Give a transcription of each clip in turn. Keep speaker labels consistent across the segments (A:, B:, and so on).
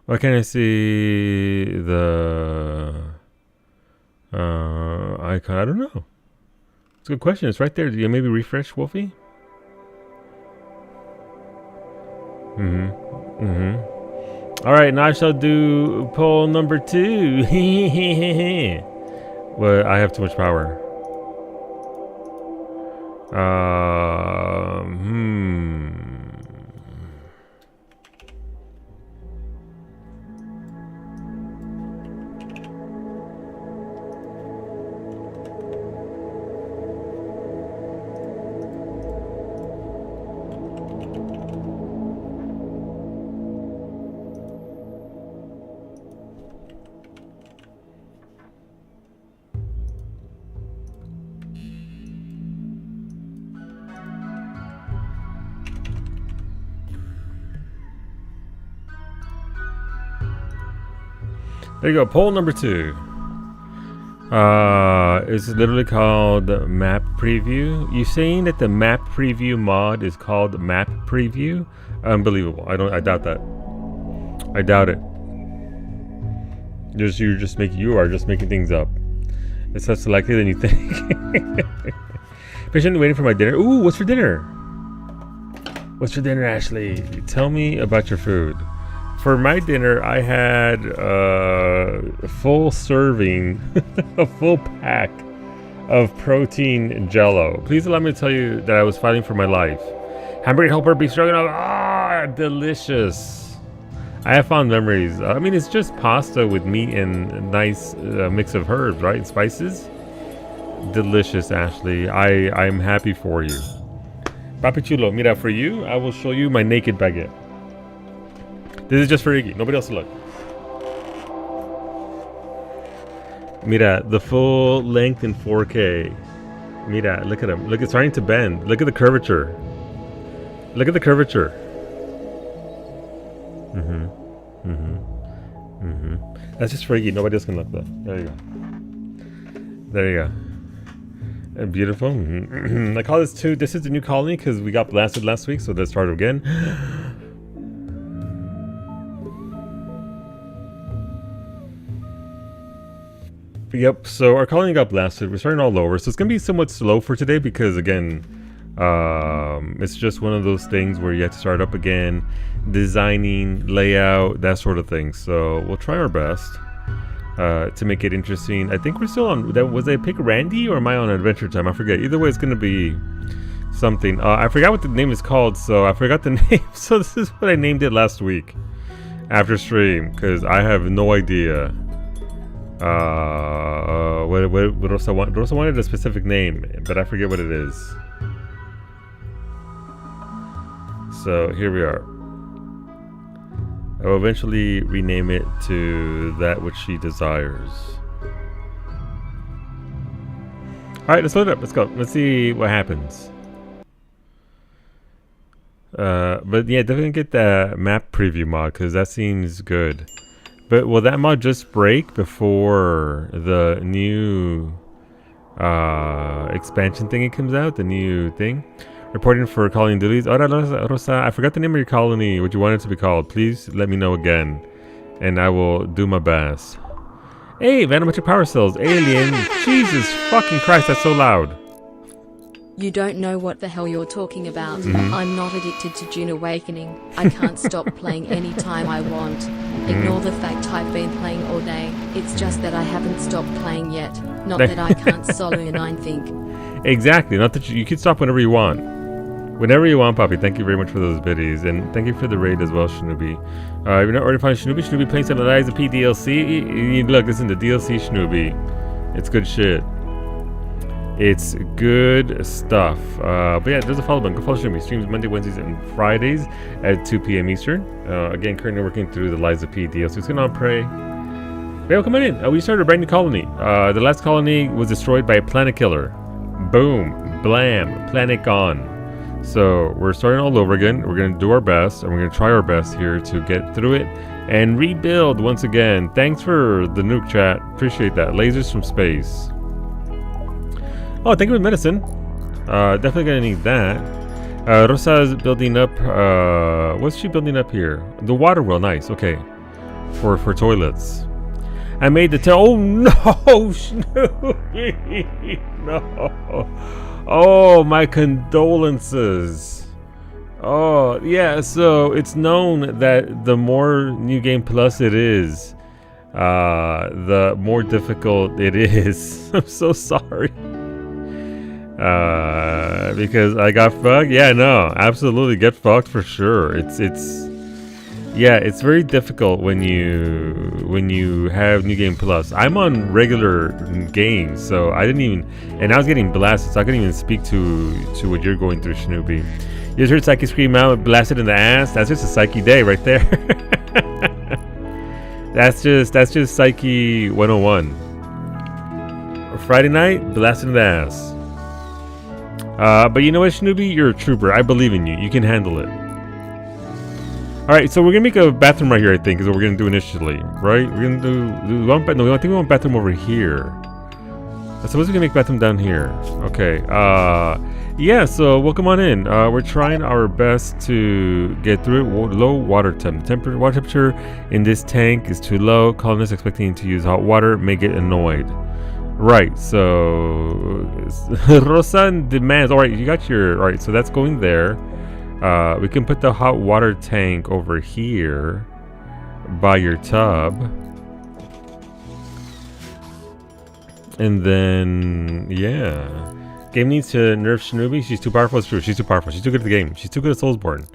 A: Why can't I see the icon? I don't know. It's a good question. It's right there. Do you maybe refresh, Wolfie? All right, now I shall do poll number 2. Well, I have too much power. There you go. Poll number 2. It's literally called Map Preview. You saying that the Map Preview mod is called Map Preview? Unbelievable. I doubt that. I doubt it. You are just making things up. It's less likely than you think. Patiently waiting for my dinner. Ooh, what's for dinner? What's for dinner, Ashley? Tell me about your food. For my dinner, I had a full serving, a full pack of protein jello. Please allow me to tell you that I was fighting for my life. Hamburger helper, beef stroganoff. Ah, delicious. I have fond memories. I mean, it's just pasta with meat and a nice mix of herbs, right? And spices. Delicious, Ashley. I'm happy for you. Papi chulo, mira, for you, I will show you my naked baguette. This is just for Iggy. Nobody else will look. Mira, the full length in 4K. Mira, look at him. Look, it's starting to bend. Look at the curvature. Look at the curvature. That's just for Iggy. Nobody else can look though. There you go. There you go. And beautiful. I call this 2. This is the new colony because we got blasted last week, so let's start again. Yep, so our colony got blasted. We're starting all over, so it's gonna be somewhat slow for today because again, it's just one of those things where you have to start up again, designing, layout, that sort of thing. So we'll try our best to make it interesting. I think we're still on. Was I pick Randy or am I on Adventure Time? I forget. Either way, it's gonna be something. I forgot what the name is called, so I forgot the name. So this is what I named it last week after stream because I have no idea. What else I want? Rosa wanted a specific name, but I forget what it is. So here we are. I will eventually rename it to that which she desires. Alright, let's load it up. Let's go. Let's see what happens. But yeah, definitely get the map preview mod because that seems good. But will that mod just break before the new expansion thing comes out? The new thing? Reporting for colony duties. Hola, Rosa. I forgot the name of your colony, what you want it to be called. Please let me know again, and I will do my best. Hey, Vanometric Power Cells. Alien. Jesus fucking Christ, that's so loud.
B: You don't know what the hell you're talking about. I'm not addicted to Dune Awakening. I can't stop playing any time I want. Ignore the fact I've been playing all day. It's just that I haven't stopped playing yet. Not that I can't solo a 9 think.
A: Exactly. Not that you can stop whenever you want. Whenever you want, Poppy. Thank you very much for those biddies. And thank you for the raid as well, Shinobi. You're not already finding Shinobi playing some of the Lies of P DLC. Look, listen, the DLC Shinobi. It's good shit. It's good stuff. But yeah, there's a follow button. Go follow Shinobi. Streams Monday, Wednesdays, and Fridays at 2 p.m. Eastern. Again, currently working through the Lies of P DLC. It's going on pray. Yeah, come on in. We started a brand new colony. The last colony was destroyed by a planet killer. Boom. Blam. Planet gone. So we're starting all over again. We're going to do our best, and we're going to try our best here to get through it and rebuild once again. Thanks for the nuke chat. Appreciate that. Lasers from space. Oh, thank you for medicine. Definitely going to need that. Rosa's building up. What's she building up here? The water well. Nice. Okay. for toilets. I made the oh no, Snoopy, no. Oh, my condolences. Oh yeah, so it's known that the more New Game Plus it is, the more difficult it is. I'm so sorry. Because I got fucked. Yeah, no, absolutely get fucked for sure. It's very difficult when you have New Game Plus. I'm on regular games, so I didn't even, and I was getting blasted, so I couldn't even speak to what you're going through, Snoopy. You just heard Psyche scream out, blasted in the ass. That's just a Psyche day right there. That's just Psyche 101. Friday night, blasted in the ass. But you know what, Snoopy? You're a trooper. I believe in you. You can handle it. Alright, so we're going to make a bathroom right here, I think, is what we're going to do initially. Right? We're going to do one bathroom. No, I think we want bathroom over here. I suppose we can make bathroom down here. Okay. Yeah, so welcome on in. We're trying our best to get through it. Low water temp. Water temperature in this tank is too low. Colonists expecting to use hot water may get annoyed. Right, so Rosa demands. All right, you got your. All right, so that's going there. We can put the hot water tank over here by your tub, and then yeah, game needs to nerf Snoopy. She's too powerful. It's true. She's too powerful. She's too good at the game. She's too good at Soulsborne.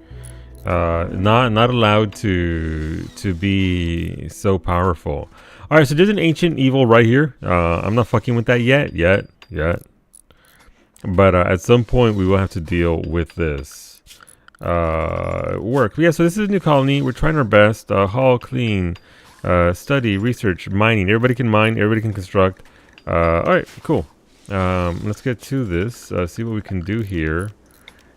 A: Not allowed to be so powerful. All right, so there's an ancient evil right here. I'm not fucking with that yet. But at some point, we will have to deal with this. Work. Yeah, so this is a new colony. We're trying our best. Haul, clean, study, research, mining. Everybody can mine. Everybody can construct. All right, cool. Let's get to this. See what we can do here.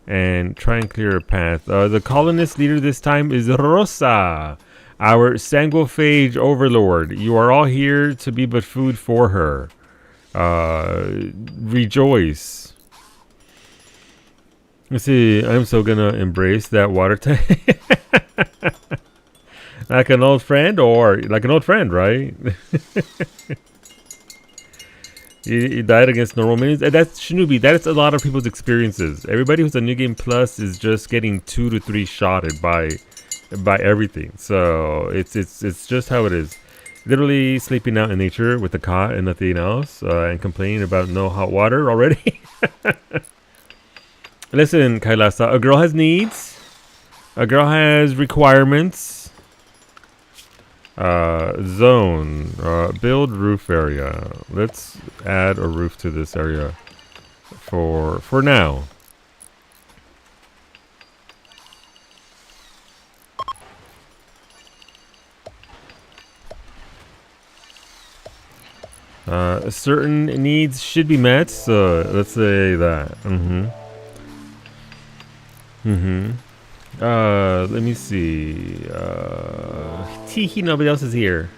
A: And try and clear a path. The colonist leader this time is Rosa, our sanguiphage overlord. You are all here to be but food for her. Rejoice. Let's see. I'm so gonna embrace that water tank. Like an old friend, right? You died against normal minions. That's Snoopy. That is a lot of people's experiences. Everybody who's on New Game Plus is just getting 2 to 3 shotted by everything. So it's just how it is. Literally sleeping out in nature with a cot and nothing else, and complaining about no hot water already. Listen, Kailasa, a girl has needs. A girl has requirements. Zone. Build roof area. Let's add a roof to this area for now. Certain needs should be met, so let's say that. Let me see. Teehee, nobody else is here.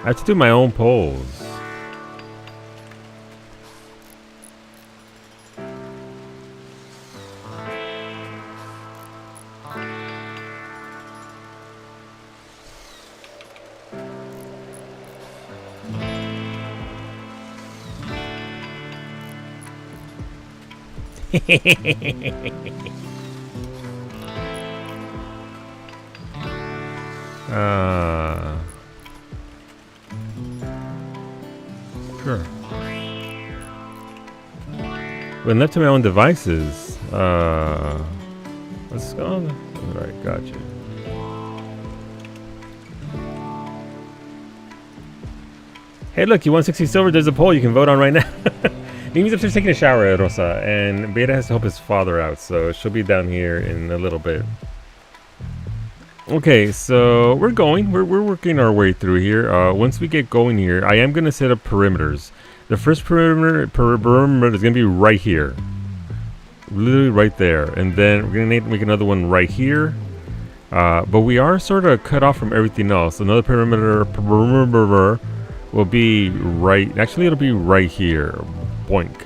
A: I have to do my own polls. Sure. When left to my own devices, let's go on. All right, gotcha. Hey, look, you won 60 silver. There's a poll you can vote on right now. Mimi's upstairs taking a shower, Rosa, and Beta has to help his father out, so she'll be down here in a little bit. Okay, so we're going. We're working our way through here. Once we get going here, I am going to set up perimeters. The first perimeter is going to be right here. Literally right there. And then we're going to make another one right here. But we are sort of cut off from everything else. Another perimeter will be right... Actually, it'll be right here. Boink.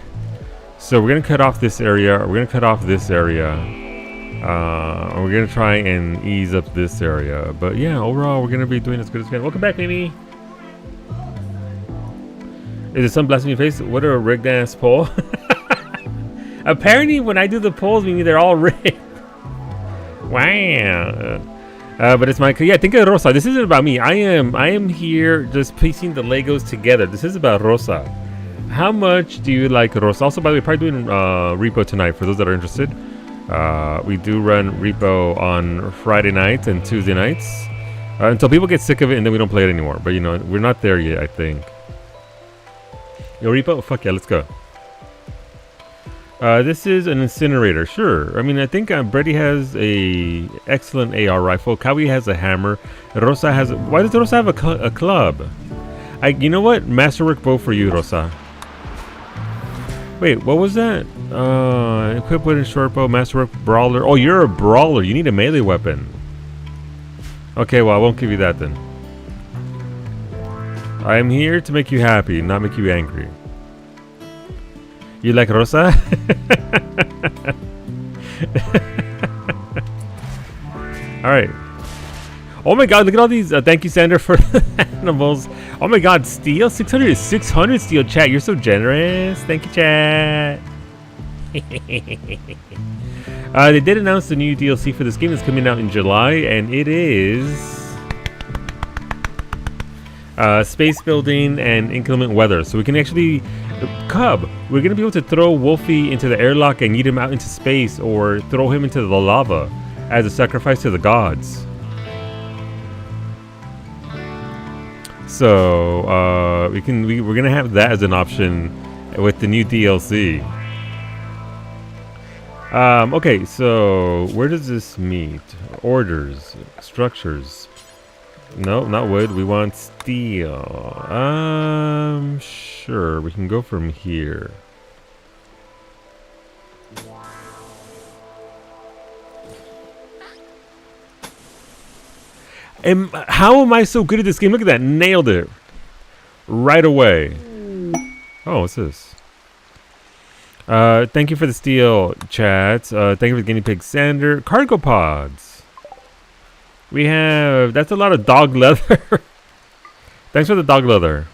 A: So we're gonna cut off this area. We're gonna cut off this area. And we're gonna try and ease up this area. But yeah, overall, we're gonna be doing as good as we can. Welcome back, Mimi. Is the sun blasting your face? What a rigged ass poll. Apparently, when I do the polls, Mimi, they're all rigged. Wow. But it's my, yeah, think of Rosa. This isn't about me. I am here just piecing the Legos together. This is about Rosa. How much do you like Rosa? Also, by the way, probably doing repo tonight for those that are interested. We do run repo on Friday nights and Tuesday nights until people get sick of it, and then we don't play it anymore. But you know, we're not there yet, I think. Yo, repo, fuck yeah, let's go. This is an incinerator, sure. I mean, I think Brady has a excellent AR rifle. Kawi has a hammer. Rosa has. Why does Rosa have a club? You know what? Masterwork bow for you, Rosa. Wait, what was that? Equip with a short bow, masterwork brawler. Oh, you're a brawler. You need a melee weapon. Okay, well, I won't give you that then. I am here to make you happy, not make you angry. You like Rosa? Alright. Oh my god, look at all these. Thank you, Sander, for the animals. Oh my god, steel? 600 is 600 steel, chat. You're so generous. Thank you, chat. They did announce the new DLC for this game that's coming out in July, and it is space building and inclement weather. So we can actually, Cub, we're going to be able to throw Wolfie into the airlock and eat him out into space, or throw him into the lava as a sacrifice to the gods. So we're gonna have that as an option with the new DLC. Okay, so where does this meet? Orders, structures. No, not wood. We want steel. Sure, we can go from here. And how am I so good at this game? Look at that. Nailed it. Right away. Oh, what's this? Thank you for the steel, chat. Thank you for the guinea pig, Sander. Cargo pods. We have... That's a lot of dog leather. Thanks for the dog leather.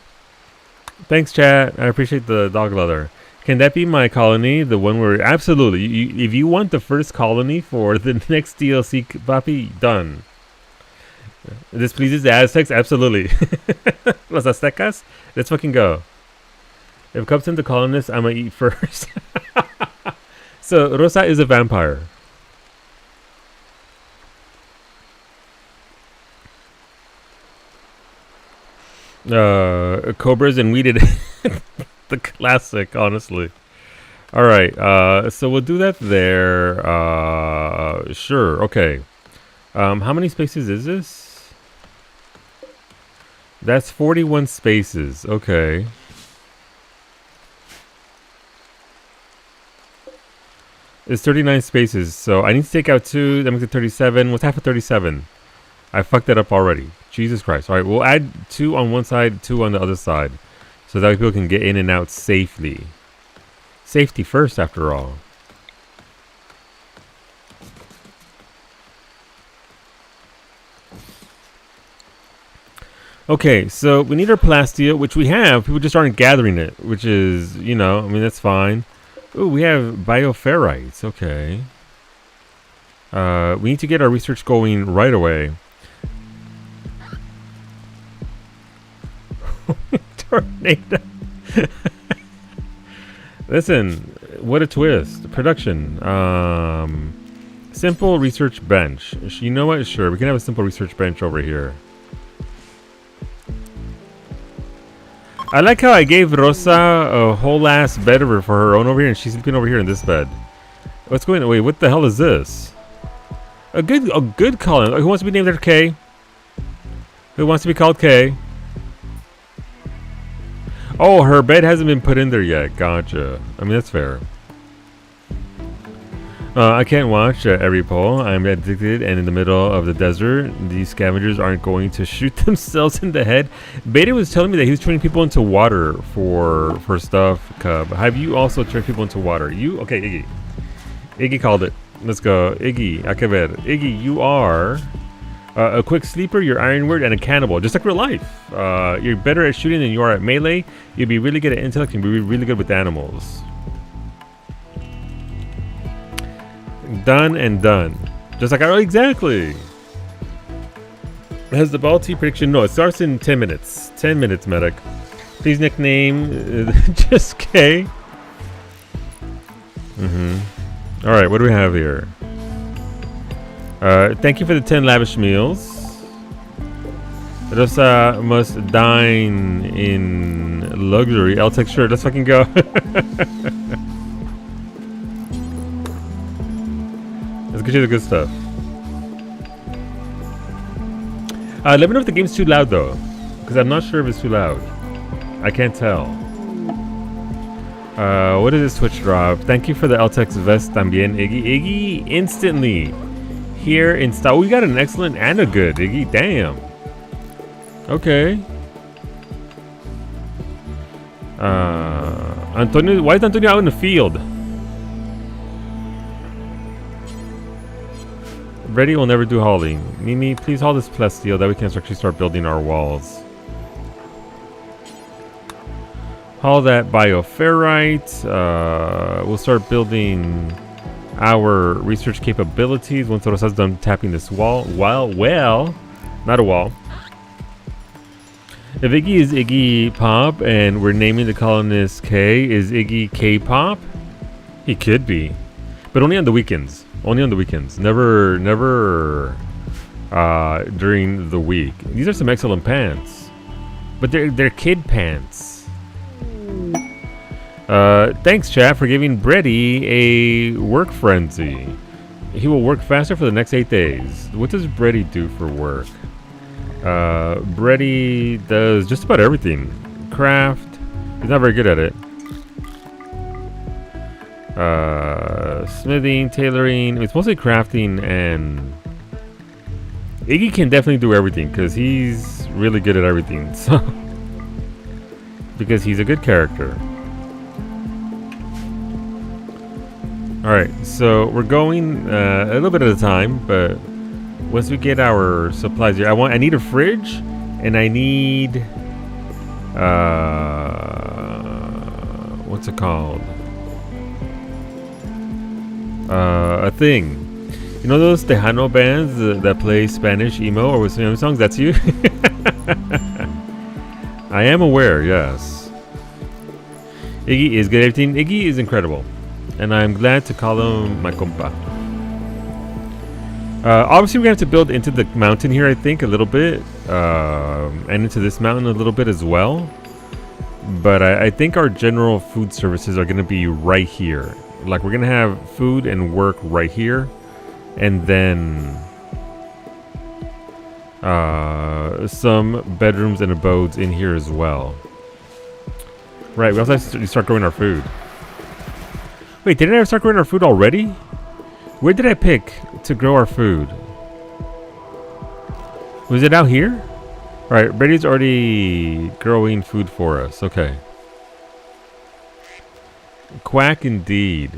A: Thanks, chat. I appreciate the dog leather. Can that be my colony? The one where... Absolutely. If you want the first colony for the next DLC, Papi, done. This pleases the Aztecs? Absolutely. Los Aztecas? Let's fucking go. If it comes into colonists, I'm gonna eat first. So, Rosa is a vampire. Cobras and weeded. The classic, honestly. Alright, so we'll do that there. Sure, okay. How many spaces is this? That's 41 spaces. Okay. It's 39 spaces, so I need to take out 2. That makes it 37. What's half of 37? I fucked that up already. Jesus Christ. Alright, we'll add 2 on one side, 2 on the other side. So that people can get in and out safely. Safety first, after all. Okay, so we need our plasteel, which we have. People just aren't gathering it, which is, you know, I mean, that's fine. Ooh, we have bioferrites. Okay. We need to get our research going right away. Tornado. Listen, what a twist. Production. Simple research bench. You know what? Sure, we can have a simple research bench over here. I like how I gave Rosa a whole ass bed for her own over here, and she's sleeping over here in this bed. What's going on? Wait, what the hell is this? A good calling. Who wants to be named after K? Who wants to be called K? Oh, her bed hasn't been put in there yet. Gotcha. I mean, that's fair. I can't watch every poll. I'm addicted and in the middle of the desert. These scavengers aren't going to shoot themselves in the head. Beta was telling me that he was turning people into water for stuff, Cub. Have you also turned people into water? You? Okay, Iggy. Iggy called it. Let's go. Iggy, a que ver. Iggy, you are a quick sleeper, you're ironward, and a cannibal. Just like real life. You're better at shooting than you are at melee. You'll be really good at intellect and be really good with animals. Done and done. Just like I exactly. Has the ball T prediction? No, it starts in 10 minutes. 10 minutes, medic. Please nickname just K. Alright, what do we have here? Thank you for the 10 lavish meals. Rosa must dine in luxury. I'll take sure. Let's fucking go. Let's get you the good stuff. Let me know if the game's too loud though, because I'm not sure if it's too loud. I can't tell. What is this Twitch drop? Thank you for the LTEX vest también, Iggy. Iggy, instantly. Here in style. We got an excellent and a good, Iggy. Damn. Okay. Antonio, why is Antonio out in the field? Ready will never do hauling. Mimi, please haul this plasteel that we can actually start building our walls. Haul that bioferrite. We'll start building our research capabilities once Rosa's done tapping this wall. Well, not a wall. If Iggy is Iggy Pop and we're naming the colonist K, is Iggy K-Pop? He could be, but only on the weekends. Only on the weekends. Never during the week. These are some excellent pants, but they're kid pants. Thanks, chat, for giving Brady a work frenzy. He will work faster for the next 8 days. What does Brady do for work? Brady does just about everything. Craft. He's not very good at it. Smithing, tailoring. It's mostly crafting, and Iggy can definitely do everything because he's really good at everything. So, because he's a good character. All right, so we're going a little bit at a time, but once we get our supplies here, I need a fridge, and I need what's it called? A thing. You know those Tejano bands that play Spanish emo or with songs? That's you? I am aware, yes. Iggy is good at everything. Iggy is incredible. And I'm glad to call him my compa. Obviously, we're going to have to build into the mountain here, I think, a little bit. And into this mountain a little bit as well. But I think our general food services are going to be right here. Like, we're going to have food and work right here. And then some bedrooms and abodes in here as well. Right, we also have to start growing our food. Wait, didn't I start growing our food already? Where did I pick to grow our food? Was it out here? Alright, Brady's already growing food for us. Okay. Quack indeed.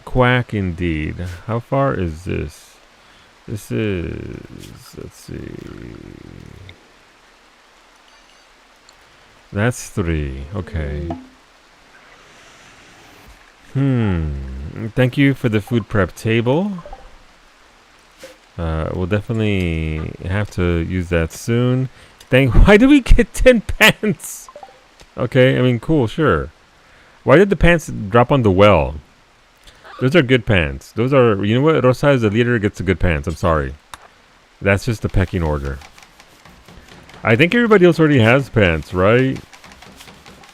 A: Quack indeed. How far is this? This is... Let's see... That's 3. Okay. Thank you for the food prep table. We'll definitely have to use that soon. Why did we get 10 pants? Okay, I mean, cool, sure. Why did the pants drop on the well? Those are good pants. Those are, you know what? Rosa as the leader gets the good pants. I'm sorry. That's just the pecking order. I think everybody else already has pants, right?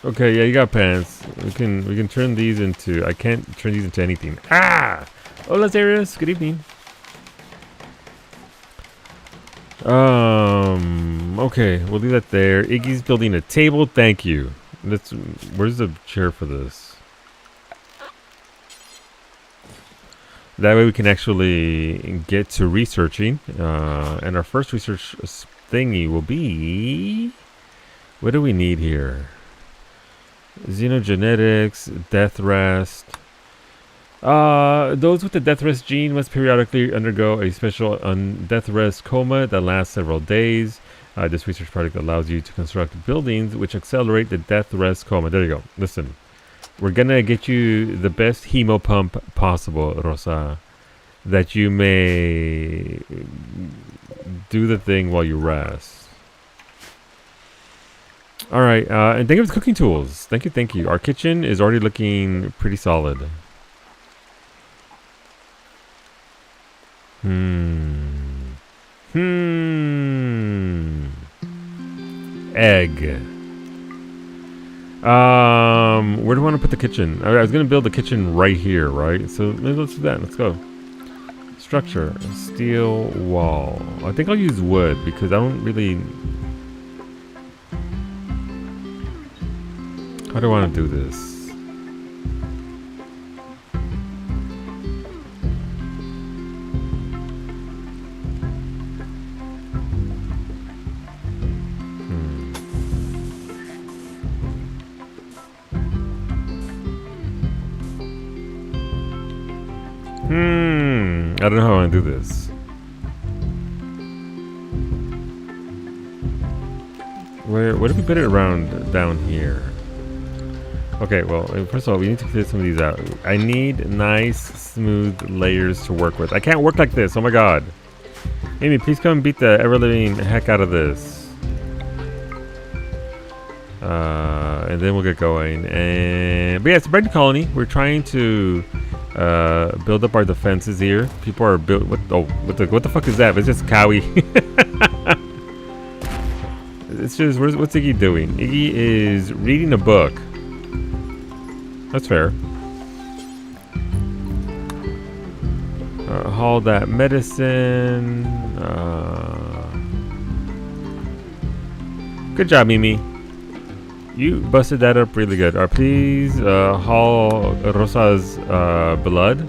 A: Okay, yeah, you got pants. We can turn these into... I can't turn these into anything. Ah! Hola, Darius. Good evening. Okay, we'll leave that there. Iggy's building a table. Thank you. Where's the chair for this? That way we can actually get to researching. And our first research thingy will be... What do we need here? Xenogenetics, death rest. Those with the death rest gene must periodically undergo a special death rest coma that lasts several days. This research project allows you to construct buildings which accelerate the death rest coma. There you go. Listen, we're gonna get you the best hemo pump possible, Rosa, that you may do the thing while you rest. All right, and thank you for the cooking tools. Thank you, thank you. Our kitchen is already looking pretty solid. Egg. Where do I want to put the kitchen? I was gonna build the kitchen right here, right? So maybe let's do that. Let's go. Structure, steel wall. I think I'll use wood because I don't really. How do I want to do this? I don't know how I want to do this. Where do we put it around down here? Okay, well, first of all, we need to clear some of these out. I need nice, smooth layers to work with. I can't work like this. Oh my god. Amy, please come beat the ever-living heck out of this. And then we'll get going. But yeah, it's a brand new colony. We're trying to build up our defenses here. People are built. What the fuck is that? It's just Cowie. It's just what's Iggy doing? Iggy is reading a book. That's fair. Haul that medicine. Good job, Mimi. You busted that up really good. Please haul Rosa's blood.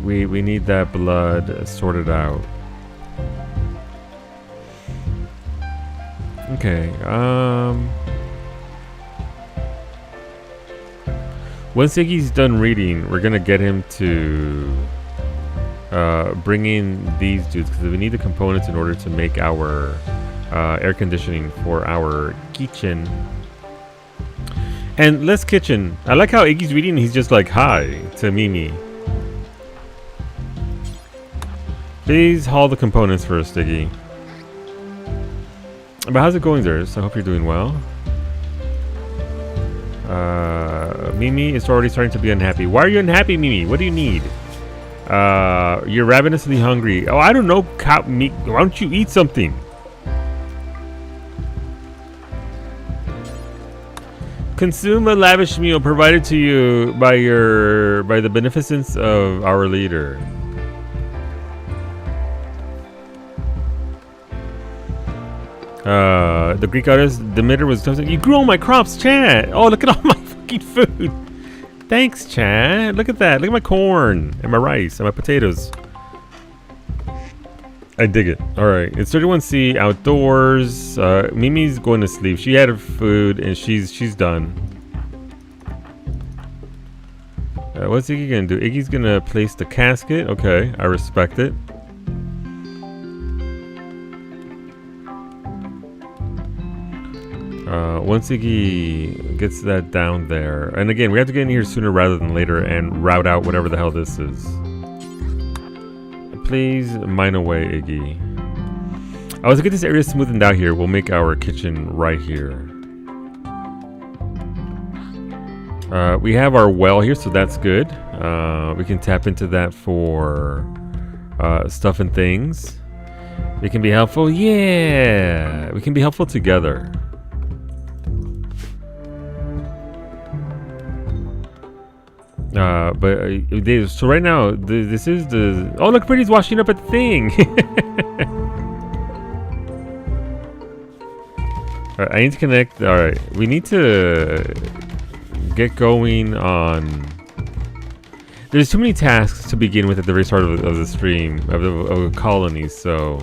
A: We need that blood sorted out. Okay. Once Iggy's done reading, we're gonna get him to bring in these dudes because we need the components in order to make our air conditioning for our kitchen. And less kitchen. I like how Iggy's reading and he's just like, hi to Mimi. Please haul the components first, Iggy. But how's it going, Zers? I hope you're doing well. Mimi is already starting to be unhappy. Why are you unhappy, Mimi? What do you need? You're ravenously hungry. Oh, I don't know, cow meat. Why don't you eat something? Consume a lavish meal provided to you by the beneficence of our leader. The Greek artist Demeter was saying, "You grew all my crops, Chad. Oh, look at all my fucking food. Thanks, Chad. Look at that. Look at my corn and my rice and my potatoes. I dig it. All right, it's 31C outdoors. Mimi's going to sleep. She had her food and she's done. What's Iggy gonna do? Iggy's gonna place the casket. Okay, I respect it. Once Iggy gets that down there, and again, we have to get in here sooner rather than later and route out whatever the hell this is. Please mine away, Iggy. Once we get this area smoothened out here, we'll make our kitchen right here. We have our well here, so that's good. We can tap into that for stuff and things. It can be helpful. Yeah, we can be helpful together. So right now, this is the... Oh, look, Pretty's washing up at the thing. Alright, I need to connect. Alright, we need to get going on... there's too many tasks to begin with at the very start of the stream, of the colony, so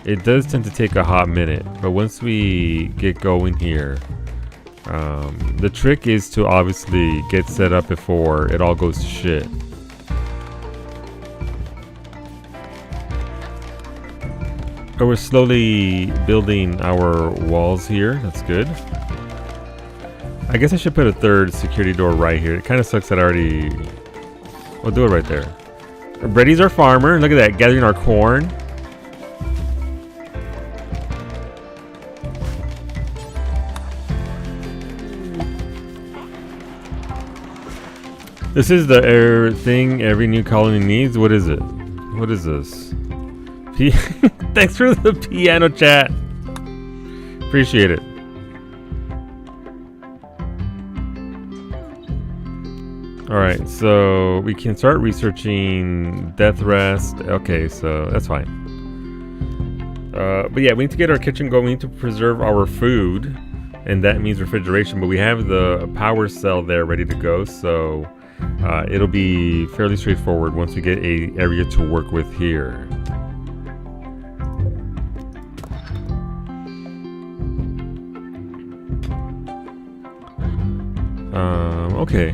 A: it does tend to take a hot minute. But once we get going here, the trick is to obviously get set up before it all goes to shit. But we're slowly building our walls here. That's good. I guess I should put a third security door right here. It kind of sucks that I already... We'll do it right there. Brady's our farmer. Look at that, gathering our corn. This is the thing every new colony needs. What is it? What is this? Thanks for the piano chat. Appreciate it. Alright, so we can start researching death rest. Okay, so that's fine. But yeah, we need to get our kitchen going. We need to preserve our food, and that means refrigeration. But we have the power cell there ready to go, so it'll be fairly straightforward once we get a area to work with here. Okay.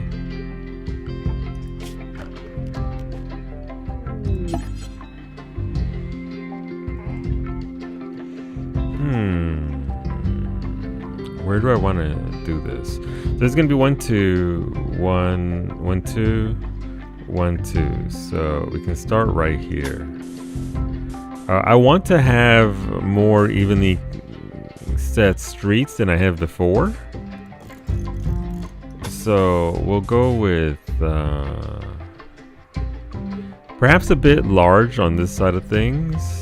A: Where do I want to do this? There's going to be 1, 2, 1, 1, 2, 1, 2. So we can start right here. I want to have more evenly set streets than I have before. So we'll go with perhaps a bit large on this side of things.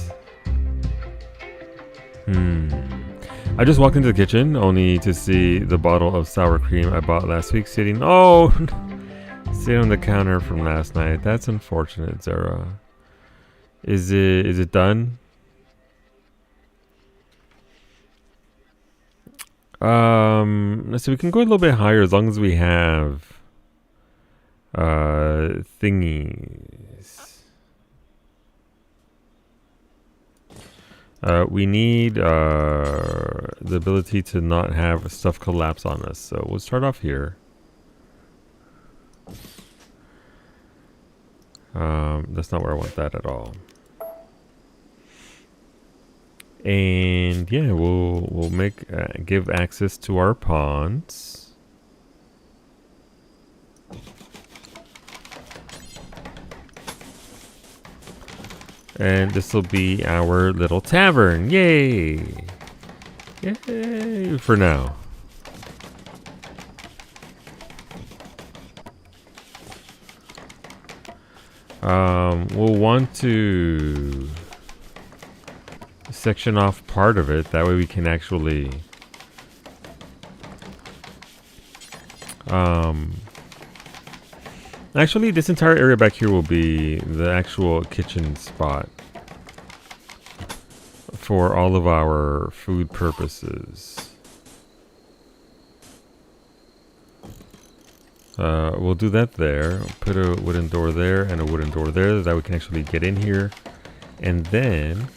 A: I just walked into the kitchen only to see the bottle of sour cream I bought last week sitting on the counter from last night. That's unfortunate, Zara. Is it done? Let's see, we can go a little bit higher as long as we have thingies. We need the ability to not have stuff collapse on us. So we'll start off here. That's not where I want that at all. And yeah, we'll make give access to our ponds. And this will be our little tavern. Yay! Yay! For now. We'll want to section off part of it. That way we can actually actually, this entire area back here will be the actual kitchen spot for all of our food purposes. We'll do that there. Put a wooden door there and a wooden door there. That we can actually get in here. And then,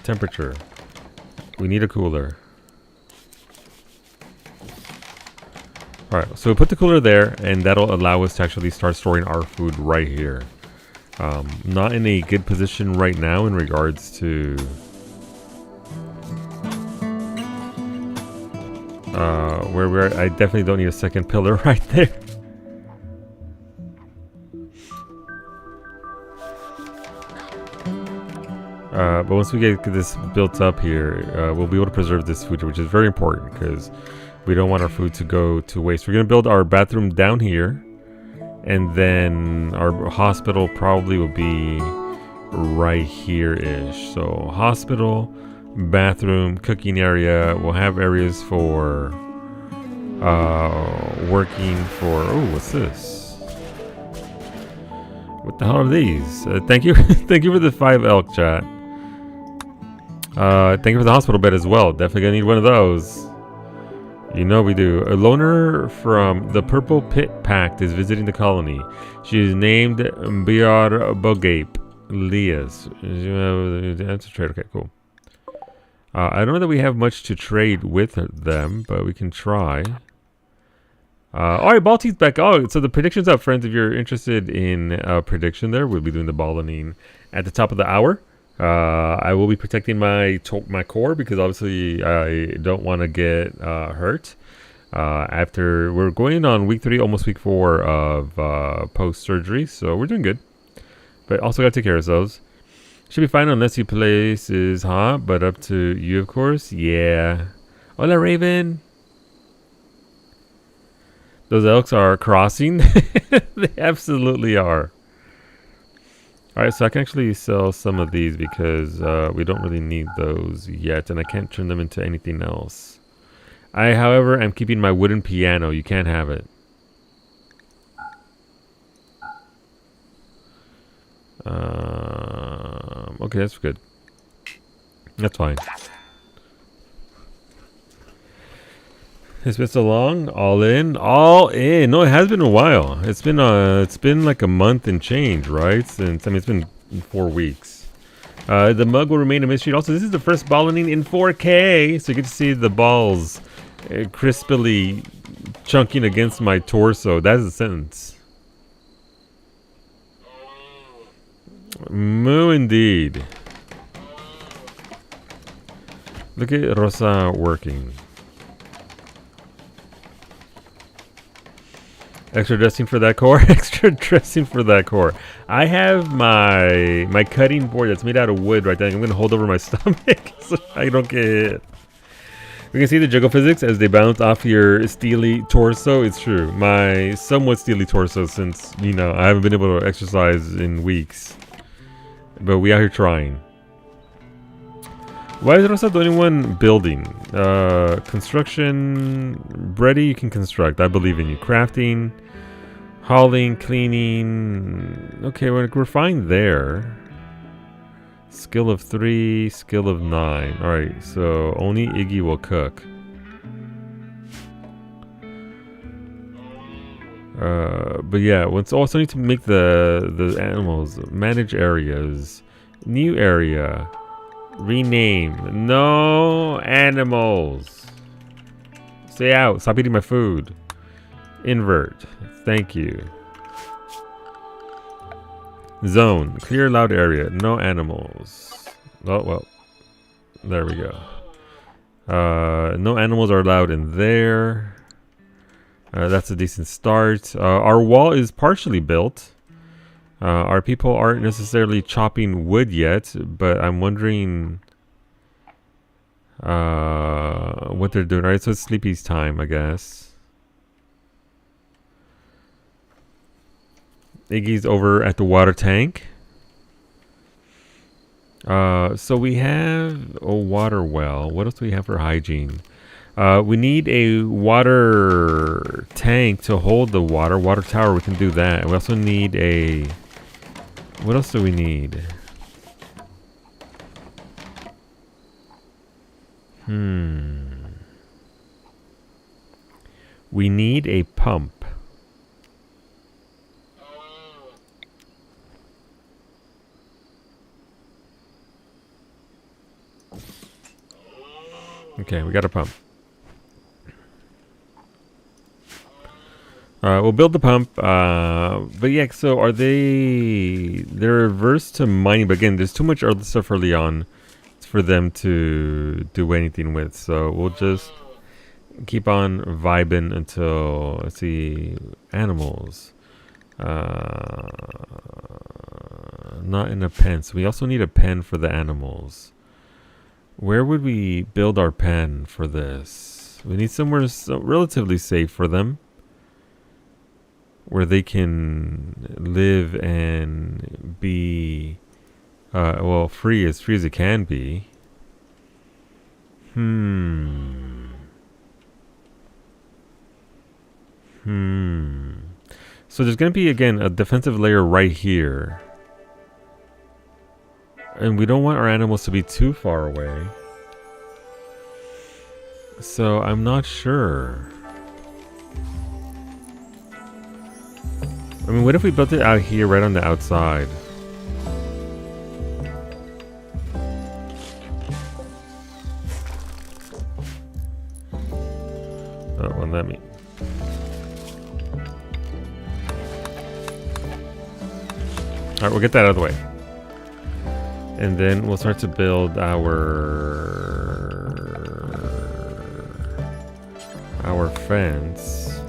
A: temperature. We need a cooler. Alright, so we'll put the cooler there, and that'll allow us to actually start storing our food right here. Not in a good position right now in regards to where we're. I definitely don't need a second pillar right there. But once we get this built up here, we'll be able to preserve this food, which is very important because we don't want our food to go to waste. We're going to build our bathroom down here, and then our hospital probably will be right here-ish. So hospital, bathroom, cooking area. We'll have areas for working for... Oh, what's this? What the hell are these? Thank you. Thank you for the 5 elk chat. Thank you for the hospital bed as well. Definitely gonna need one of those. You know we do. A loner from the Purple Pit Pact is visiting the colony. She is named Biar Bogape Lias. That's a trade. Okay, cool. I don't know that we have much to trade with them, but we can try. Alright, Balti's back. Oh, so the prediction's up, friends. If you're interested in a prediction there, we'll be doing the Balanin at the top of the hour. I will be protecting my core because obviously I don't want to get hurt. After we're going on week 3, almost week 4 of post-surgery, so we're doing good. But also got to take care of ourselves. Should be fine unless your place is hot, but up to you, of course. Yeah. Hola, Raven. Those elks are crossing. They absolutely are. Alright, so I can actually sell some of these because we don't really need those yet, and I can't turn them into anything else. I, however, am keeping my wooden piano. You can't have it. Okay, that's good. That's fine. It's been so long. All in. No, it has been a while. It's been like a month and change, right? Since it's been 4 weeks. The mug will remain a mystery. Also, this is the first Balanin in 4K, so you get to see the balls crispily chunking against my torso. That is a sentence. Moo indeed. Look at Rosa working. Extra dressing for that core. Extra dressing for that core. I have my cutting board that's made out of wood right there. I'm gonna hold over my stomach so I don't get hit. We can see the juggle physics as they bounce off your steely torso. It's true. My somewhat steely torso, since I haven't been able to exercise in weeks. But we out here trying. Why is Rosa the only one building? Construction. Brady, you can construct. I believe in you. Crafting. Hauling. Cleaning. Okay, we're fine there. Skill of 3. Skill of 9. Alright, so only Iggy will cook. But yeah, we also need to make the animals. Manage areas. New area. Rename. No animals. Stay out. Stop eating my food. Invert. Thank you. Zone. Clear loud area. No animals. Oh, well. There we go. No animals are allowed in there. That's a decent start. Our wall is partially built. Our people aren't necessarily chopping wood yet, but I'm wondering what they're doing. Alright, so it's Sleepy's time, I guess. Iggy's over at the water tank. So we have a water well. What else do we have for hygiene? We need a water tank to hold the water. Water tower, we can do that. We also need a... What else do we need? We need a pump. Okay, we got a pump. We'll build the pump. But yeah, so are they're averse to mining, but again, there's too much other stuff early on for them to do anything with. So we'll just keep on vibing until, let's see, animals. Not in a pen. So we also need a pen for the animals. Where would we build our pen for this? We need somewhere relatively safe for them, where they can live and be, well, free as it can be. So there's going to be, again, a defensive layer right here. And we don't want our animals to be too far away. So I'm not sure. I mean, what if we built it out here, right on the outside? That won't let me. Alright, we'll get that out of the way. And then we'll start to build our fence.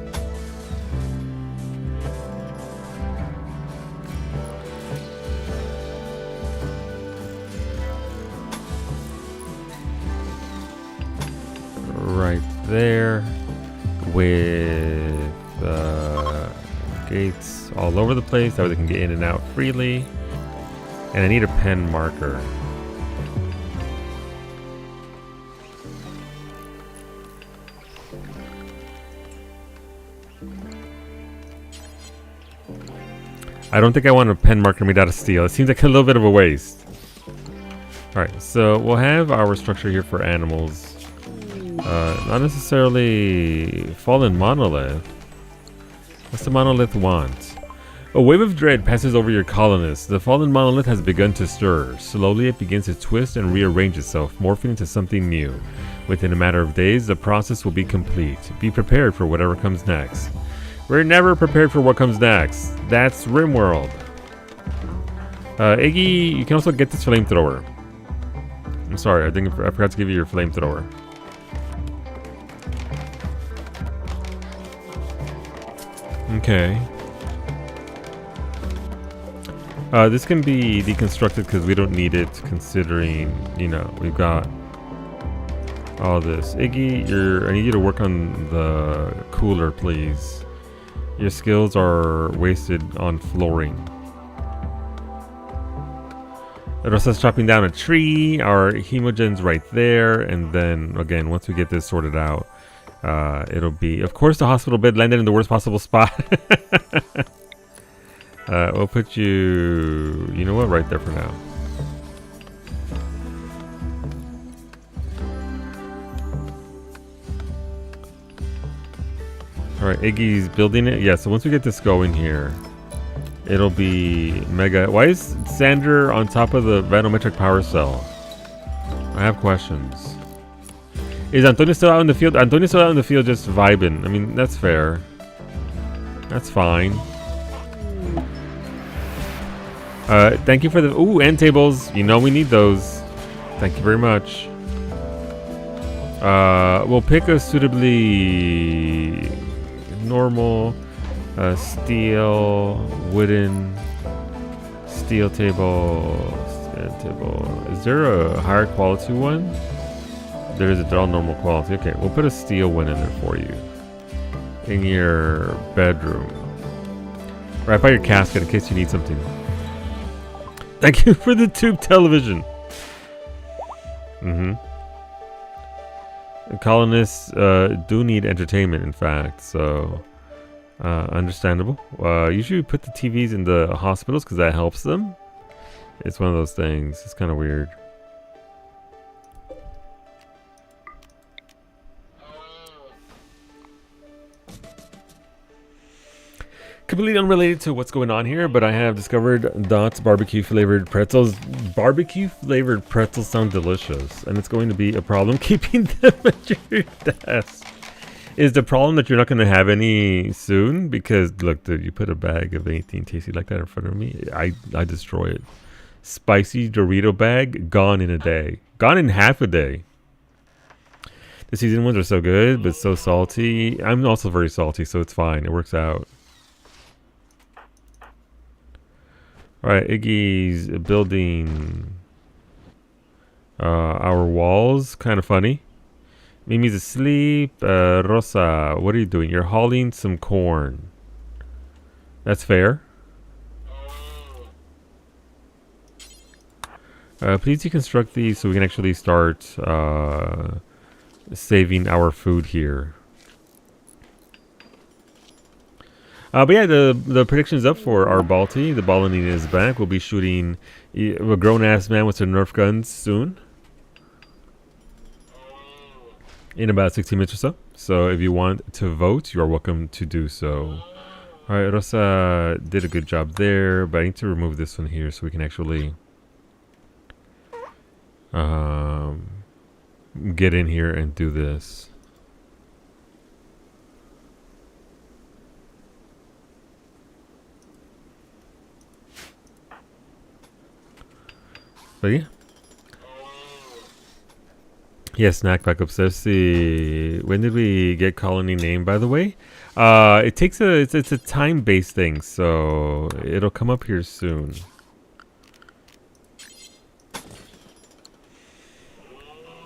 A: Right there, with gates all over the place, that way they can get in and out freely. And I need a pen marker. I don't think I want a pen marker made out of steel. It seems like a little bit of a waste. Alright, so we'll have our structure here for animals. Not necessarily fallen monolith. What's the monolith want? A wave of dread passes over your colonists. The fallen monolith has begun to stir. Slowly it begins to twist and rearrange itself, morphing into something new. Within a matter of days, the process will be complete. Be prepared for whatever comes next. We're never prepared for what comes next. That's RimWorld. Iggy, you can also get this flamethrower. I'm sorry, I forgot to give you your flamethrower. Okay. This can be deconstructed because we don't need it, considering, you know, we've got all this. Iggy, I need you to work on the cooler, please. Your skills are wasted on flooring. Rosa's chopping down a tree. Our hemogen's right there. And then, again, once we get this sorted out, it'll be, of course, the hospital bed landed in the worst possible spot. We'll put you, you know what, right there for now. Alright, Iggy's building it. Yeah, so once we get this going here, it'll be mega. Why is Sander on top of the vanometric power cell? I have questions. Is Antonio still out in the field? Antonio's still out in the field just vibing. I mean, that's fair. That's fine. Thank you for the... Ooh, end tables. You know we need those. Thank you very much. We'll pick a suitably normal steel, wooden, steel table. Is there a higher quality one? There is. They're all normal quality. Okay, we'll put a steel one in there for you. In your bedroom. Right by your casket in case you need something. Thank you for the tube television. The colonists do need entertainment, in fact, so understandable. Usually we put the TVs in the hospitals because that helps them. It's one of those things. It's kind of weird. Completely unrelated to what's going on here, but I have discovered Dot's barbecue flavored pretzels. Barbecue flavored pretzels sound delicious, and it's going to be a problem keeping them at your desk. Is the problem that you're not going to have any soon? Because look, dude, you put a bag of anything tasty like that in front of me, I destroy it. Spicy Dorito bag, gone in a day. Gone in half a day. The seasoned ones are so good, but so salty. I'm also very salty, so it's fine. It works out. Alright, Iggy's building our walls. Kind of funny. Mimi's asleep. Rosa, what are you doing? You're hauling some corn. That's fair. Please deconstruct these so we can actually start saving our food here. But yeah, the prediction is up for our Balti. The Balanine is back. We'll be shooting a grown-ass man with some Nerf guns soon. in about 16 minutes or so. So if you want to vote, you are welcome to do so. All right, Rosa did a good job there, but I need to remove this one here so we can actually get in here and do this. But yeah. Yeah, snack back upstairs. See, when did we get colony name, by the way? It takes it's a time-based thing, so it'll come up here soon.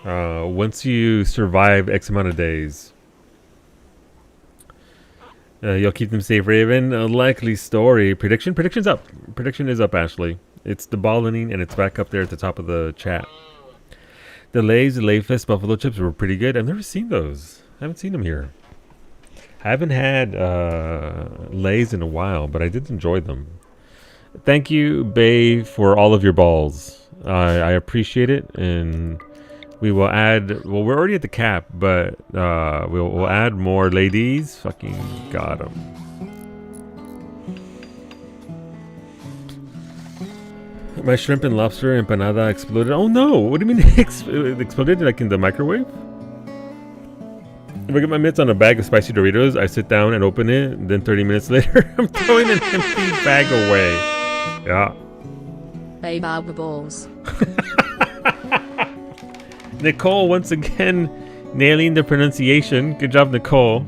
A: Once you survive X amount of days, you'll keep them safe, Raven. A likely story. Prediction? Prediction's up. Prediction is up, Ashley. It's the balling, and it's back up there at the top of the chat. The Lay's, the Layfest buffalo chips were pretty good. I've never seen those. I haven't seen them here. I haven't had Lay's in a while, but I did enjoy them. Thank you, Bay, for all of your balls. I appreciate it, and we will add. Well, we're already at the cap, but we'll add more. Ladies, fucking got them. My shrimp and lobster empanada exploded. Oh no! What do you mean it exploded? Like in the microwave? If I get my mitts on a bag of spicy Doritos, I sit down and open it. And then 30 minutes later, I'm throwing an empty bag away. Yeah.
B: Baby balls.
A: Nicole once again nailing the pronunciation. Good job, Nicole.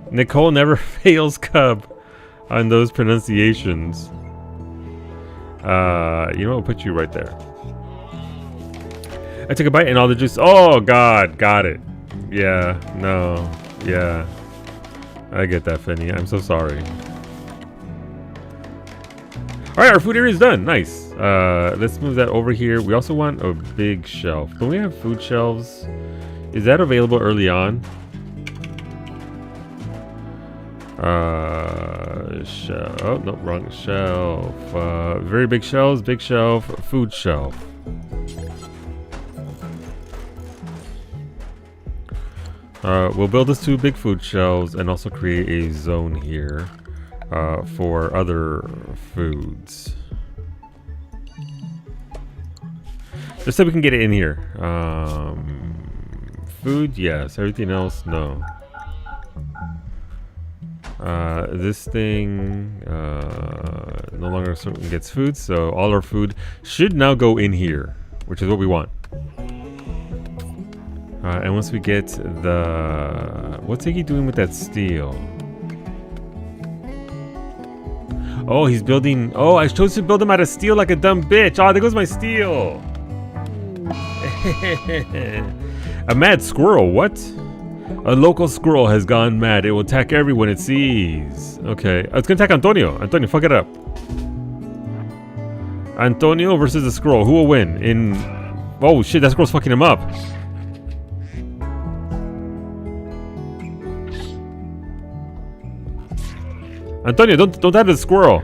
A: Nicole never fails, Cub, on those pronunciations. You know, I'll put you right there. I took a bite and all the juice. Oh God, got it. Yeah, no, yeah. I get that, Finny. I'm so sorry. All right, our food area is done. Nice. Let's move that over here. We also want a big shelf. Don't we have food shelves? Is that available early on? Shelf. Oh no, wrong shelf. Very big shelves, big shelf, food shelf. We'll build us 2 big food shelves and also create a zone here for other foods. Just so we can get it in here. Food, yes. Everything else, no. This thing no longer gets food, so all our food should now go in here, which is what we want. And once we get the... What's Iggy doing with that steel? Oh, he's building... Oh, I chose to build him out of steel like a dumb bitch. Oh, there goes my steel. A mad squirrel, what? A local squirrel has gone mad. It will attack everyone it sees. Okay. It's gonna attack Antonio. Antonio, fuck it up. Antonio versus the squirrel. Who will win? Oh shit, that squirrel's fucking him up. Antonio, don't have the squirrel.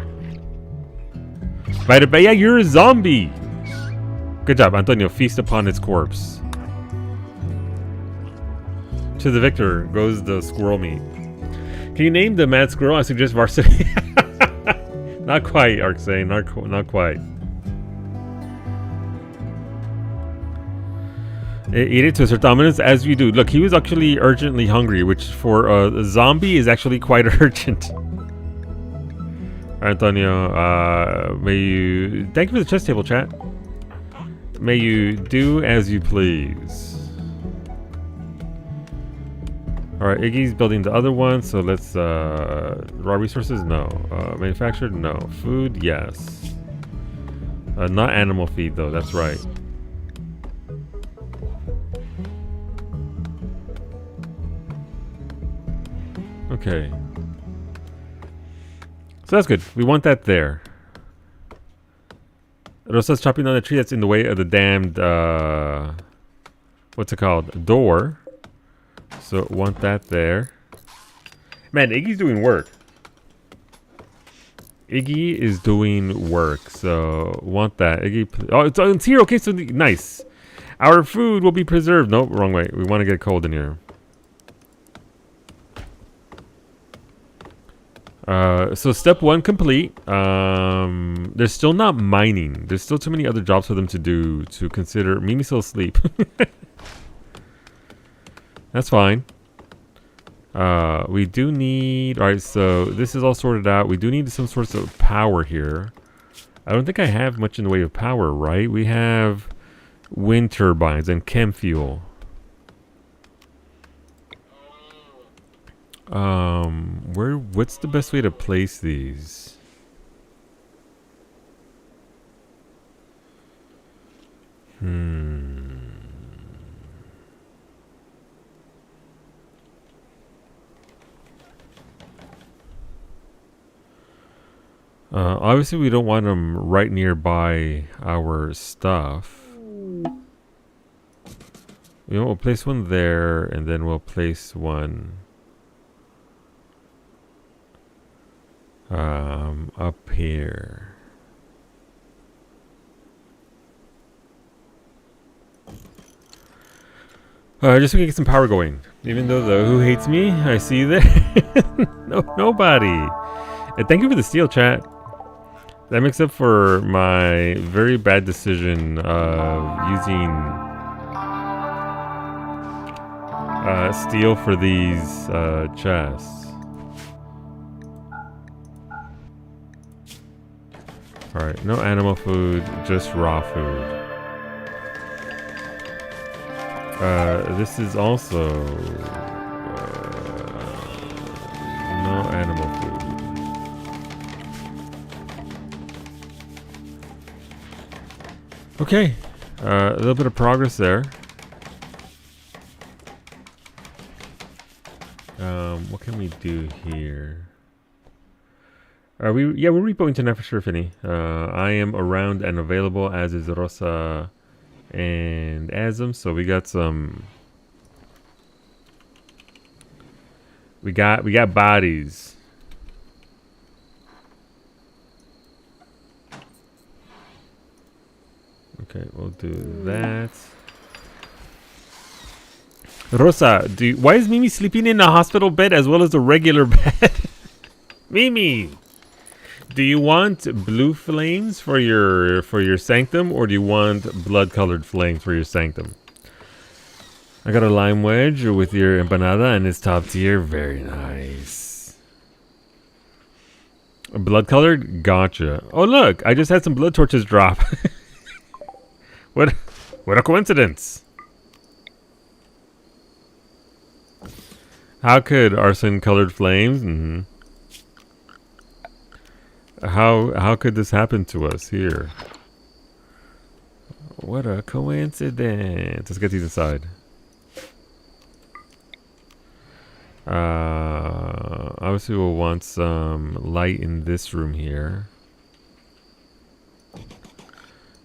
A: By the way, yeah, you're a zombie. Good job, Antonio. Feast upon its corpse. To the victor goes the squirrel meat. Can you name the mad squirrel? I suggest varsity. Not quite, Arksane. Not quite. Eat it to assert dominance as you do. Look, he was actually urgently hungry, which for a zombie is actually quite urgent. Alright, Antonio, may you... Thank you for the chess table, chat. May you do as you please. Alright, Iggy's building the other one, so let's... raw resources? No. Manufactured? No. Food? Yes. Not animal feed, though. That's right. Okay. So that's good. We want that there. Rosa's chopping down the tree that's in the way of the damned, what's it called? Door. So want that there. Man, Iggy's doing work. Iggy is doing work. So want that. Iggy. Oh, it's here. Okay, so nice. Our food will be preserved. Nope, wrong way. We want to get cold in here. So step 1 complete. They're still not mining. There's still too many other jobs for them to do to consider. Mimi's still asleep. That's fine. We do need... Alright, so this is all sorted out. We do need some sorts of power here. I don't think I have much in the way of power, right? We have wind turbines and chem fuel. What's the best way to place these? Obviously we don't want them right nearby our stuff. We'll place one there, and then we'll place one up here. Just so we can get some power going. Even though the who hates me, I see you there. Nobody. And thank you for the steel, chat. That makes up for my very bad decision of using steel for these chests. Alright, no animal food, just raw food. This is also no animal food. Okay, a little bit of progress there. What can we do here? We're repoing tonight for sure, Finny. I am around and available, as is Rosa and Azam. So we got some. We got bodies. Okay, we'll do that. Rosa, why is Mimi sleeping in a hospital bed as well as a regular bed? Mimi, do you want blue flames for your sanctum, or do you want blood-colored flames for your sanctum? I got a lime wedge with your empanada, and it's top tier. Very nice. Blood-colored? Gotcha. Oh, look, I just had some blood torches drop. What a coincidence. How could arson-colored flames? How could this happen to us here? What a coincidence. Let's get these inside. Obviously we'll want some light in this room here.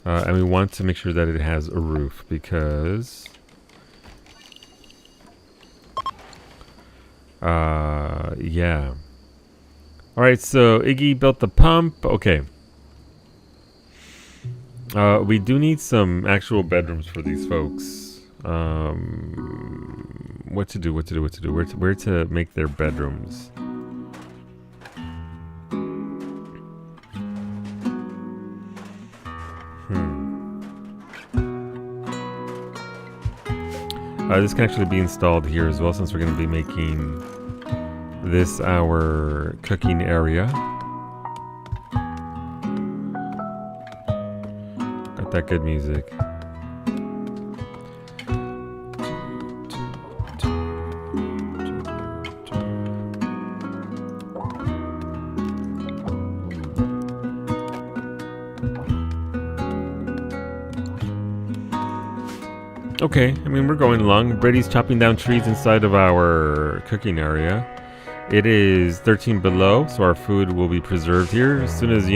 A: And we want to make sure that it has a roof, because yeah. Alright, so Iggy built the pump. Okay. We do need some actual bedrooms for these folks. What to do. Where to make their bedrooms. This can actually be installed here as well, since we're going to be making this our cooking area. Got that good music. Okay, I mean, we're going along. Brady's chopping down trees inside of our cooking area. It is 13 below, so our food will be preserved here as soon as,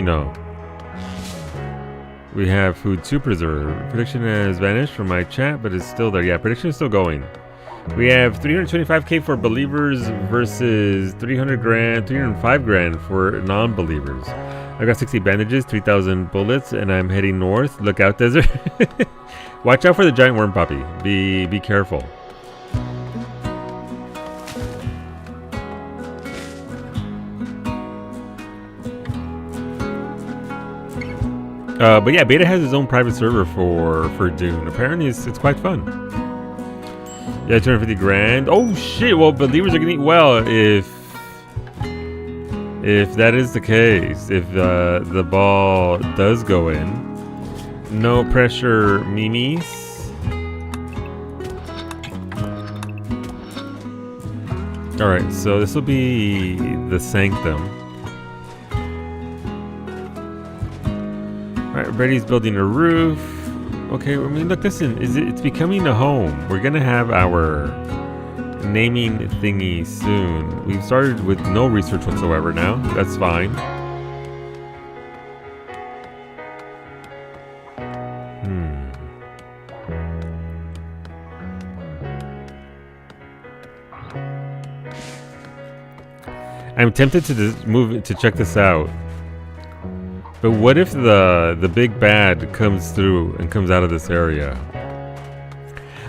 A: we have food to preserve. Prediction has vanished from my chat, but it's still there. Yeah, prediction is still going. We have 325k for believers versus 305 grand for non-believers. I got 60 bandages, 3,000 bullets, and I'm heading north. Look out, desert. Watch out for the giant worm, puppy. Be careful. But yeah, Beta has his own private server for Dune. Apparently, it's quite fun. Yeah, 250 grand. Oh shit! Well, believers are gonna eat well if that is the case. If the ball does go in, no pressure, mimis. All right, so this will be the sanctum. Alright, Brady's building a roof. Okay, I mean, look, listen, it's becoming a home. We're gonna have our naming thingy soon. We've started with no research whatsoever now. That's fine. I'm tempted to move to check this out. But what if the big bad comes through and comes out of this area?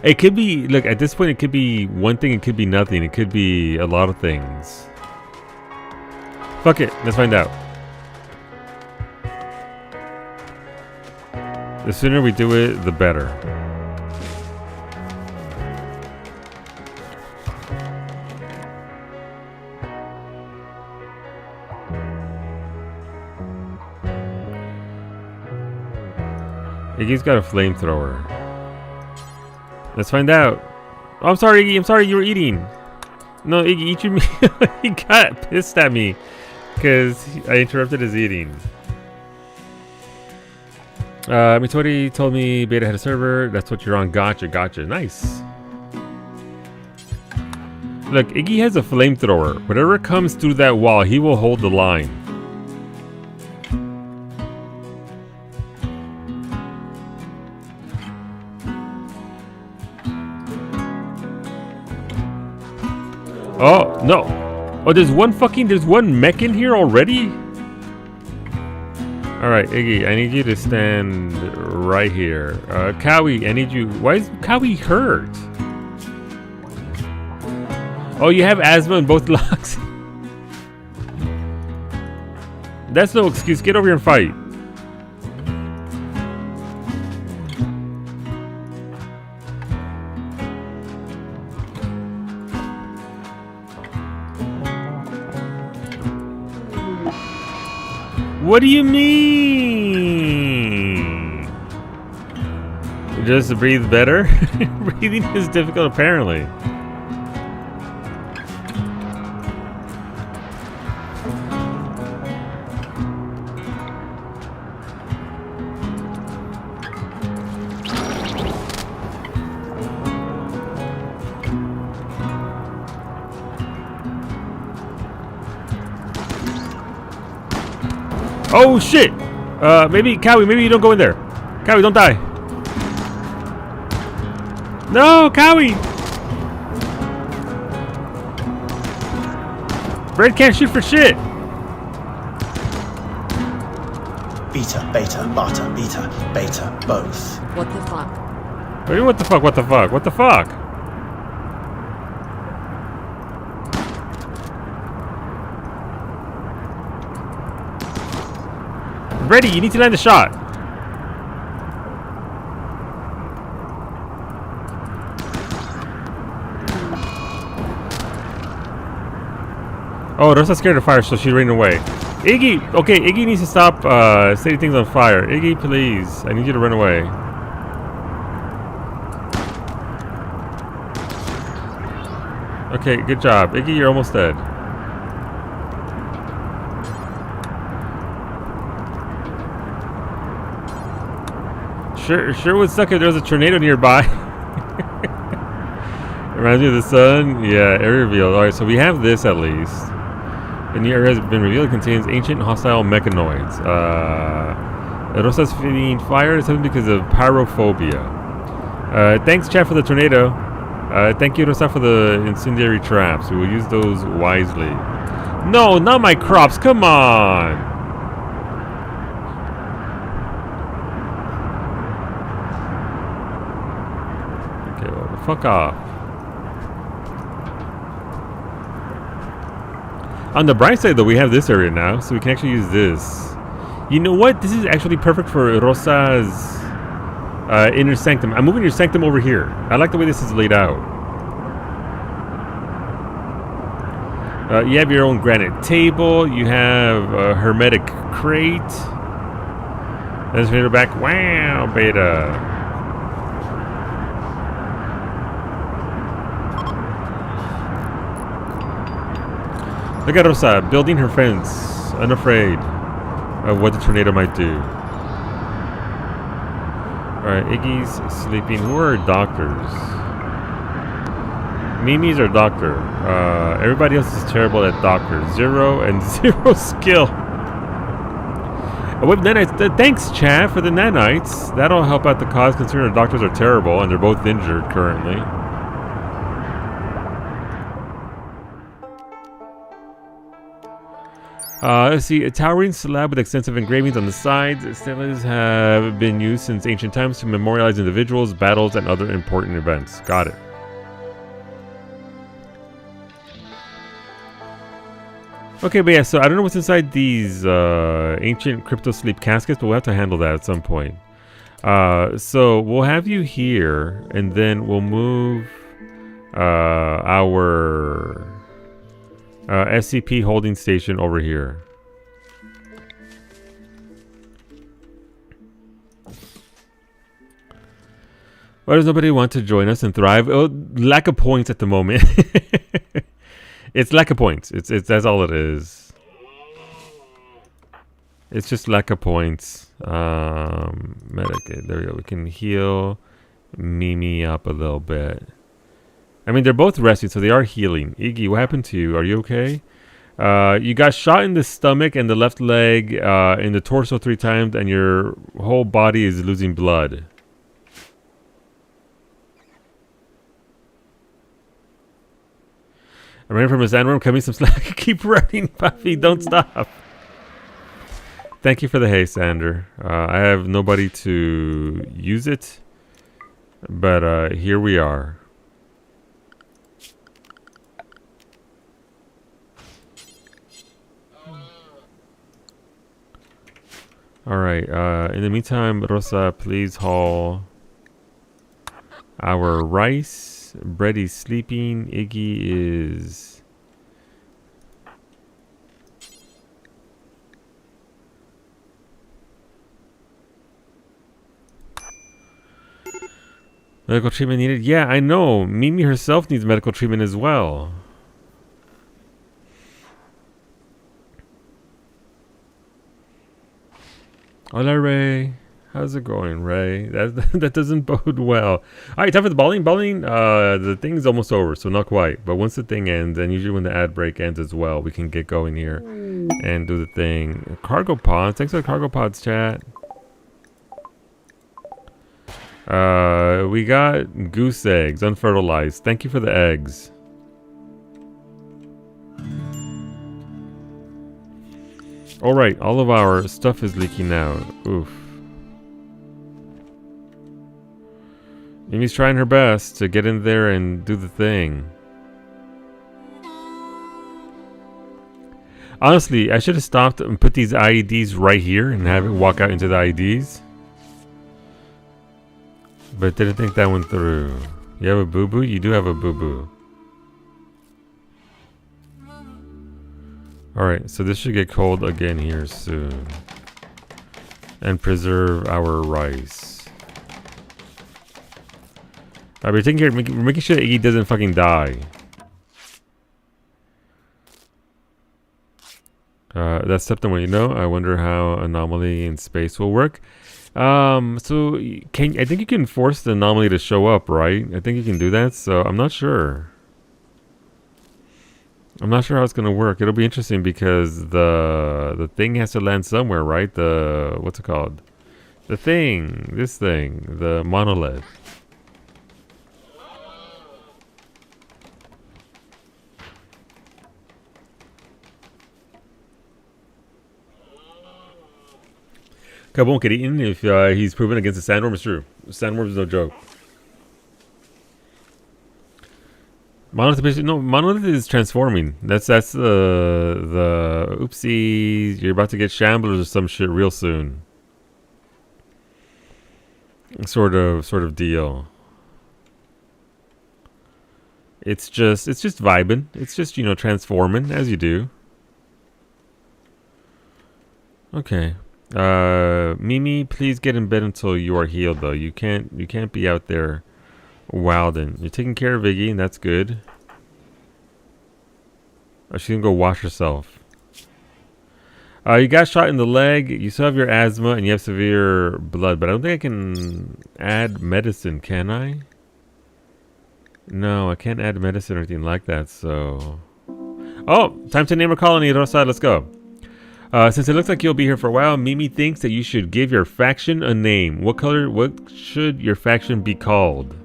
A: It could be, look, at this point it could be one thing, it could be nothing, it could be a lot of things. Fuck it, let's find out. The sooner we do it, the better. Iggy's got a flamethrower. Let's find out. Oh, I'm sorry, Iggy. I'm sorry you were eating. No, Iggy, eat your meal. He got pissed at me because I interrupted his eating. Mitori told me Beta had a server. That's what you're on. Gotcha, gotcha. Nice. Look, Iggy has a flamethrower. Whatever comes through that wall, he will hold the line. Oh, no. Oh, there's one mech in here already? Alright, Iggy, I need you to stand right here. Cowie, I need you... Why is Cowie hurt? Oh, you have asthma in both lungs? That's no excuse. Get over here and fight. What do you mean? Just breathe better? Breathing is difficult apparently. Oh shit! Maybe Cowie, maybe you don't go in there. Cowie, don't die. No, Cowie! Red can't shoot for shit.
C: Beta, beta, beta, beta, beta, both.
B: What the fuck?
A: What do you mean, what the fuck, what the fuck, what the fuck? Ready, you need to land the shot. Oh, Rosa's scared of fire, so she's running away. Iggy, okay, Iggy needs to stop setting things on fire. Iggy, please, I need you to run away. Okay, good job. Iggy, you're almost dead. Sure would suck if there was a tornado nearby. Reminds me of the sun. Yeah, area revealed. Alright, so we have this at least. The new area has been revealed. It contains ancient hostile mechanoids. Rosa's feeling fire is something because of pyrophobia. Thanks, chat, for the tornado. Thank you, Rosa, for the incendiary traps. We will use those wisely. No, not my crops. Come on. fuck off. On the bright side, though, we have this area now, so we can actually use this. You know what? This is actually perfect for Rosa's inner sanctum. I'm moving your sanctum over here. I like the way this is laid out. You have your own granite table. You have a hermetic crate. Let's read her back. Wow, beta. Look at Rosa building her fence, unafraid of what the tornado might do. Alright, Iggy's sleeping. Who are doctors? Mimi's our doctor. Everybody else is terrible at doctor. 0 and 0 skill. With nanites, thanks, Chad, for the nanites. That'll help out the cause considering our doctors are terrible and they're both injured currently. Let's see, a towering slab with extensive engravings on the sides. Steles have been used since ancient times to memorialize individuals, battles, and other important events. Got it. Okay, but yeah, so I don't know what's inside these ancient crypto sleep caskets, but we'll have to handle that at some point. So we'll have you here, and then we'll move our SCP holding station over here. Why does nobody want to join us and thrive? Oh, lack of points at the moment. It's lack of points. It's that's all it is. It's just lack of points. Medic. There we go. We can heal Mimi up a little bit. I mean, they're both resting, so they are healing. Iggy, what happened to you? Are you okay? You got shot in the stomach and the left leg, in the torso 3 times, and your whole body is losing blood. I'm running from a sandworm, coming some slack. Keep running, Puffy. Don't stop. Thank you for the hay, Sander. I have nobody to use it, but here we are. Alright, in the meantime, Rosa, please haul our rice. Bready's sleeping. Iggy is... medical treatment needed? Yeah, I know. Mimi herself needs medical treatment as well. Hola, Ray. How's it going, Ray? That doesn't bode well. Alright, time for the bowling. Bowling, the thing's almost over, so not quite. But once the thing ends, and usually when the ad break ends as well, we can get going here and do the thing. Cargo pods. Thanks for the cargo pods, chat. We got goose eggs, unfertilized. Thank you for the eggs. Alright, all of our stuff is leaking out. Oof. Mimi's trying her best to get in there and do the thing. Honestly, I should have stopped and put these IEDs right here and have it walk out into the IEDs. But didn't think that went through. You have a boo-boo? You do have a boo-boo. Alright, so this should get cold again here soon. And preserve our rice. Alright, we're taking care, we're making sure that Iggy doesn't fucking die. That's September, you know? I wonder how anomaly in space will work. So I think you can force the anomaly to show up, right? I think you can do that, so I'm not sure. I'm not sure how it's gonna work. It'll be interesting because the thing has to land somewhere, right? What's it called? The thing, this thing, the monolith. Cub won't get eaten if he's proven against the sandworm. It's true. Sandworm is no joke. Monolith, no, Monolith is transforming. That's the oopsie. You're about to get shamblers or some shit real soon. Sort of deal. It's just vibing. It's just, you know, transforming as you do. Okay. Mimi, please get in bed until you are healed though. You can't be out there wilding. You're taking care of Iggy, and that's good. Oh, she can go wash herself. You got shot in the leg. You still have your asthma and you have severe blood, but I don't think I can add medicine, can I? No, I can't add medicine or anything like that, so... Oh, time to name a colony, Rosa. Let's go. Since it looks like you'll be here for a while, Mimi thinks that you should give your faction a name. What should your faction be called?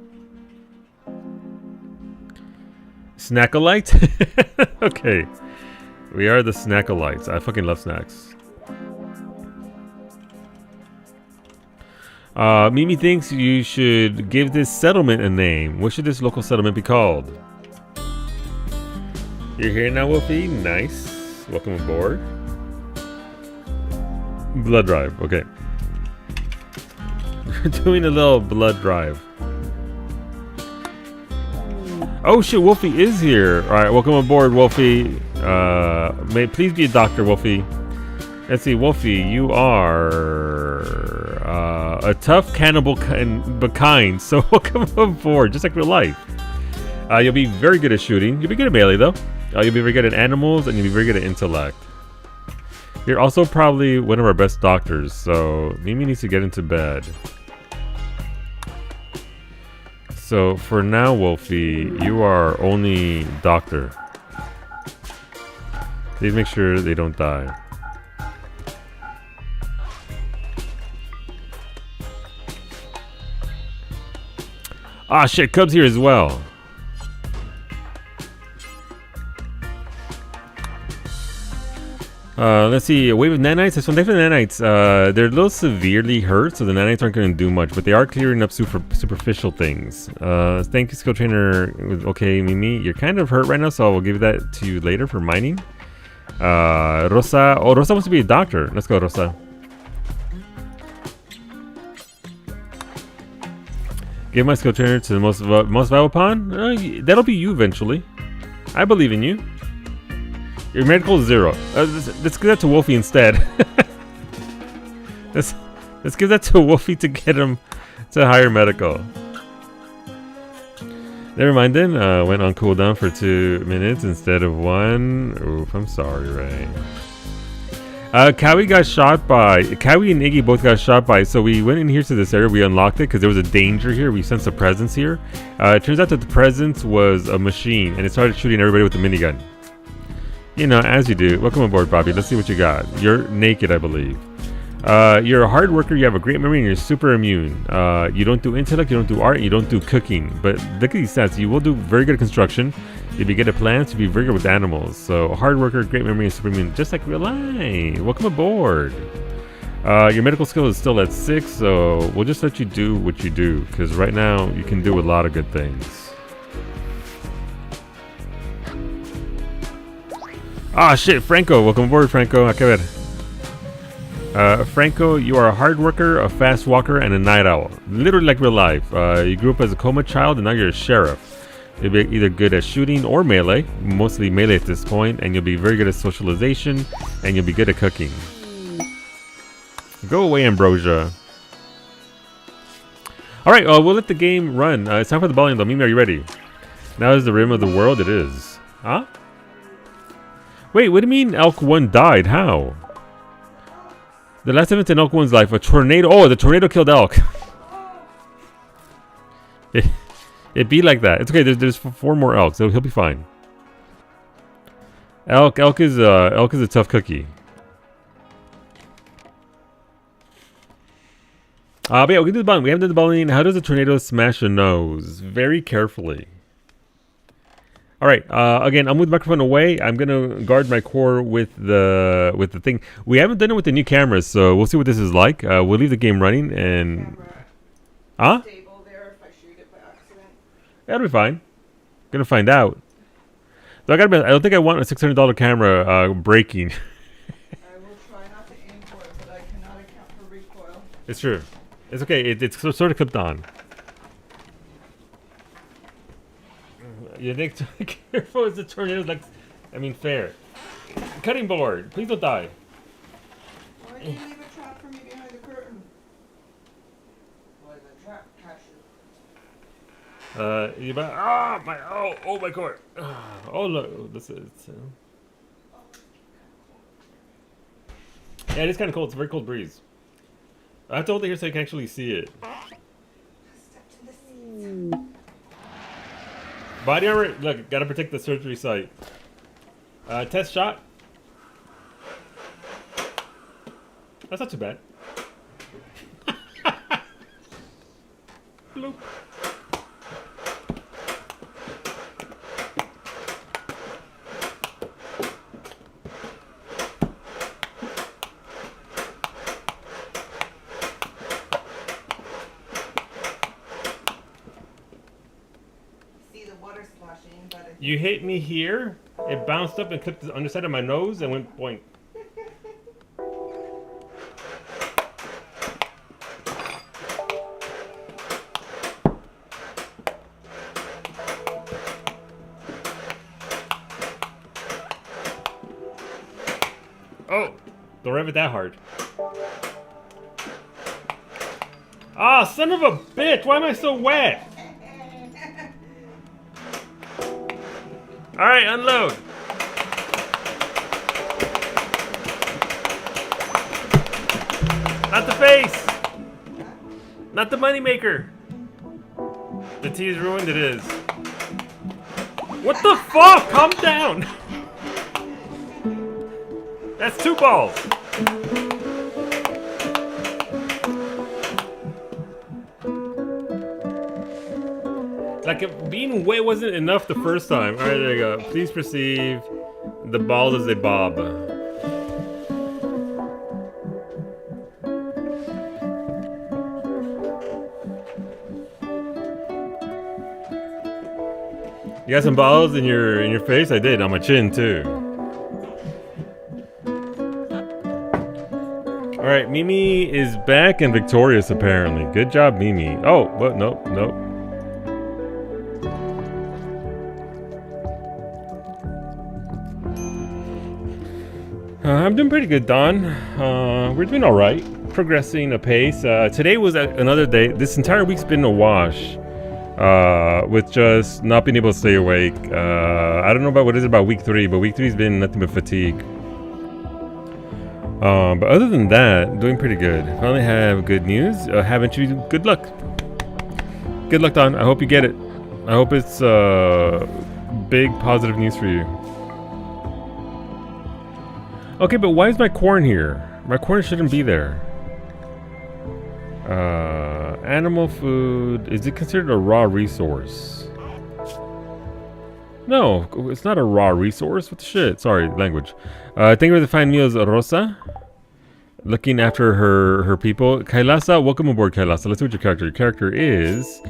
A: Snackalite? Okay. We are the Snackalites. I fucking love snacks. Mimi thinks you should give this settlement a name. What should this local settlement be called? You're here now, Wolfie. Nice. Welcome aboard. Blood drive. Okay. We're doing a little blood drive. Oh shit, Wolfie is here. Alright, welcome aboard, Wolfie. Please be a doctor, Wolfie. Let's see, Wolfie, you are a tough cannibal but kind, so welcome aboard, just like real life. You'll be very good at shooting. You'll be good at melee, though. You'll be very good at animals, and you'll be very good at intellect. You're also probably one of our best doctors, so Mimi needs to get into bed. So for now, Wolfie, you are only doctor. Please make sure they don't die. Ah shit, Cub's here as well. Let's see, a wave of nanites. This one, thanks for the nanites. They're a little severely hurt, so the nanites aren't going to do much, but they are clearing up superficial things. Thank you, skill trainer. Okay, Mimi, you're kind of hurt right now, so I will give that to you later for mining. Rosa. Oh, Rosa wants to be a doctor. Let's go, Rosa. Give my skill trainer to the most valuable pawn. That'll be you eventually. I believe in you. Your medical is 0. Let's give that to Wolfie instead. let's give that to Wolfie to get him to higher medical. Never mind then. Went on cooldown for 2 minutes instead of 1. Oof, I'm sorry, Ray. Cowie got shot by... Cowie and Iggy both got shot by... So we went in here to this area. We unlocked it because there was a danger here. We sensed a presence here. It turns out that the presence was a machine. And it started shooting everybody with a minigun. You know, as you do. Welcome aboard, Bobby. Let's see what you got. You're naked, I believe. You're a hard worker. You have a great memory, and you're super immune. You don't do intellect, you don't do art, you don't do cooking. But look at these stats. You will do very good at construction. You'll be good at plants. You'll be very good with animals. So, a hard worker, great memory, and super immune. Just like real life. Welcome aboard. Your medical skill is still at 6, so we'll just let you do what you do. Because right now, you can do a lot of good things. Ah, shit, Franco. Welcome aboard, Franco. Franco, you are a hard worker, a fast walker, and a night owl. Literally like real life. You grew up as a coma child, and now you're a sheriff. You'll be either good at shooting or melee. Mostly melee at this point, and you'll be very good at socialization, and you'll be good at cooking. Go away, Ambrosia. Alright, we'll let the game run. It's time for the bowling, though. Mimi, are you ready? Now is the rim of the world? It is. Huh? Wait, what do you mean Elk 1 died? How? The last event in Elk 1's life, a tornado. Oh, the tornado killed Elk. It be like that. It's okay. There's 4 more Elks, so he'll be fine. Elk is a tough cookie. But yeah, we can do the bowling. We haven't done the bowling. How does a tornado smash a nose? Very carefully. Alright, again, I'll move the microphone away. I'm gonna guard my core with the thing. We haven't done it with the new cameras, so we'll see what this is like. We'll leave the game running and... Huh?
D: There if I shoot it by accident.
A: That'll be fine. Gonna find out. So I don't think I want a $600 camera breaking.
D: I will try not to aim for it, but I cannot account for recoil.
A: It's true. It's okay. It's sort of clipped on. You think? Careful as the tornadoes. Like, I mean, fair. Cutting board. Please don't die.
D: Why did you leave a trap for me behind the curtain? Why the trap catches?
A: You about, oh my cord. Oh look, this is. Yeah, it is kind of cold. It's a very cold breeze. I have to hold it here so you can actually see it. Body armor. Look, gotta protect the surgery site. Test shot. That's not too bad. Bloop.
D: See the water splashing, but
A: You hit me here. It bounced up and clipped the underside of my nose and went boink. Oh, don't rev it that hard. Ah, son of a bitch! Why am I so wet? All right, unload. Not the face. Not the moneymaker. The tea is ruined. It is. What the fuck? Calm down. That's 2 balls. Like, if being wet wasn't enough the first time. Alright, there you go. Please perceive the balls as a bob. You got some balls in your face? I did, on my chin too. Alright, Mimi is back and victorious apparently. Good job, Mimi. Oh, what? Nope, nope. I'm doing pretty good, Don. We're doing alright. Progressing apace. Today was another day. This entire week's been a wash. With just not being able to stay awake. I don't know about what is it about week 3, but week 3's been nothing but fatigue. But other than that, doing pretty good. Finally have good news. Haven't you? Good luck. Good luck, Don. I hope you get it. I hope it's big positive news for you. Okay, but why is my corn here? My corn shouldn't be there. Animal food. Is it considered a raw resource? No, it's not a raw resource. What the shit? Sorry, language. Thank you for the fine meals, Rosa. Looking after her people. Kailasa, welcome aboard, Kailasa. Let's see what your character. Your character is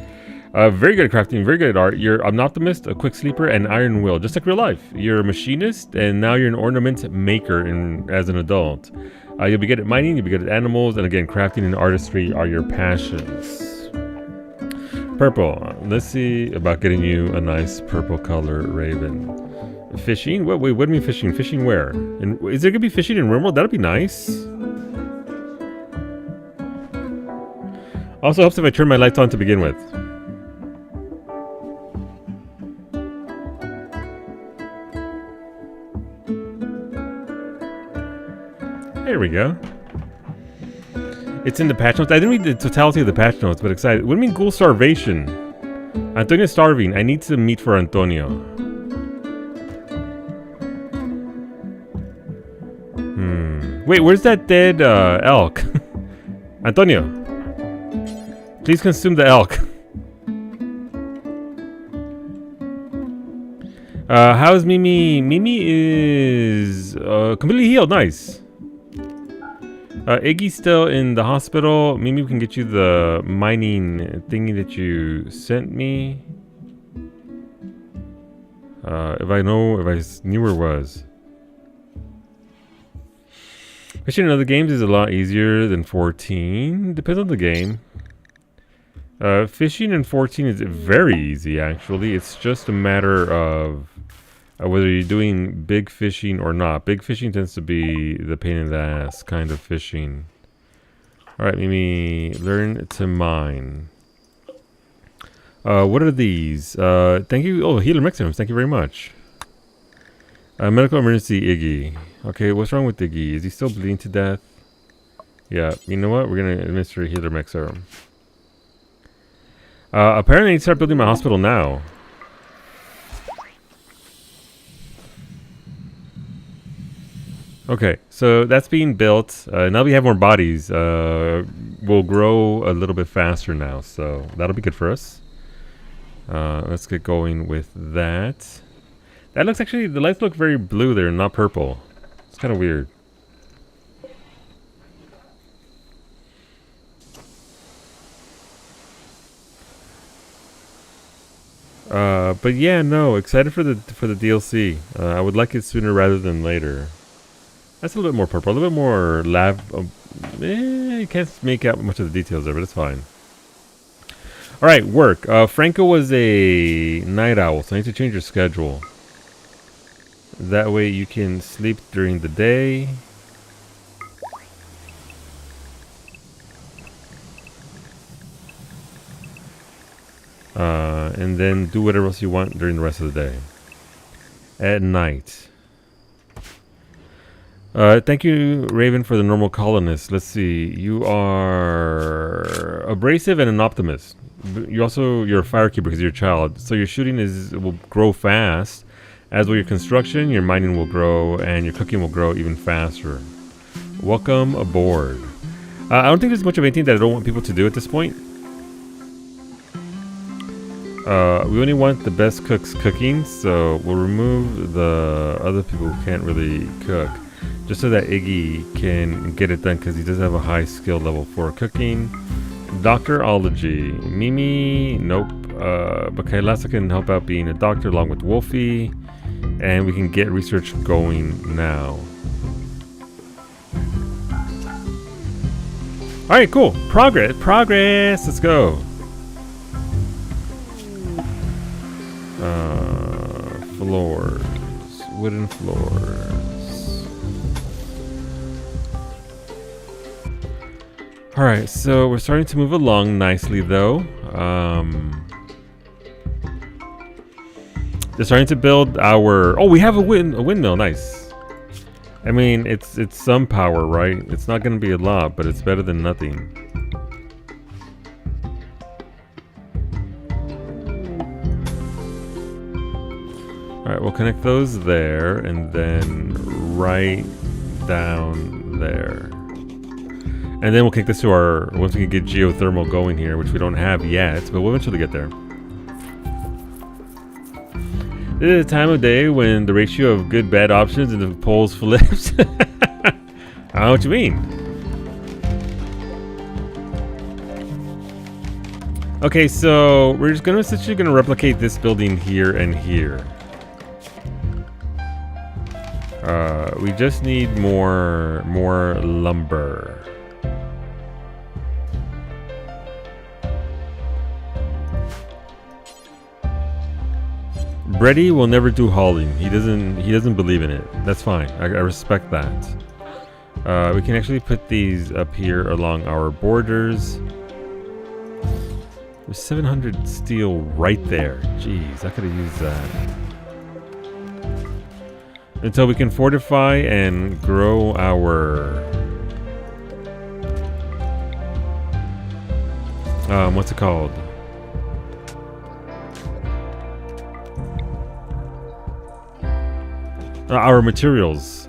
A: very good at crafting, very good at art. You're an optimist, a quick sleeper, and iron will, just like real life. You're a machinist, and now you're an ornament maker as an adult. You'll be good at mining, you'll be good at animals, and again, crafting and artistry are your passions. Purple. Let's see about getting you a nice purple color raven. Fishing? Wait, what do you mean fishing? Fishing where? And is there gonna be fishing in RimWorld? That'd be nice. Also helps if I turn my lights on to begin with. There we go. It's in the patch notes. I didn't read the totality of the patch notes, but excited. What do you mean ghoul starvation? Antonio's starving. I need some meat for Antonio. Wait, where's that dead elk? Antonio. Please consume the elk. How's Mimi? Mimi is completely healed. Nice. Iggy's still in the hospital. Mimi, we can get you the mining thingy that you sent me. If I knew where it was. Fishing in other games is a lot easier than 14. Depends on the game. Fishing in 14 is very easy, actually. It's just a matter of whether you're doing big fishing or not. Big fishing tends to be the pain in the ass kind of fishing. Alright, Mimi, learn to mine. What are these? Thank you. Oh, healer mechanisms. Thank you very much. Medical emergency Iggy. Okay, what's wrong with Iggy? Is he still bleeding to death? Yeah, you know what? We're gonna administer a healer mech serum. Apparently I need to start building my hospital now. Okay, so that's being built. Now we have more bodies. We'll grow a little bit faster now, so that'll be good for us. Let's get going with that. That looks actually, the lights look very blue there, not purple. It's kind of weird. But yeah, no, excited for the DLC. I would like it sooner rather than later. That's a little bit more purple, a little bit more lab. You can't make out much of the details there, but it's fine. All right, work. Franco was a night owl, so I need to change your schedule. That way you can sleep during the day. And then do whatever else you want during the rest of the day. At night. Thank you, Raven, for the normal colonist. Let's see. You are abrasive and an optimist. You're a firekeeper because you're a child. So your shooting will grow fast. As will your construction, your mining will grow, and your cooking will grow even faster. Welcome aboard. I don't think there's much of anything that I don't want people to do at this point. We only want the best cooks cooking, so we'll remove the other people who can't really cook. Just so that Iggy can get it done, because he does have a high skill level for cooking. Doctorology. Mimi, nope. But Kailasa can help out being a doctor along with Wolfie. And we can get research going now. Alright, cool. Progress. Let's go. Floors. Wooden floors. Alright, so we're starting to move along nicely though. They're starting to build our... Oh, we have a windmill. Nice. I mean, it's some power, right? It's not going to be a lot, but it's better than nothing. Alright, we'll connect those there, and then right down there. And then we'll kick this to our... Once we can get geothermal going here, which we don't have yet, but we'll eventually get there. This is a time of day when the ratio of good-bad options in the polls flips. I don't know what you mean. Okay, so we're just essentially gonna replicate this building here and here. We just need more lumber. Brady will never do hauling. He doesn't believe in it. That's fine. I respect that. We can actually put these up here along our borders. There's 700 steel right there. Jeez, I could have used that. Until we can fortify and grow our... what's it called? Our materials.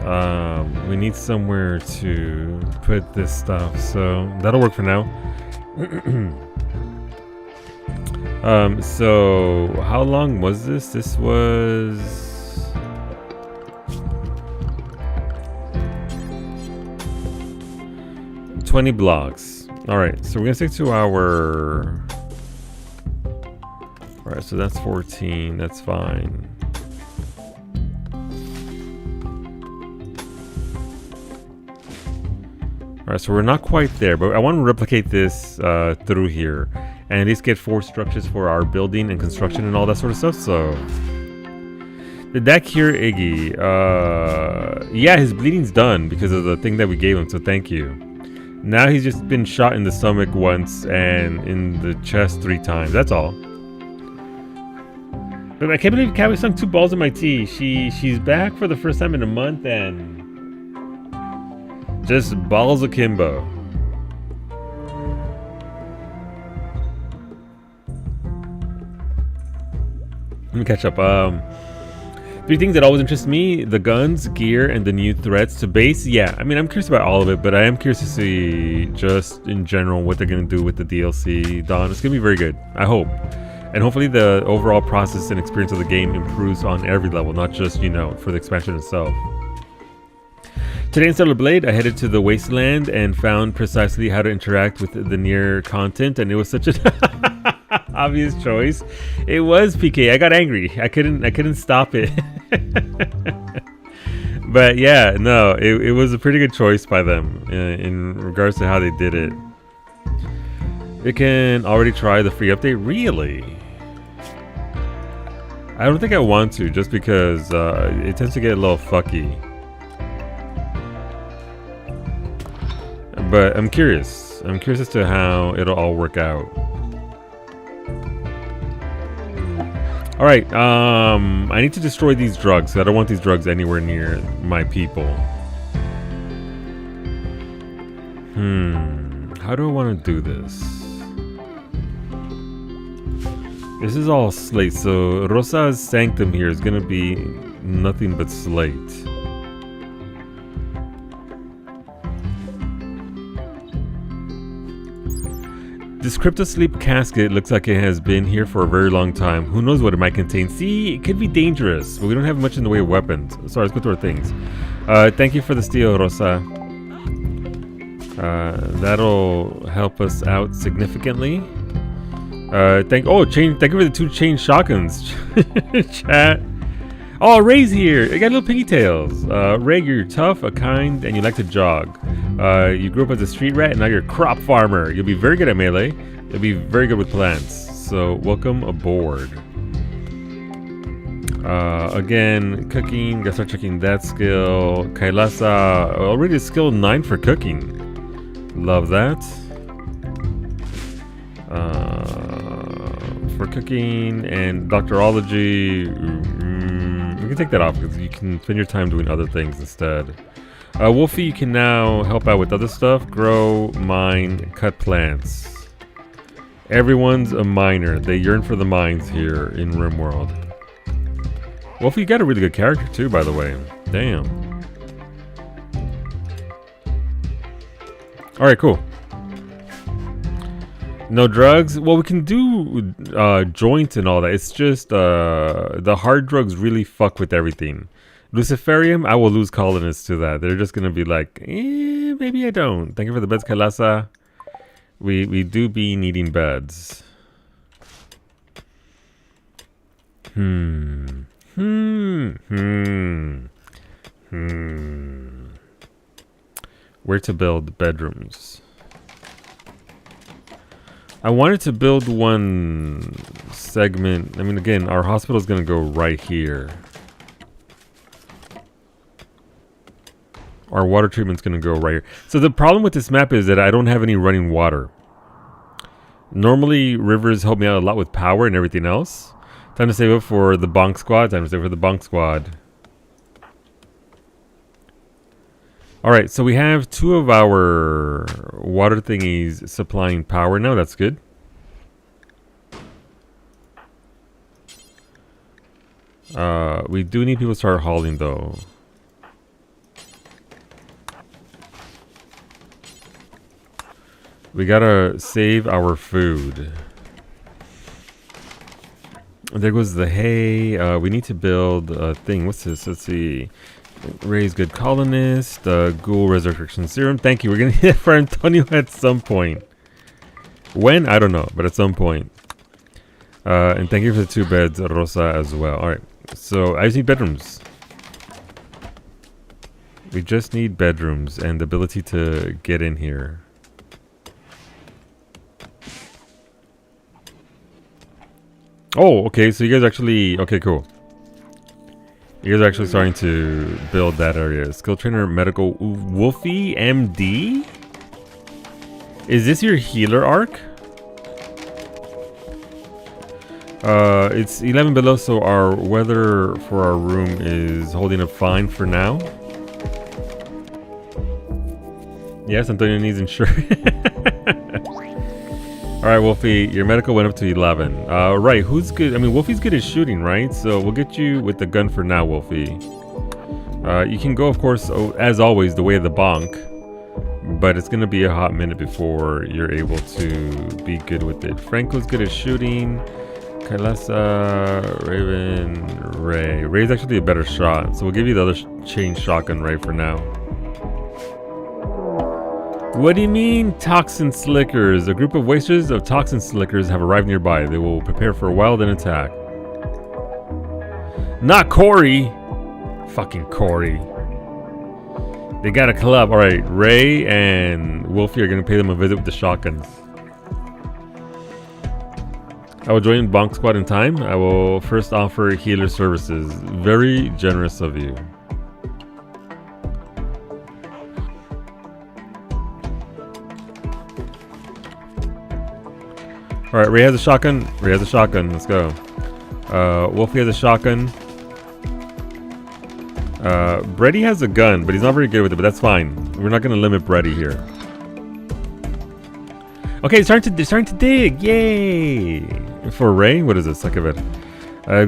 A: We need somewhere to put this stuff, so that'll work for now. So how long was this? This was 20 blocks. All right, so we're gonna stick to our... All right, so that's 14, that's fine. Alright, so we're not quite there, but I want to replicate this through here. And at least get 4 structures for our building and construction and all that sort of stuff, so... Did that cure Iggy? Yeah, his bleeding's done because of the thing that we gave him, so thank you. Now he's just been shot in the stomach once and in the chest 3 times, that's all. But I can't believe Cabby sunk 2 balls in my tea. She's back for the first time in a month and... just balls akimbo. Let me catch up. 3 things that always interest me: the guns, gear, and the new threats to base. Yeah, I mean, I'm curious about all of it, but I am curious to see just in general what they're going to do with the DLC. Dawn, it's going to be very good, I hope. And hopefully the overall process and experience of the game improves on every level, not just, you know, for the expansion itself. Today in Stellar Blade, I headed to the Wasteland and found precisely how to interact with the near content, and it was such an obvious choice. It was PK. I got angry. I couldn't stop it. But yeah, no, it was a pretty good choice by them in regards to how they did it. You can already try the free update. Really? I don't think I want to, just because it tends to get a little fucky. But I'm curious. I'm curious as to how it'll all work out. Alright, I need to destroy these drugs. I don't want these drugs anywhere near my people. How do I want to do this? This is all slate, so Rosa's sanctum here is going to be nothing but slate. This cryptosleep casket looks like it has been here for a very long time. Who knows what it might contain? See, it could be dangerous, but we don't have much in the way of weapons. Sorry, let's go through our things. Thank you for the steel, Rosa. That'll help us out significantly. Thank you for the 2 chain shotguns. Chat. Oh, Ray's here. I got little piggy tails. Ray, you're tough, kind, and you like to jog. You grew up as a street rat, and now you're a crop farmer. You'll be very good at melee. You'll be very good with plants. So, welcome aboard. Again, cooking. Gotta start checking that skill. Kailasa, already skill 9 for cooking. Love that. For cooking and doctorology, we can take that off because you can spend your time doing other things instead. Wolfie, you can now help out with other stuff. Grow, mine, cut plants. Everyone's a miner. They yearn for the mines here in RimWorld. Wolfie, you got a really good character too, by the way. Damn. Alright, cool. No drugs? Well, we can do joints and all that. It's just the hard drugs really fuck with everything. Luciferium, I will lose colonists to that. They're just going to be like, maybe I don't. Thank you for the beds, Kailasa. We do be needing beds. Where to build bedrooms? I wanted to build one segment. I mean, again, our hospital is going to go right here. Our water treatment's going to go right here. So the problem with this map is that I don't have any running water. Normally, rivers help me out a lot with power and everything else. Time to save up for the bonk squad. Alright, so we have 2 of our water thingies supplying power now. That's good. We do need people to start hauling, though. We gotta save our food. There goes the hay. We need to build a thing. What's this? Let's see. Raise good colonist. Ghoul resurrection serum. Thank you. We're gonna hit for Antonio at some point. When? I don't know, but at some point. And thank you for the 2 beds, Rosa, as well. Alright. So I just need bedrooms. We just need bedrooms and the ability to get in here. Oh, okay, so you guys actually... Okay, cool. You guys are actually starting to build that area. Skill trainer, medical... Wolfie, MD? Is this your healer arc? It's 11 below, so our weather for our room is holding up fine for now. Yes, Antonio needs insurance. Alright, Wolfie, your medical went up to 11. Right, who's good? I mean, Wolfie's good at shooting, right? So we'll get you with the gun for now, Wolfie. You can go, of course, as always, the way of the bonk. But it's going to be a hot minute before you're able to be good with it. Franco's good at shooting. Kailasa, Raven, Ray. Ray's actually a better shot, so we'll give you the other chain shotgun Ray for now. What do you mean, toxin slickers? A group of wasters of toxin slickers have arrived nearby. They will prepare for a wild and attack. Not Corey! Fucking Corey. They got a club. Alright, Ray and Wolfie are going to pay them a visit with the shotguns. I will join Bonk Squad in time. I will first offer healer services. Very generous of you. Alright, Ray has a shotgun. Ray has a shotgun. Let's go. Wolfie has a shotgun. Brady has a gun, but he's not very good with it, but that's fine. We're not going to limit Brady here. Okay, it's starting to dig. Yay! For Ray? What is this? Suck of it.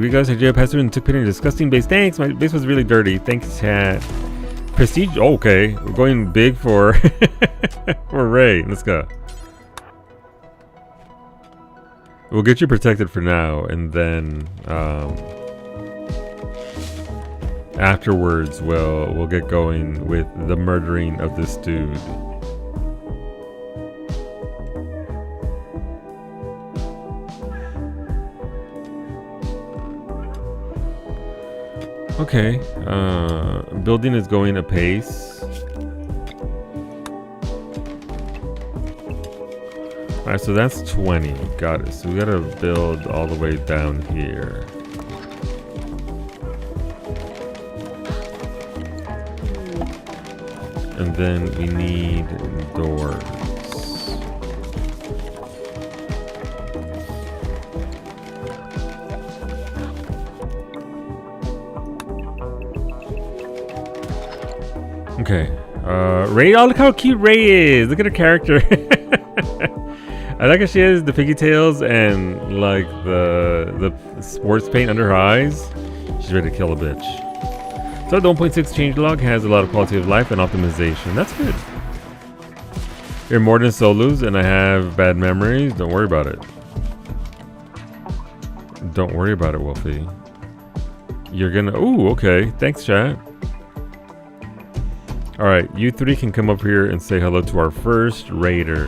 A: You guys had passed through and took pity in a disgusting base. Thanks. My base was really dirty. Thanks, chat. Prestige. Oh, okay. We're going big for for Ray. Let's go. We'll get you protected for now, and then afterwards we'll get going with the murdering of this dude. Okay, building is going apace. Alright, so that's 20. Got it. So we gotta build all the way down here. And then we need doors. Okay. Ray, oh, look how cute Ray is. Look at her character. I like how she has the pigtails and like the sports paint under her eyes. She's ready to kill a bitch. So the 1.6 changelog has a lot of quality of life and optimization. That's good. You're more than solos and I have bad memories. Don't worry about it. Don't worry about it, Wolfie. You're gonna... Ooh, okay. Thanks, chat. Alright, you three can come up here and say hello to our first raider.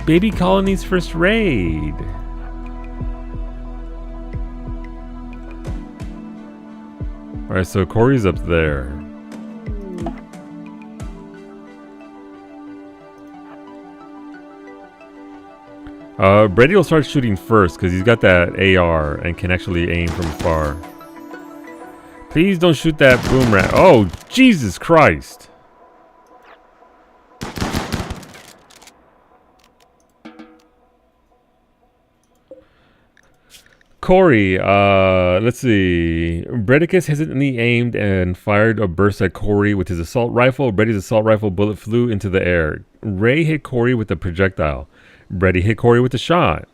A: Baby Colony's first raid. Alright, so Corey's up there. Brady will start shooting first because he's got that AR and can actually aim from far. Please don't shoot that boom rat. Oh, Jesus Christ. Corey, let's see. Bredicus hesitantly aimed and fired a burst at Corey with his assault rifle. Brady's assault rifle bullet flew into the air. Ray hit Corey with a projectile. Brady hit Corey with a shot.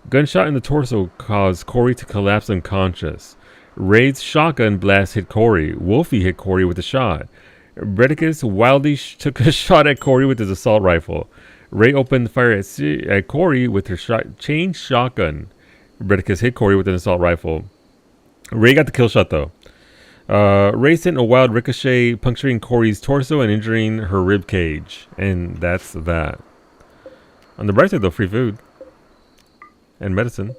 A: Gunshot in the torso caused Corey to collapse unconscious. Ray's shotgun blast hit Corey. Wolfie hit Corey with a shot. Bredicus wildly took a shot at Corey with his assault rifle. Ray opened fire at Corey with her chain shotgun. Bredicus hit Corey with an assault rifle. Ray got the kill shot though. Ray sent a wild ricochet, puncturing Corey's torso and injuring her rib cage. And that's that. On the bright side though, free food. And medicine.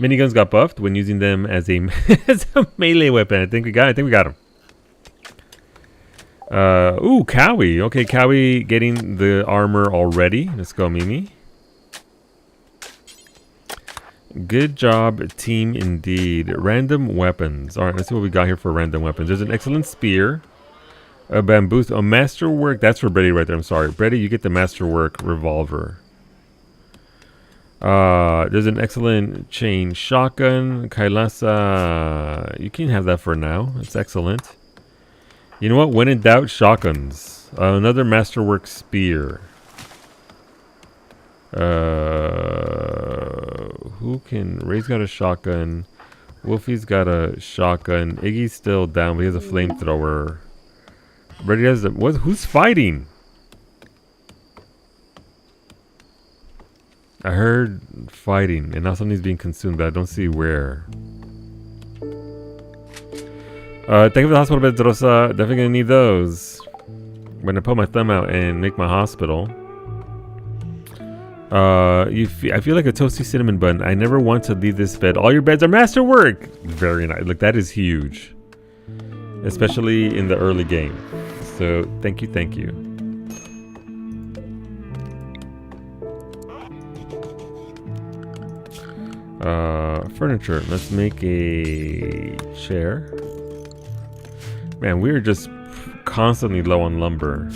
A: Miniguns got buffed when using them as a, as a melee weapon. I think we got him. Ooh, Cowie. Okay, Cowie getting the armor already. Let's go, Mimi. Good job, team, indeed. Random weapons. All right, let's see what we got here for random weapons. There's an excellent spear. A bamboo. A masterwork. That's for Brady right there. I'm sorry. Brady, you get the masterwork revolver. There's an excellent chain shotgun. Kailasa. You can have that for now. It's excellent. You know what? When in doubt, shotguns. Another masterwork spear. Who can... Ray's got a shotgun. Wolfie's got a shotgun. Iggy's still down, but he has a flamethrower. Brady has the... What? Who's fighting? I heard fighting, and now something's being consumed, but I don't see where. Thank you for the hospital beds, Rosa. Definitely gonna need those. When I put my thumb out and make my hospital. I feel like a toasty cinnamon bun. I never want to leave this bed. All your beds are masterwork. Very nice. Look, that is huge, especially in the early game. So thank you, thank you. Furniture. Let's make a chair. Man, we're just constantly low on lumber.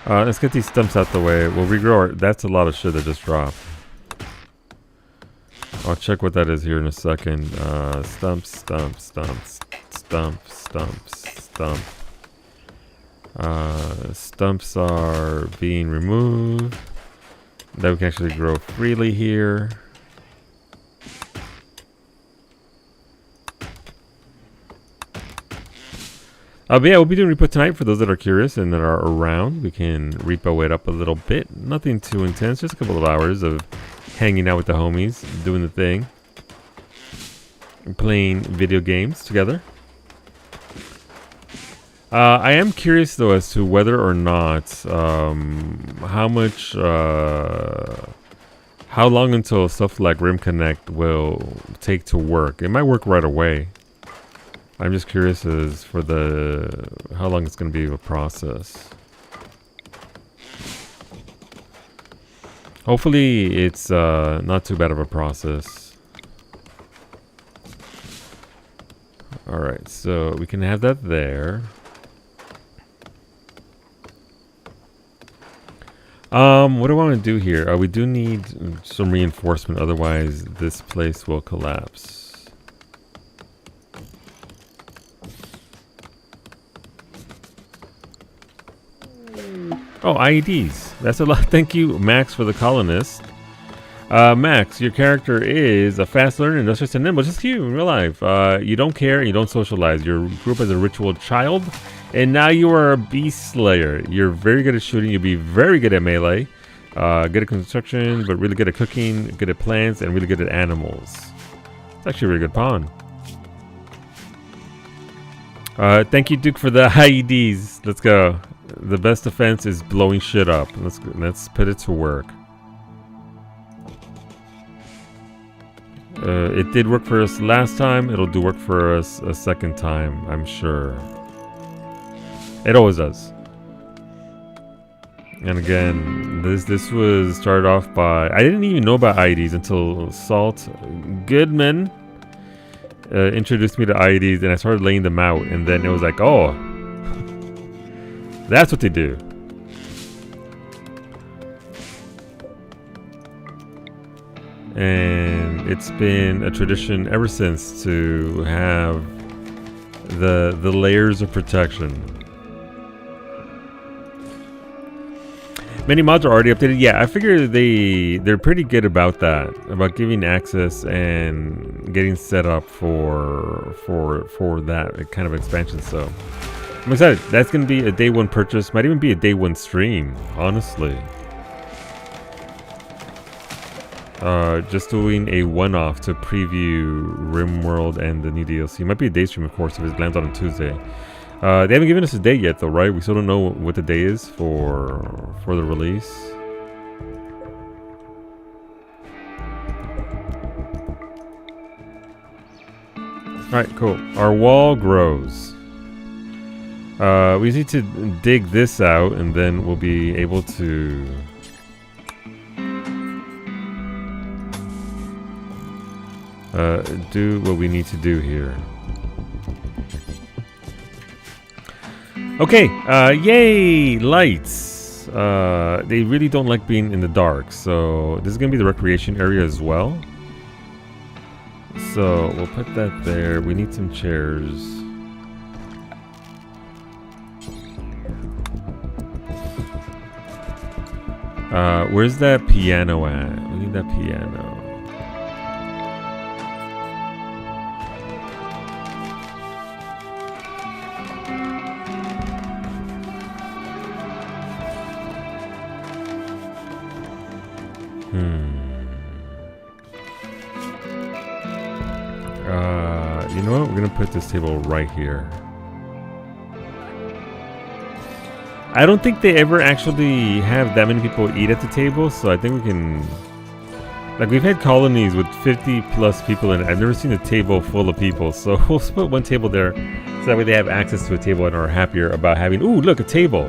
A: Let's get these stumps out the way. We'll regrow our... That's a lot of shit that just dropped. I'll check what that is here in a second. Stumps, stumps, stumps, stumps, stumps, stump. Stumps are being removed. That we can actually grow freely here. But yeah, we'll be doing repo tonight for those that are curious and that are around. We can repo it up a little bit. Nothing too intense, just a couple of hours of hanging out with the homies, doing the thing. Playing video games together. I am curious though as to whether or not how long until stuff like RimConnect will take to work. It might work right away. I'm just curious as for how long it's going to be a process. Hopefully it's not too bad of a process. Alright, so we can have that there. What do I want to do here? We do need some reinforcement, otherwise this place will collapse. Oh, IEDs. That's a lot. Thank you, Max, for the colonist. Max, your character is a fast learner, industrious, and nimble, just you in real life. You don't care, you don't socialize. Your group is a ritual child, and now you are a beast slayer. You're very good at shooting. You'll be very good at melee. Good at construction, but really good at cooking, good at plants, and really good at animals. It's actually a really good pawn. Thank you, Duke, for the IEDs. Let's go. The best defense is blowing shit up. Let's put it to work. It did work for us last time. It'll do work for us a second time, I'm sure. It always does. And again, this was started off by... I didn't even know about IEDs until Salt Goodman introduced me to IEDs, and I started laying them out, and then it was like, oh, that's what they do. And it's been a tradition ever since to have the layers of protection. Many mods are already updated. Yeah, I figure they're pretty good about that, about giving access and getting set up for that kind of expansion. So I'm excited. That's gonna be a day one purchase. Might even be a day one stream, honestly. Just doing a one-off to preview RimWorld and the new DLC. Might be a day stream, of course, if it lands on a Tuesday. They haven't given us a date yet, though, right? We still don't know what the day is for the release. All right, cool. Our wall grows. We need to dig this out, and then we'll be able to do what we need to do here. Okay, yay, lights. They really don't like being in the dark, so this is gonna be the recreation area as well. So we'll put that there. We need some chairs. Where's that piano at? We need that piano. You know what? We're gonna put this table right here. I don't think they ever actually have that many people eat at the table, so I think we can... Like, we've had colonies with 50 plus people in it. I've never seen a table full of people, so we'll put one table there so that way they have access to a table and are happier about having... Ooh, look, a table!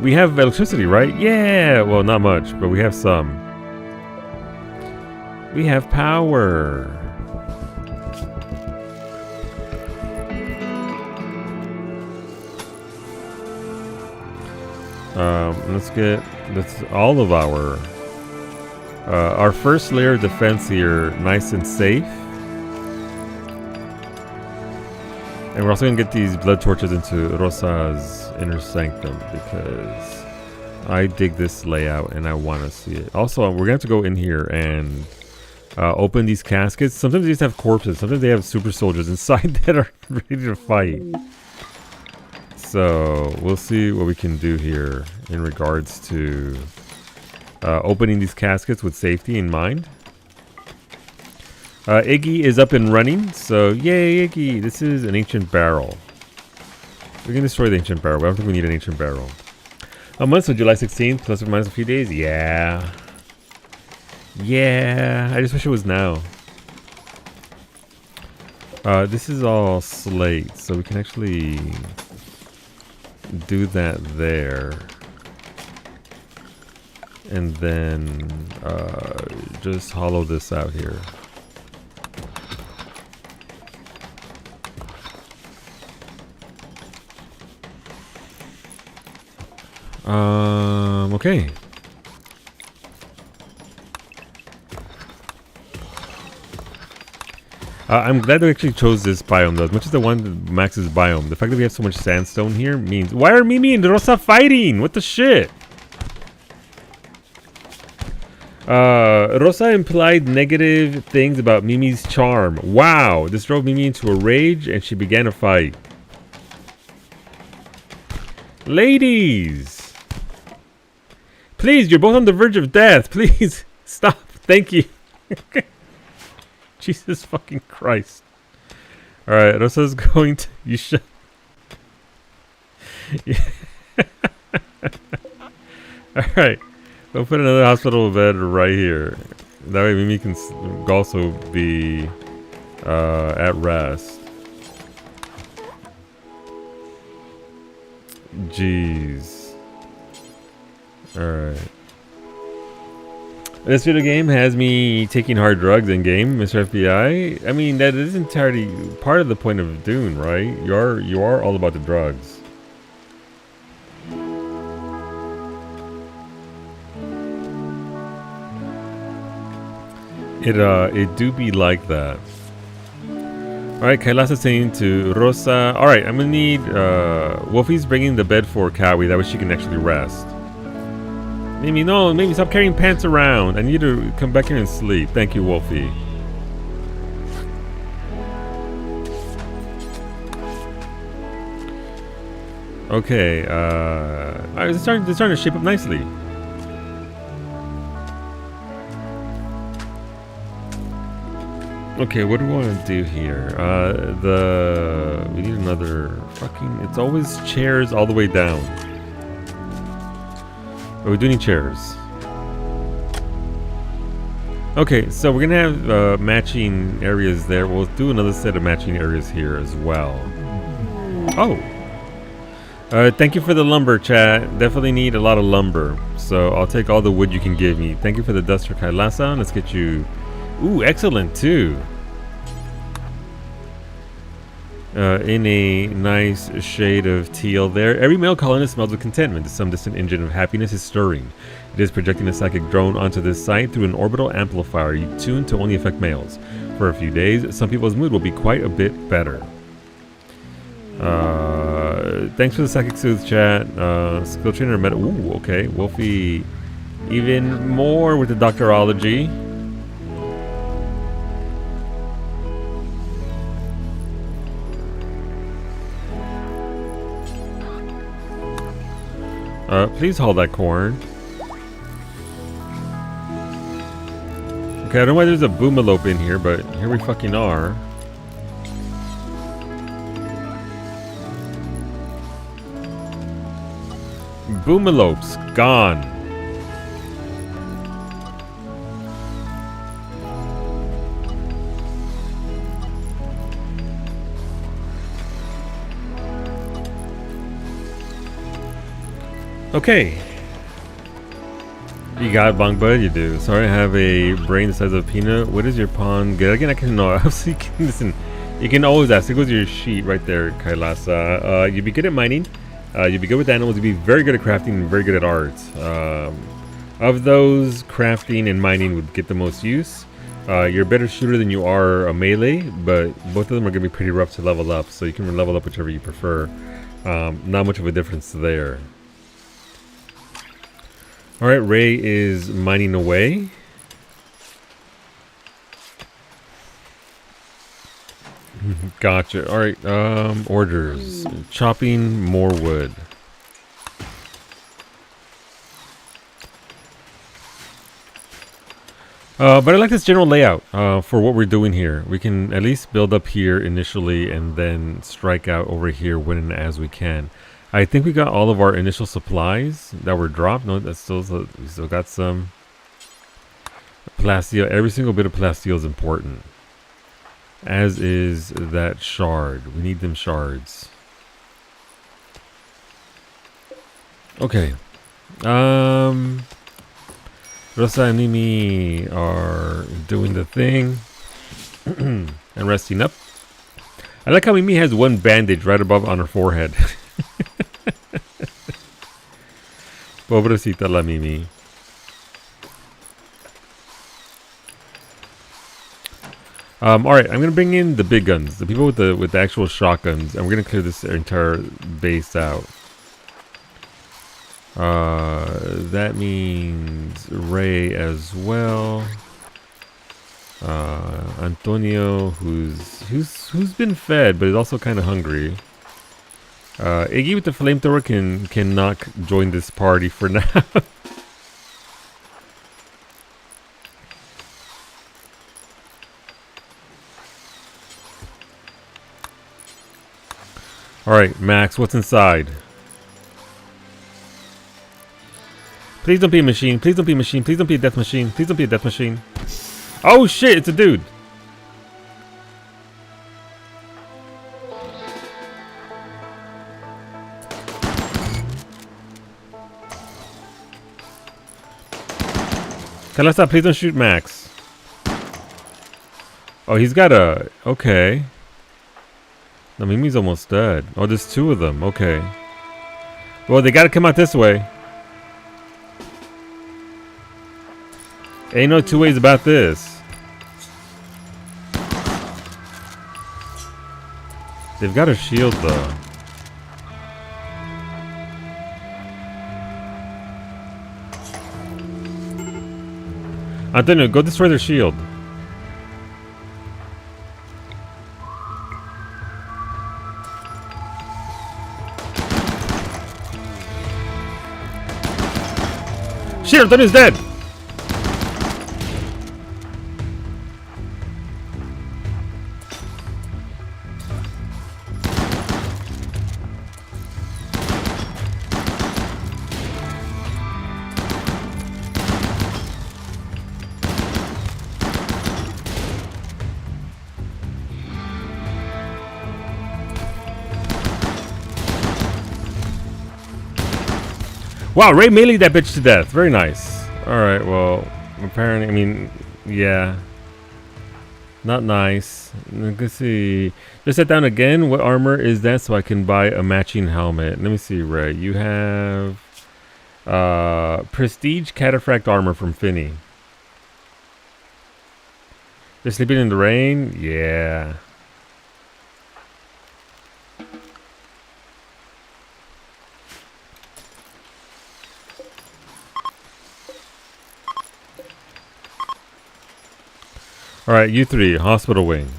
A: We have electricity, right? Yeah! Well, not much, but we have some. We have power! That's all of our first layer of defense here, nice and safe. And we're also gonna get these blood torches into Rosa's inner sanctum because I dig this layout and I want to see it. Also, we're gonna have to go in here and open these caskets. Sometimes they just have corpses. Sometimes they have super soldiers inside that are ready to fight. So we'll see what we can do here in regards to opening these caskets with safety in mind. Iggy is up and running, so yay Iggy! This is an ancient barrel. We can destroy the ancient barrel, but I don't think we need an ancient barrel. A month, so July 16th, plus or minus a few days? Yeah. Yeah, I just wish it was now. This is all slate, so we can actually do that there. And then just hollow this out here. Okay. I'm glad they actually chose this biome though, as much as the one that Max's biome. The fact that we have so much sandstone here means... Why are Mimi and Rosa fighting? What the shit? Rosa implied negative things about Mimi's charm. Wow, this drove Mimi into a rage and she began a fight. Ladies! Please, you're both on the verge of death. Please, stop. Thank you. Jesus fucking Christ. Alright, Rosa's going to... You should... Alright. We'll put another hospital bed right here. That way Mimi can also be at rest. Jeez. Alright. This video game has me taking hard drugs in game, Mr. FBI. I mean, that is entirely part of the point of Dune, right? You are all about the drugs. It do be like that. Alright, Kailas is saying to Rosa. Alright, I'm gonna need Wolfie's bringing the bed for Kawi, that way she can actually rest. Mimi, no, Mimi, stop carrying pants around. I need to come back here and sleep. Thank you, Wolfie. Okay, alright, it's starting to shape up nicely. Okay, what do we want to do here? We need another fucking. It's always chairs all the way down. Are we doing chairs? Okay, so we're gonna have matching areas there. We'll do another set of matching areas here as well. Oh. Thank you for the lumber, chat. Definitely need a lot of lumber. So I'll take all the wood you can give me. Thank you for the duster, Kailasa. Let's get you... Ooh, excellent, too. In a nice shade of teal there. Every male colonist smells with contentment. Some distant engine of happiness is stirring. It is projecting a psychic drone onto this site through an orbital amplifier tuned to only affect males. For a few days, some people's mood will be quite a bit better. Thanks for the psychic soothe, chat. Skill trainer meta. Ooh, okay. Wolfie, even more with the doctorology. Please haul that corn. Okay, I don't know why there's a boomalope in here, but here we fucking are. Boomalopes gone. Okay. You got it, Bong Bud, you do. Sorry, I have a brain the size of a peanut. What is your pawn good? Again, I can know. Listen, you can always ask. It goes to your sheet right there, Kailasa. You'd be good at mining. You'd be good with animals. You'd be very good at crafting and very good at art. Of those, crafting and mining would get the most use. You're a better shooter than you are a melee, but both of them are going to be pretty rough to level up. So you can level up whichever you prefer. Not much of a difference there. Alright, Ray is mining away. Gotcha. Alright, orders. Chopping more wood. But I like this general layout for what we're doing here. We can at least build up here initially and then strike out over here when and as we can. I think we got all of our initial supplies that were dropped. No, that's still, we still got some plasteel. Every single bit of plasteel is important. As is that shard. We need them shards. Okay. Rosa and Mimi are doing the thing. And resting up. I like how Mimi has one bandage right above on her forehead. Pobrecita la Mimi. Alright, I'm gonna bring in the big guns, the people with the actual shotguns, and we're gonna clear this entire base out. That means Ray as well. Antonio, who's been fed but is also kind of hungry. Iggy with the flamethrower can not join this party for now. Alright, Max, what's inside? Please don't be a machine. Please don't be a machine. Please don't be a death machine. Please don't be a death machine. Oh shit, it's a dude. Kalasa, please don't shoot Max. Oh, he's got a... Okay. No, Mimi's almost dead. Oh, there's two of them. Okay. Well, they gotta come out this way. Ain't no two ways about this. They've got a shield, though. Antonio, go destroy their shield. Shit, Antonio's dead! Wow, Ray meleeed that bitch to death. Very nice. Alright, well, apparently, I mean, yeah. Not nice. Let's see. Just set down again. What armor is that so I can buy a matching helmet? Let me see, Ray. You have Prestige Cataphract armor from Finney. They're sleeping in the rain? Yeah. Alright, you three, hospital wing.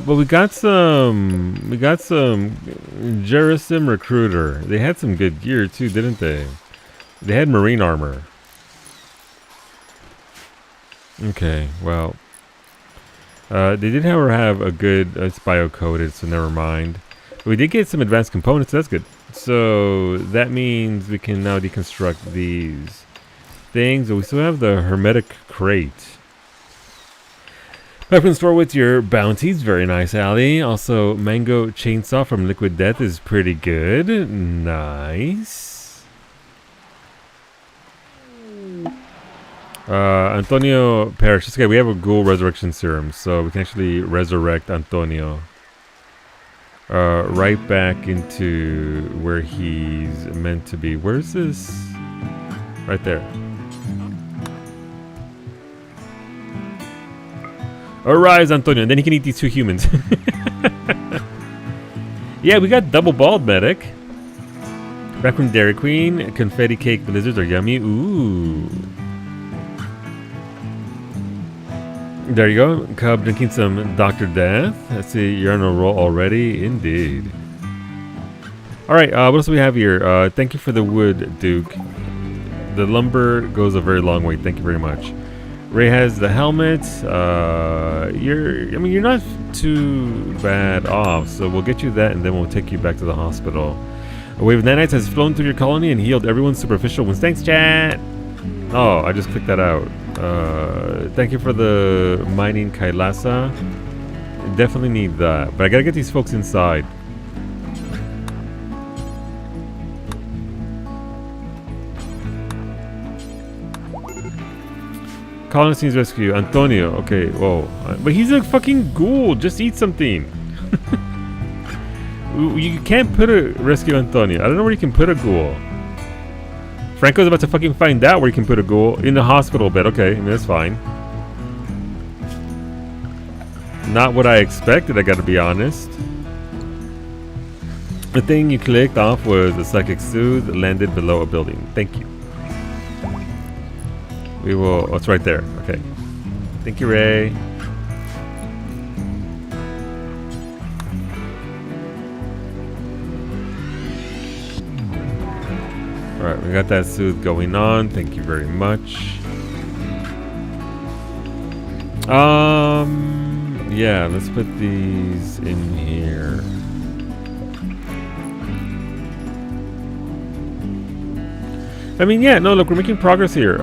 A: But we got some Jerasim Recruiter. They had some good gear too, didn't they? They had marine armor. Okay, well. They did, however, have a good, it's bio-coded, so never mind. But we did get some advanced components, so that's good. So that means we can now deconstruct these things. We still have the hermetic crate. Weapon store with your bounties, very nice, Ali. Also, mango chainsaw from Liquid Death is pretty good. Nice. Antonio Parrish. Okay, we have a ghoul resurrection serum, so we can actually resurrect Antonio. Right back into where he's meant to be. Where's this? Right there. Arise, Antonio, and then he can eat these two humans. Yeah, we got double bald medic. Back from Dairy Queen. Confetti cake blizzards are yummy. Ooh. There you go. Cub drinking some Dr. Death. Let's see, you're on a roll already. Indeed. Alright, what else do we have here? Thank you for the wood, Duke. The lumber goes a very long way. Thank you very much. Ray has the helmet. You're not too bad off, so we'll get you that and then we'll take you back to the hospital. A wave of nanites has flown through your colony and healed everyone's superficial wounds. Thanks, chat! Oh, I just clicked that out. Thank you for the mining Kailasa. Definitely need that. But I gotta get these folks inside. Colonist needs rescue. Antonio. Okay, whoa. But he's a fucking ghoul. Just eat something. You can't put a rescue Antonio. I don't know where you can put a ghoul. Franco's about to fucking find out where you can put a ghoul. In the hospital bed. Okay, I mean, that's fine. Not what I expected, I gotta be honest. The thing you clicked off was a psychic soothe landed below a building. Thank you. We will. Oh, it's right there. Okay. Thank you, Ray. Alright, we got that soothe going on. Thank you very much. Yeah, let's put these in here. I mean, yeah, no, look, we're making progress here.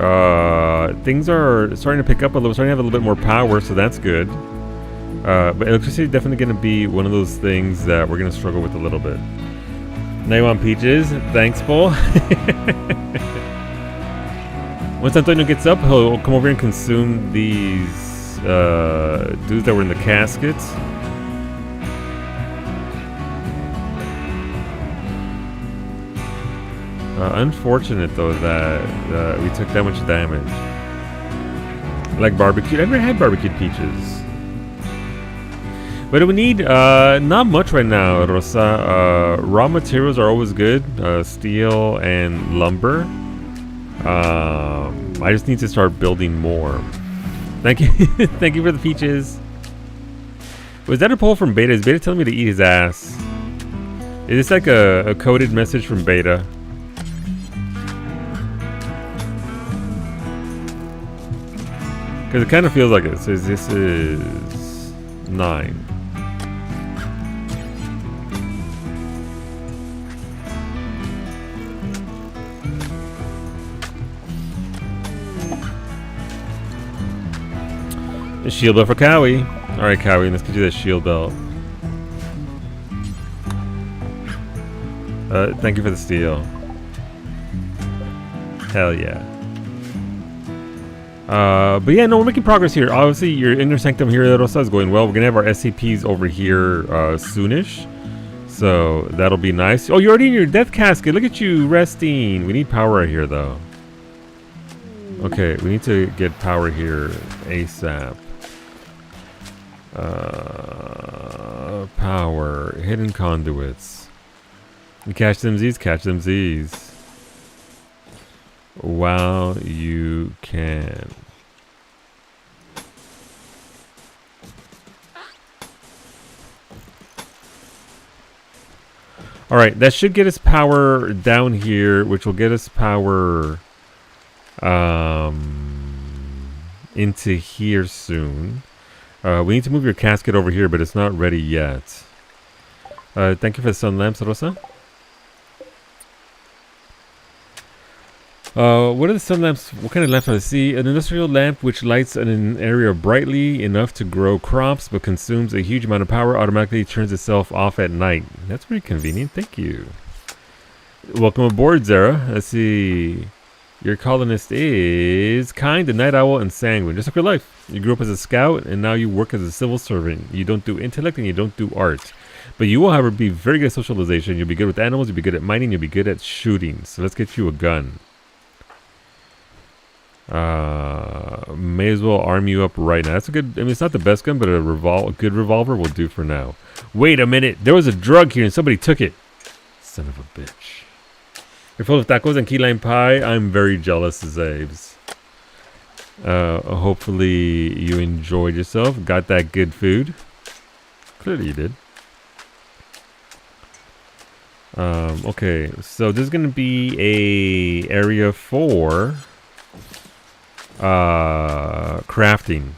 A: Things are starting to pick up a little, starting to have a little bit more power, so that's good. But electricity is definitely going to be one of those things that we're going to struggle with a little bit. Now you want peaches? Thanks, Bull. Once Antonio gets up, he'll come over and consume these dudes that were in the caskets. Unfortunate though that we took that much damage. Like barbecue. I've never had barbecued peaches. But we need not much right now, Rosa. Raw materials are always good. Steel and lumber. I just need to start building more. Thank you. Thank you for the peaches. Was that a poll from Beta? Is Beta telling me to eat his ass? Is this like a coded message from Beta? Because it kind of feels like it. So this is 9. A shield belt for Cowie. Alright, Cowie, let's get you that shield belt. Thank you for the steel. Hell yeah. But yeah, no, we're making progress here. Obviously, your inner sanctum here is going well. We're gonna have our SCPs over here soonish, so that'll be nice. Oh, you're already in your death casket. Look at you resting. We need power here, though. Okay, we need to get power here ASAP. Power, hidden conduits. You catch them Z's, catch them Z's. While you can. Alright, that should get us power down here, which will get us power into here soon. We need to move your casket over here, but it's not ready yet. Thank you for the sun lamps, Rosa. What are the sun lamps? What kind of lamps are they? See, an industrial lamp which lights an area brightly enough to grow crops but consumes a huge amount of power, automatically turns itself off at night. That's pretty convenient. Thank you. Welcome aboard, Zara. Let's see. Your colonist is kind, a night owl, and sanguine. Just like your life. You grew up as a scout, and now you work as a civil servant. You don't do intellect, and you don't do art. But you will, however, be very good at socialization. You'll be good with animals. You'll be good at mining. You'll be good at shooting. So let's get you a gun. May as well arm you up right now. That's a good, I mean, it's not the best gun, but a good revolver will do for now. Wait a minute. There was a drug here, and somebody took it. Son of a bitch. You're full of tacos and key lime pie. I'm very jealous, Zabes. Hopefully you enjoyed yourself. Got that good food. Clearly you did. Okay, so there's gonna be a area for crafting.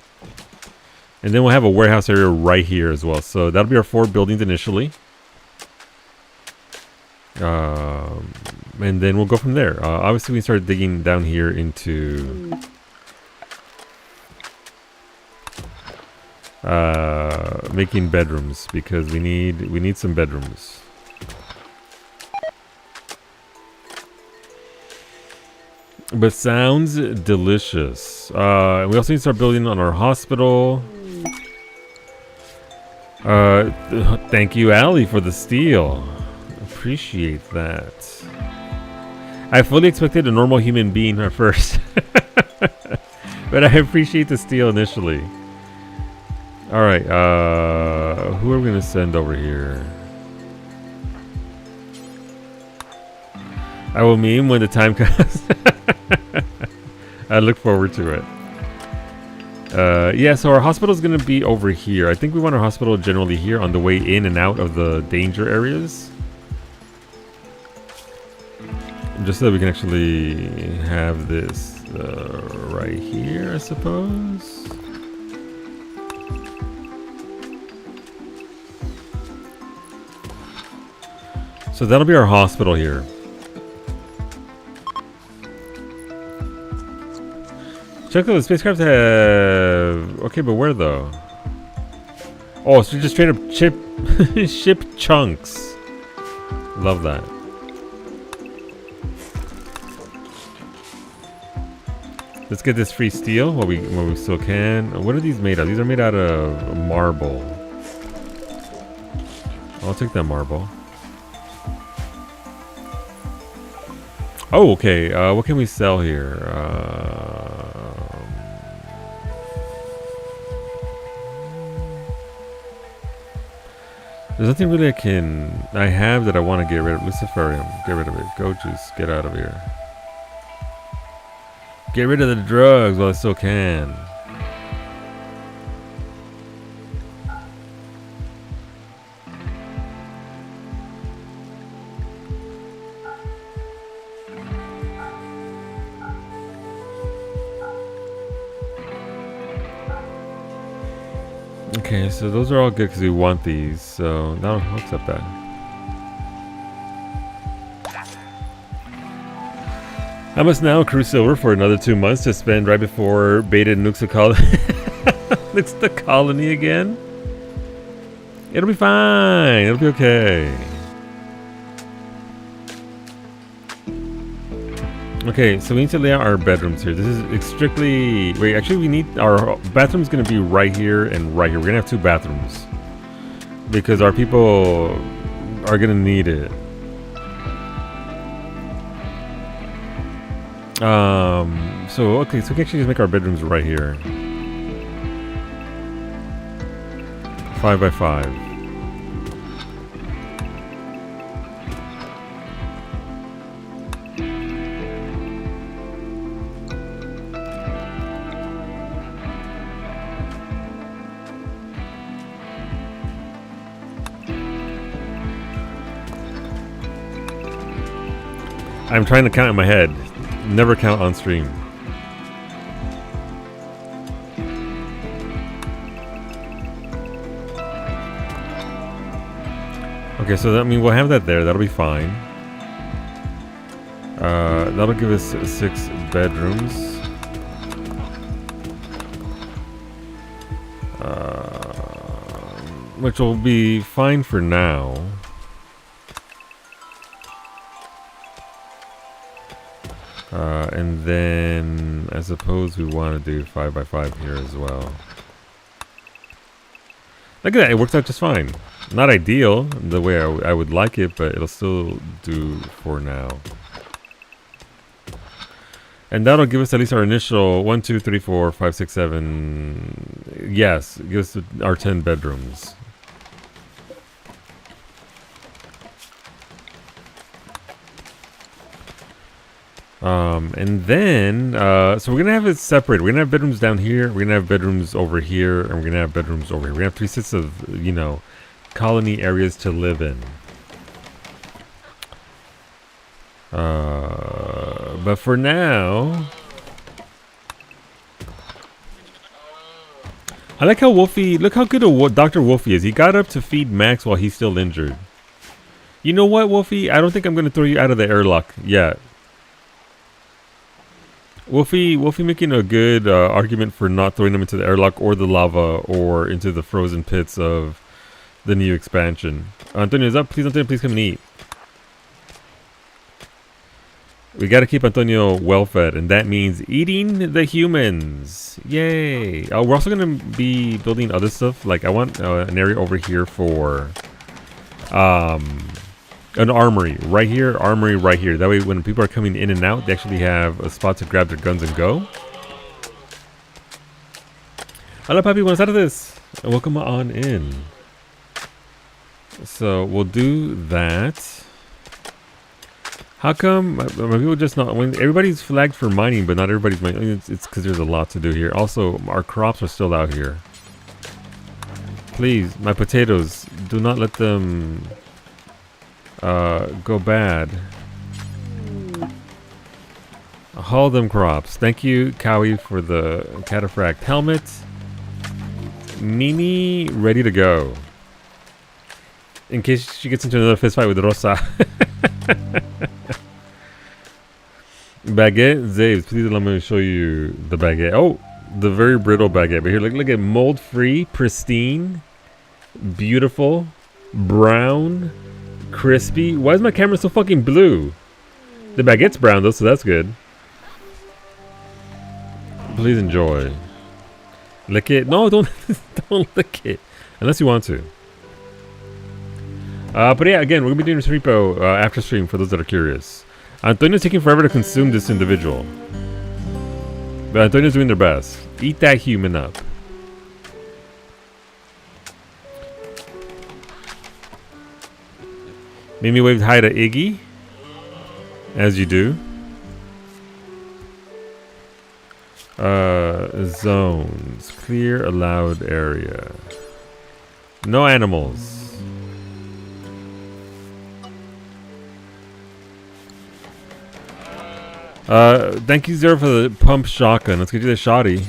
A: And then we'll have a warehouse area right here as well. So that'll be our 4 buildings initially. And then we'll go from there. Obviously, we start digging down here into making bedrooms because we need some bedrooms. But sounds delicious. We also need to start building on our hospital. Thank you, Allie, for the steel. Appreciate that. I fully expected a normal human being at first. But I appreciate the steel initially. Alright, who are we going to send over here? I will meme when the time comes. I look forward to it. Yeah, so our hospital is going to be over here. I think we want our hospital generally here on the way in and out of the danger areas. Just so that we can actually have this right here, I suppose. So that'll be our hospital here. Check out the spacecraft have... Okay, but where though? Oh, so just straight up ship chunks. Love that. Let's get this free steel while we still can. What are these made of? These are made out of marble. I'll take that marble. Oh, okay. What can we sell here? There's nothing really I have that I want to get rid of. Luciferium. Get rid of it. Go juice. Get out of here. Get rid of the drugs while I still can. Okay, so those are all good because we want these. So now I'll accept that. I must now accrue silver for another 2 months to spend right before beta nukes will call. It's the colony again. It'll be fine. It'll be okay. Okay, so we need to lay out our bedrooms here. This is strictly... Wait, actually we need... Our bathroom's going to be right here and right here. We're going to have 2 bathrooms. Because our people are going to need it. So, okay, so we can actually just make our bedrooms right here. 5 by 5. I'm trying to count in my head. Never count on stream. Okay, so that means we'll have that there. That'll be fine. That'll give us 6 bedrooms. Which will be fine for now. And then I suppose we want to do 5 by 5 here as well. Look at that, it works out just fine. Not ideal the way I would like it, but it'll still do for now. And that'll give us at least our initial 1, 2, 3, 4, 5, 6, 7. Yes, give us our 10 bedrooms. And then, so we're gonna have it separated. We're gonna have bedrooms down here, we're gonna have bedrooms over here, and we're gonna have bedrooms over here. We're gonna have 3 sets of, you know, colony areas to live in. But for now, I like how Wolfie, look how good a Dr. Wolfie is. He got up to feed Max while he's still injured. You know what, Wolfie? I don't think I'm gonna throw you out of the airlock yet. Wolfie making a good argument for not throwing them into the airlock or the lava or into the frozen pits of the new expansion. Antonio is up. Please, Antonio, please come and eat. We got to keep Antonio well fed, and that means eating the humans. Yay! We're also going to be building other stuff. Like I want an area over here for an armory right here, armory right here. That way when people are coming in and out, they actually have a spot to grab their guns and go. Hola papi, buenas tardes. Welcome on in. So we'll do that. How come my people just not, when everybody's flagged for mining, but not everybody's mining? It's because there's a lot to do here. Also, our crops are still out here. Please, my potatoes, do not let them go bad. Haul them crops. Thank you, Cowie, for the cataphract helmet. Mimi, ready to go. In case she gets into another fist fight with Rosa. Baguette, Zaves, please let me show you the baguette. Oh, the very brittle baguette. But here, look at mold-free, pristine, beautiful, brown, crispy. Why is my camera so fucking blue? The baguette's brown though, so that's good. Please enjoy. Lick it. No, don't lick it. Unless you want to. But yeah, again, we're gonna be doing this repo after stream for those that are curious. Antonio's taking forever to consume this individual. But Antonio's doing their best. Eat that human up. Mimi waved hi to Iggy. As you do. Zones. Clear allowed area. No animals. Thank you, Zero, for the pump shotgun. Let's get you the shotty.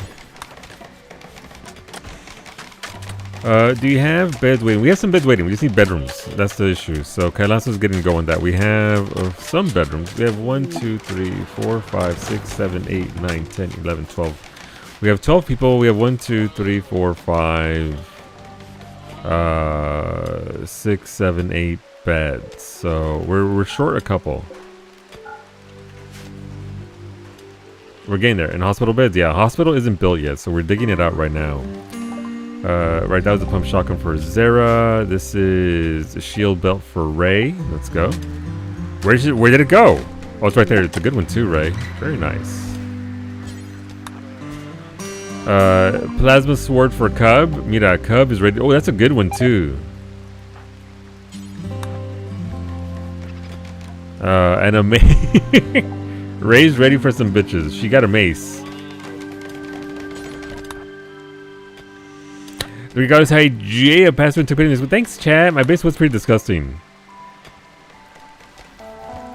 A: Do you have beds waiting? We have some beds waiting. We just need bedrooms. That's the issue. So Kailaso's getting going that. We have some bedrooms. We have 1, 2, 3, 4, 5, 6, 7, 8, 9, 10, 11, 12. We have 12 people. We have 1, 2, 3, 4, 5, 6, 7, 8 beds. So we're short a couple. We're getting there. And hospital beds, yeah. Hospital isn't built yet, so we're digging it out right now. Right, that was a pump shotgun for Zara. This is a shield belt for Ray. Let's go. Where did it go? Oh, it's right there. It's a good one too, Ray. Very nice. Plasma sword for Cub. Mira, Cub is ready. Oh, that's a good one too. And a mace. Ray's ready for some bitches. She got a mace. Regardless, hi Jay, a password took this. Thanks, chat. My base was pretty disgusting.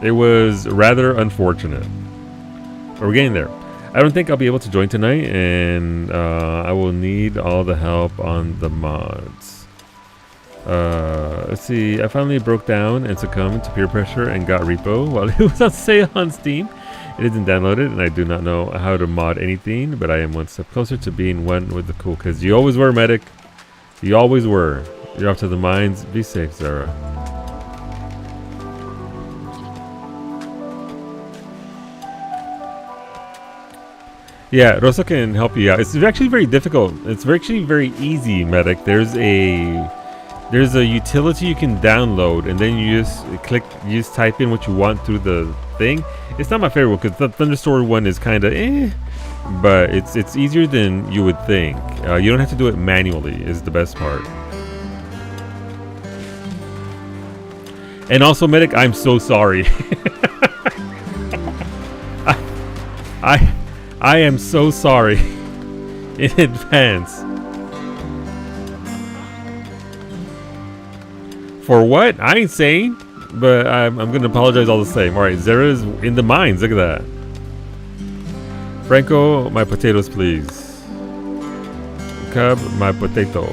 A: It was rather unfortunate. But we're getting there. I don't think I'll be able to join tonight, and I will need all the help on the mods. Let's see. I finally broke down and succumbed to peer pressure and got repo while it was on sale on Steam. It isn't downloaded, and I do not know how to mod anything, but I am one step closer to being one with the cool kids. You always were, medic. You always were. You're off to the mines. Be safe, Zara. Yeah, Rosa can help you out. It's actually very difficult. It's actually very easy, medic. There's a utility you can download, and then you just type in what you want through the thing. It's not my favorite one because the Thunderstorm one is kind of but it's easier than you would think. You don't have to do it manually. Is the best part. And also, medic, I'm so sorry. I am so sorry in advance. For what? I ain't saying, but I'm gonna apologize all the same. All right, Zara's in the mines. Look at that. Franco, my potatoes, please. Cub, my potato.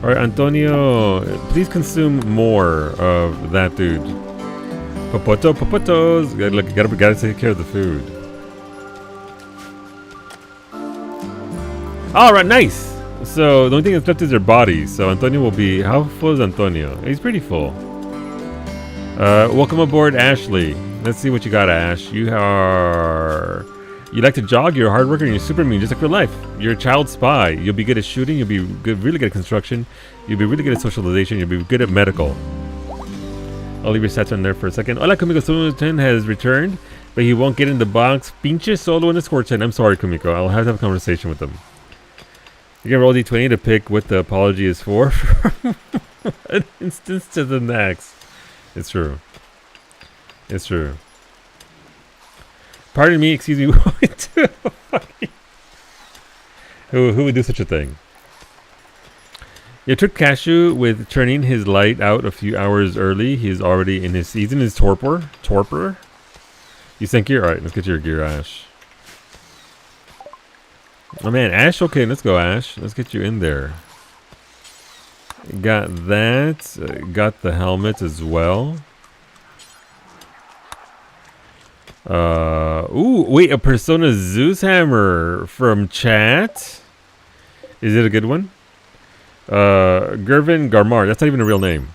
A: All right, Antonio, please consume more of that, dude. Popotos. Gotta take care of the food. All right, nice. So the only thing that's left is their bodies. So Antonio will be. How full is Antonio? He's pretty full. Welcome aboard, Ashley. Let's see what you got, Ash. You like to jog, you're a hard worker, and you're super mean, just like real life. You're a child spy. You'll be good at shooting, you'll be really good at construction, you'll be really good at socialization, you'll be good at medical. I'll leave your stats on there for a second. Hola, Kumiko Solution has returned, but he won't get in the box. Pinche solo in the score 10. I'm sorry, Kumiko. I'll have to have a conversation with him. You can roll D20 to pick what the apology is for. An instance to the next. It's true. It's true. Pardon me, excuse me. Who would do such a thing? You tricked Cashew with turning his light out a few hours early. He's already in his season. His torpor. You think gear? All right, let's get your gear, Ash. Oh man, Ash. Okay, let's go, Ash. Let's get you in there. Got that. Got the helmet as well. Ooh, wait, a Persona Zeus hammer from chat. Is it a good one? Gervin Garmar. That's not even a real name.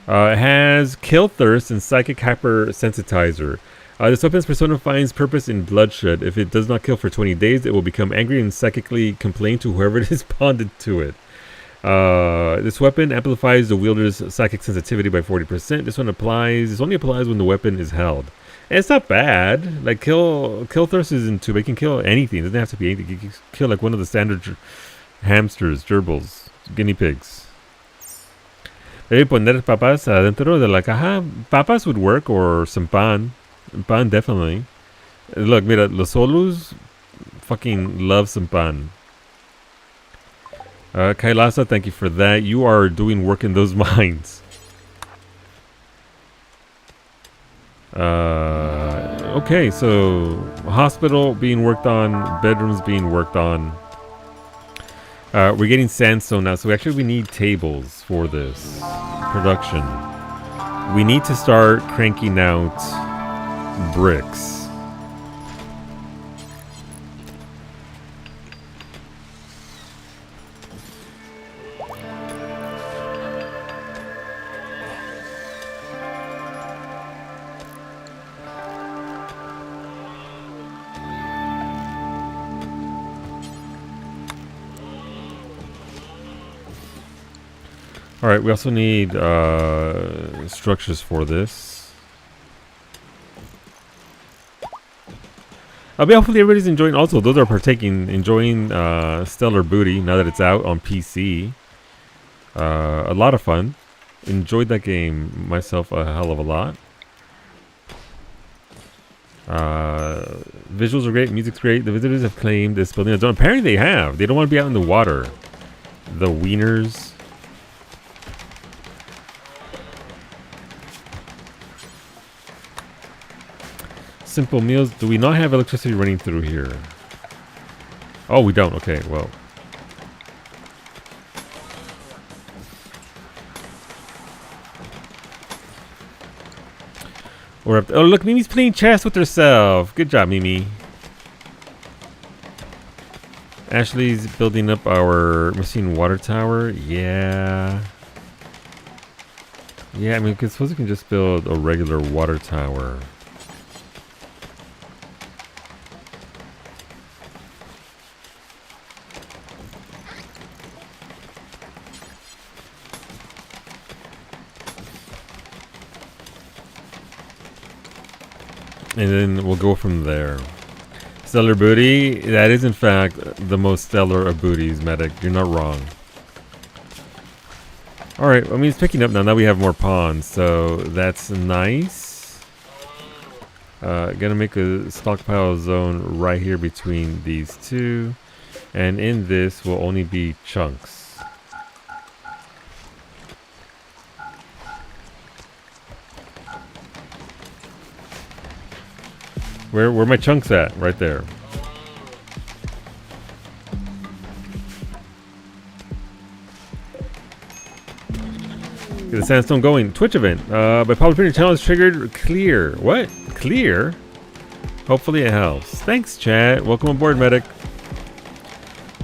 A: It has Kill Thirst and Psychic Hypersensitizer. This weapon's persona finds purpose in bloodshed. If it does not kill for 20 days, it will become angry and psychically complain to whoever is bonded to it. This weapon amplifies the wielder's psychic sensitivity by 40%. This only applies when the weapon is held. And it's not bad. Like kill thirst isn't too bad. It can kill anything. It doesn't have to be anything. You can kill like one of the standard hamsters, gerbils, guinea pigs. Maybe poner papas adentro de la caja. Papas would work, or some pan. Pan definitely. Look, mira, los solos fucking love some pan. Kailasa, thank you for that. You are doing work in those mines. Okay, so hospital being worked on, bedrooms being worked on. We're getting sandstone now, so actually we need tables for this production. We need to start cranking out bricks. All right, we also need structures for this. Hopefully everybody's enjoying. Also, those are enjoying Stellar Booty now that it's out on PC. A lot of fun. Enjoyed that game myself a hell of a lot. Visuals are great, music's great. The visitors have claimed this building a zone. Apparently they have. They don't want to be out in the water. The wieners. Simple meals. Do we not have electricity running through here? Oh, we don't. Okay, well. We're up. Oh, look, Mimi's playing chess with herself. Good job, Mimi. Ashley's building up our machine water tower. Yeah. Yeah, I mean, I suppose we can just build a regular water tower. And then we'll go from there. Stellar booty. That is in fact the most stellar of booties, Medic. You're not wrong. Alright, I mean it's picking up now. Now we have more pawns, so that's nice. Gonna make a stockpile zone right here between these two. And in this will only be chunks. Where my chunks at? Right there. Get the sandstone going. Twitch event. By public printer channel is triggered. Clear. What? Clear? Hopefully it helps. Thanks, chat. Welcome aboard, Medic.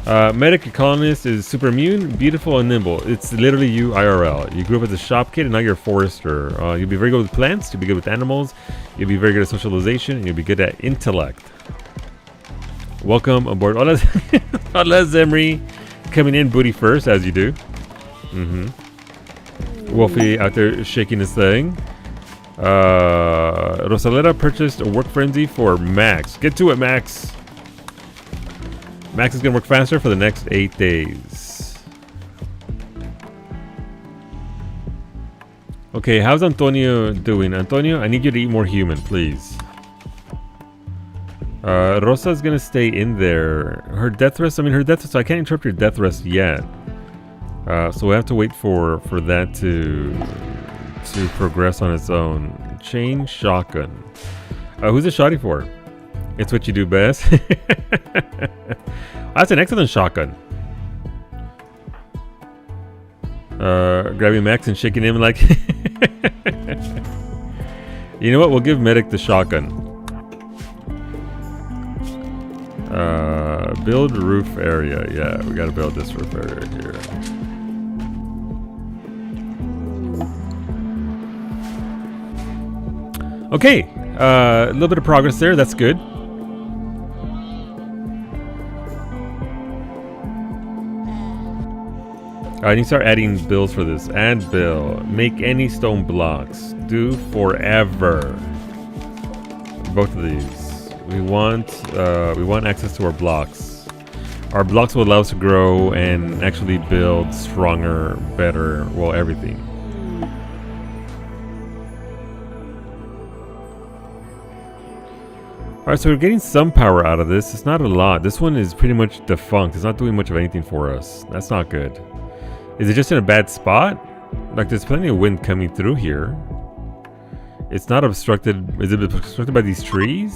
A: Medic, your colonist, is super immune, beautiful, and nimble. It's literally you IRL. You grew up as a shop kid, and now you're a forester. You'll be very good with plants. You'll be good with animals. You'll be very good at socialization, and you'll be good at intellect. Welcome aboard. Hola, hola Zemri. Coming in booty first, as you do. Wolfie out there shaking his thing. Rosaleta purchased a work frenzy for Max. Get to it, Max. Max is going to work faster for the next 8 days. Okay, how's Antonio doing? Antonio, I need you to eat more human, please. Rosa's going to stay in there. Her death rest, so I can't interrupt your death rest yet. So we have to wait for that to progress on its own. Chain shotgun. Who's it shotty for? It's what you do best. That's an excellent shotgun. Grabbing Max and shaking him like... You know what? We'll give Medic the shotgun. Build roof area. Yeah, we gotta build this roof area here. Okay, a little bit of progress there. That's good. I need to start adding bills for this. Add bill. Make any stone blocks. Do forever. Both of these. We want access to our blocks. Our blocks will allow us to grow and actually build stronger, better, well, everything. Alright, so we're getting some power out of this. It's not a lot. This one is pretty much defunct. It's not doing much of anything for us. That's not good. Is it just in a bad spot? Like, there's plenty of wind coming through here. It's not obstructed. Is it obstructed by these trees?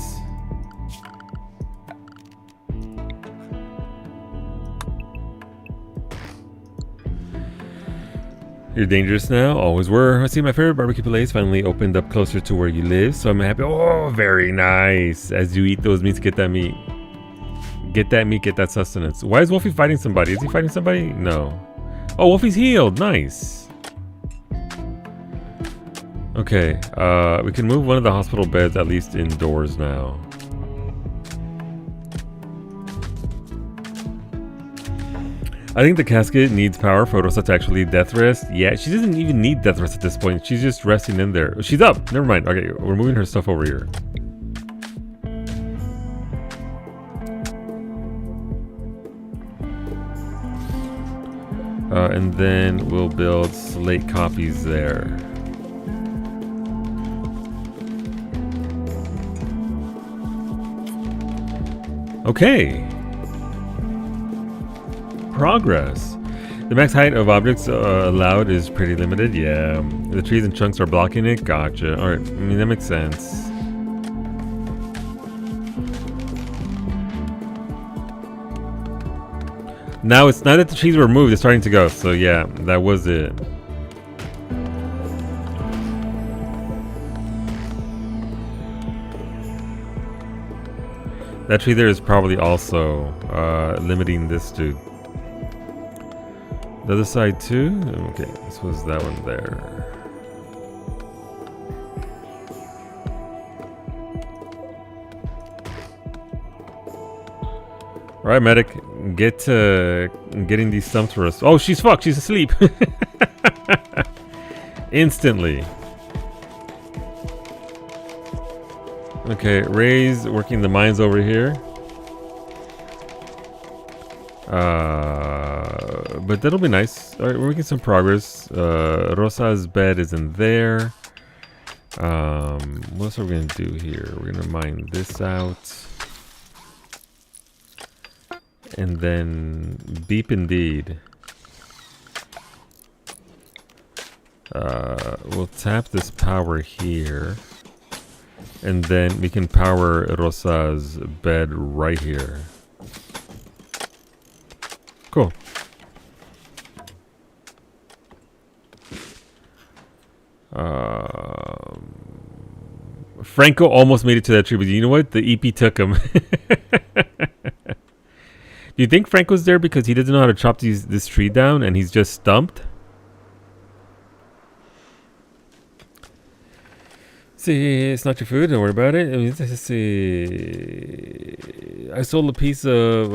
A: You're dangerous now, always were. I see my favorite barbecue place finally opened up closer to where you live, so I'm happy. Oh, very nice. As you eat those meats, get that meat. Get that meat, get that sustenance. Why is Wolfie fighting somebody? Is he fighting somebody? No. Oh, Wolfie's healed. Nice. Okay, we can move one of the hospital beds at least indoors now. I think the casket needs power for Rosa to actually death rest. Yeah, she doesn't even need death rest at this point. She's just resting in there. She's up. Never mind. Okay, we're moving her stuff over here. And then we'll build slate copies there. Okay. Progress. The max height of objects allowed is pretty limited. Yeah. The trees and chunks are blocking it. Gotcha. Alright. I mean, that makes sense. Now it's not that the trees were moved, it's starting to go. So yeah, that was it. That tree there is probably also limiting this dude. The other side too? Okay, this was that one there. Alright, medic. Get to getting these stumps for us. Oh, she's fucked. She's asleep. Instantly. Okay, Ray's working the mines over here. But that'll be nice. Alright, we're making some progress. Rosa's bed is in there. What else are we gonna do here? We're gonna mine this out. And then beep indeed. We'll tap this power here. And then we can power Rosa's bed right here. Cool. Franco almost made it to that tree, but you know what? The EP took him. Do you think Franco's there because he doesn't know how to chop this tree down and he's just stumped? See, it's not your food. Don't worry about it. I mean, let's see. I sold a piece of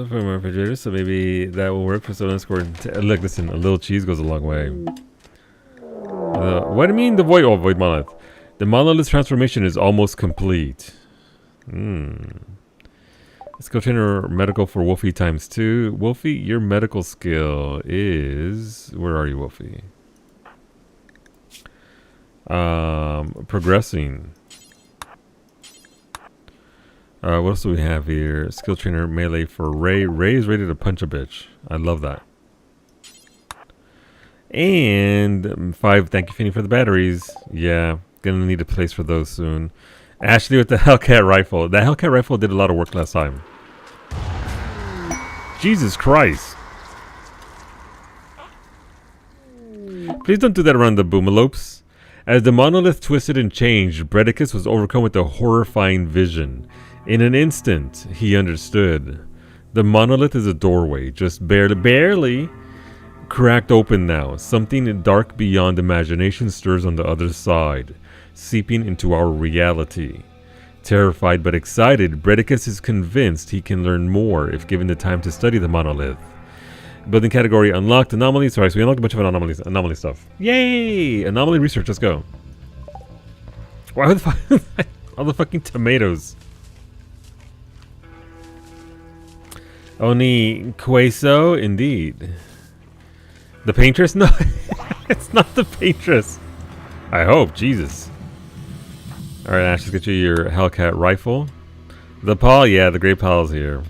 A: from my refrigerator, so maybe that will work for someone scored. Look, listen, a little cheese goes a long way. What do you mean the void? Oh, void monolith. The monolith transformation is almost complete. Let's go trainer medical for Wolfie ×2. Wolfie, your medical skill is... Where are you, Wolfie? Progressing. What else do we have here? Skill trainer melee for Ray. Ray is ready to punch a bitch. I love that. And 5, thank you, Finny, for the batteries. Yeah, gonna need a place for those soon. Ashley with the Hellcat rifle. That Hellcat rifle did a lot of work last time. Jesus Christ. Please don't do that around the boomalopes. As the monolith twisted and changed, Bredicus was overcome with a horrifying vision. In an instant, he understood. The monolith is a doorway, just barely cracked open now. Something dark beyond imagination stirs on the other side, seeping into our reality. Terrified but excited, Bredicus is convinced he can learn more if given the time to study the monolith. Building category unlocked. Anomalies. Sorry, so we unlocked a bunch of anomaly stuff. Yay! Anomaly research, let's go. Why the fuck? All the fucking tomatoes. Oni Queso, indeed. The paintress? No, it's not the paintress. I hope, Jesus. Alright, Ash, let's get you your Hellcat rifle. The Pal, yeah, the Great Pal's here.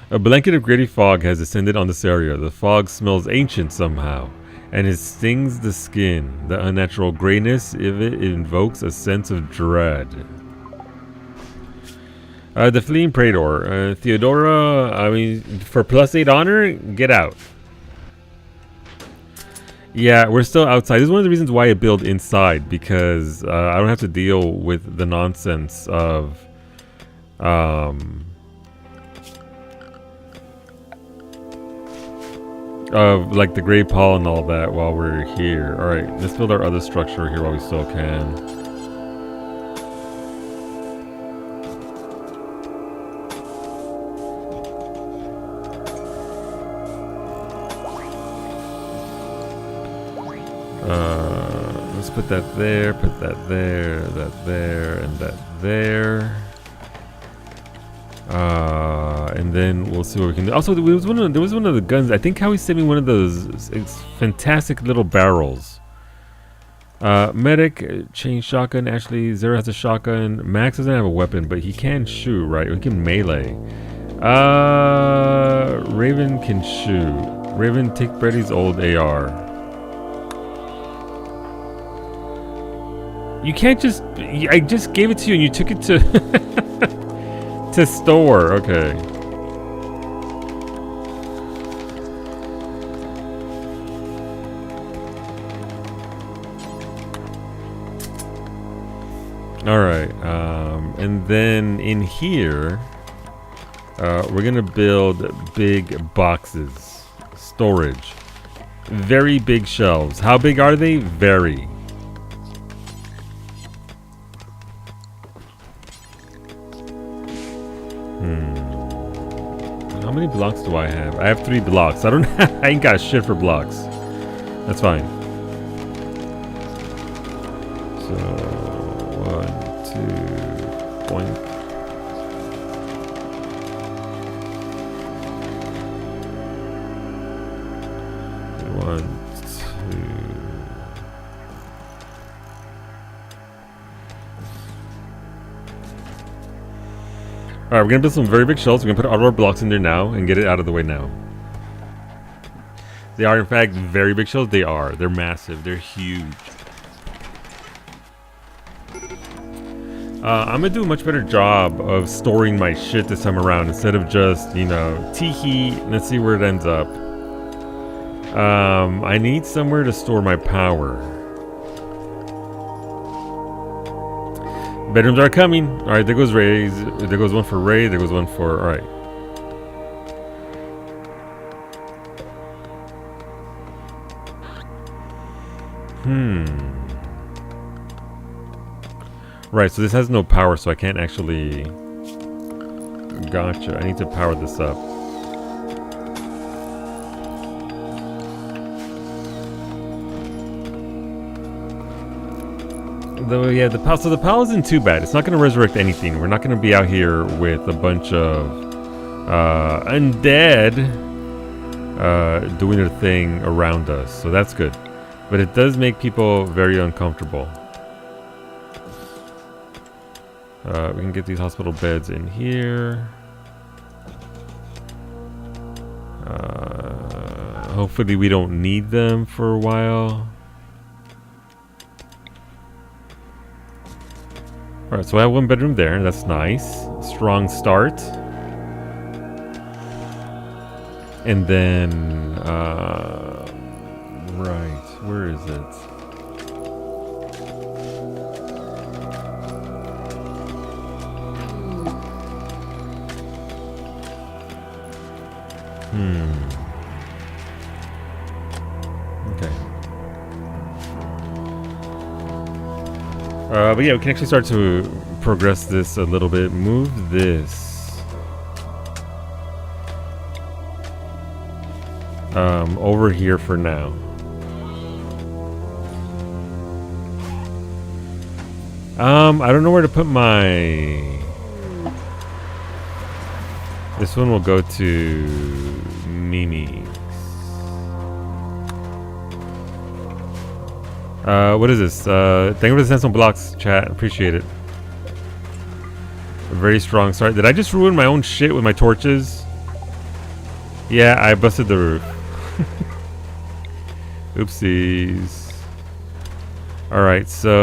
A: A blanket of gritty fog has descended on this area. The fog smells ancient somehow, and it stings the skin. The unnatural grayness of it invokes a sense of dread. The fleeing Praetor. Theodora, I mean, for +8 honor, get out. Yeah, we're still outside. This is one of the reasons why I build inside, because I don't have to deal with the nonsense of like the Great Hall and all that while we're here. Alright, let's build our other structure here while we still can. Let's put that there, that there, and that there. And then we'll see what we can do. Also, there was one of the guns. I think Howie sent me one of those fantastic little barrels. Medic, chain shotgun. Ashley, Zero has a shotgun. Max doesn't have a weapon, but he can shoot, right? He can melee. Raven can shoot. Raven, take Freddy's old AR. You can't just... I just gave it to you and you took it to... to store. Okay. Alright. And then in here... we're gonna build big boxes. Storage. Very big shelves. How big are they? Very. How many blocks do I have? I have 3 blocks. I don't. I ain't got shit for blocks. That's fine. So 1, 2, point. Alright, we're gonna build some very big shelves. We're gonna put all our blocks in there now and get it out of the way now. They are in fact very big shelves. They are. They're massive. They're huge. I'm gonna do a much better job of storing my shit this time around instead of just, you know, teehee. Let's see where it ends up. I need somewhere to store my power. Bedrooms are coming. Alright, there goes Ray's. There goes one for Ray. There goes one for... Alright. Right, so this has no power, so I can't actually... Gotcha. I need to power this up. Though, yeah, so the PAL isn't too bad. It's not going to resurrect anything. We're not going to be out here with a bunch of undead doing their thing around us. So that's good. But it does make people very uncomfortable. We can get these hospital beds in here. Hopefully we don't need them for a while. Alright, so I have one bedroom there. That's nice. Strong start. And then, right, where is it? Okay. But yeah, we can actually start to progress this a little bit. Move this over here for now. I don't know where to put my... This one will go to Mimi. What is this? Thank you for sending some blocks, chat. Appreciate it. A very strong start. Did I just ruin my own shit with my torches? Yeah, I busted the roof. Oopsies. Alright, so...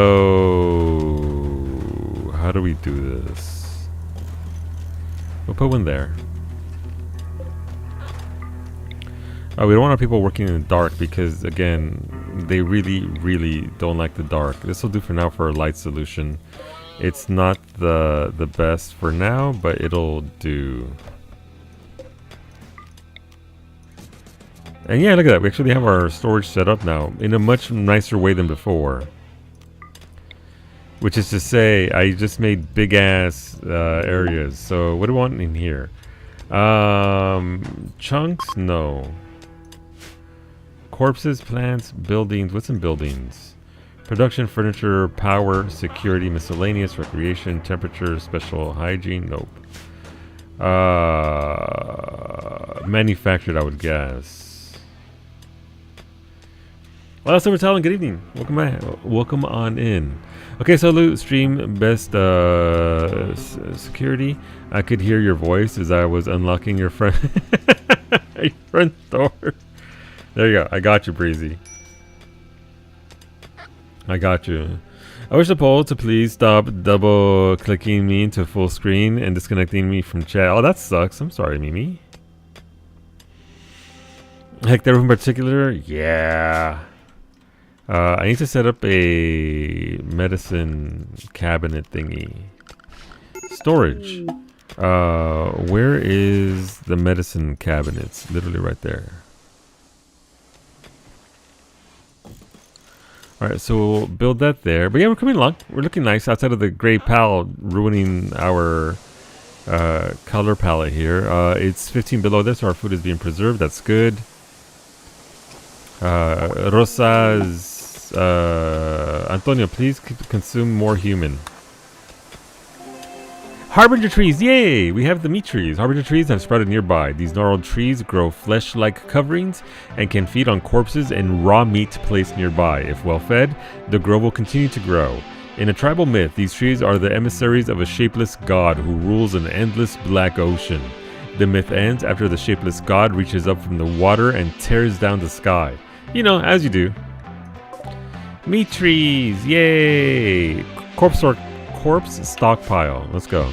A: How do we do this? We'll put one there. We don't want people working in the dark because, again, they really don't like the dark. This will do for now for a light solution. It's not the best for now, but it'll do. And yeah, look at that. We actually have our storage set up now in a much nicer way than before. Which is to say, I just made big ass areas. So what do we want in here? Chunks? No. Corpses, plants, buildings. What's in buildings? Production, furniture, power, security, miscellaneous, recreation, temperature, special hygiene. Nope. Manufactured, I would guess. Well, so we're telling good evening. Welcome on in. Okay, so Lou, stream best security. I could hear your voice as I was unlocking your front your front door. There you go. I got you, Breezy. I got you. I wish the poll to please stop double clicking me into full screen and disconnecting me from chat. Oh, that sucks. I'm sorry, Mimi. Heck, there in particular? Yeah. I need to set up a medicine cabinet thingy. Storage. Where is the medicine cabinets? Literally right there. Alright, so we'll build that there. But yeah, we're coming along. We're looking nice outside of the gray pal ruining our color palette here. It's 15 below this, so our food is being preserved. That's good. Rosa's Antonio, please consume more human. Harbinger trees, yay! We have the meat trees. Harbinger trees have sprouted nearby. These gnarled trees grow flesh-like coverings and can feed on corpses and raw meat placed nearby. If well fed, the grove will continue to grow. In a tribal myth, these trees are the emissaries of a shapeless god who rules an endless black ocean. The myth ends after the shapeless god reaches up from the water and tears down the sky. You know, as you do. Meat trees, yay! Corpse stockpile. Let's go.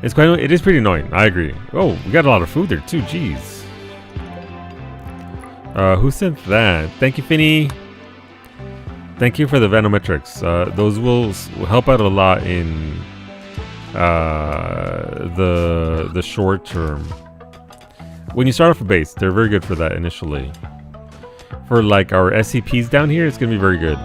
A: It is pretty annoying. I agree. Oh, we got a lot of food there too. Jeez. Who sent that? Thank you, Finny. Thank you for the vanometrics. Those will help out a lot in the short term. When you start off a base, they're very good for that initially. For like our SCPs down here, it's gonna be very good.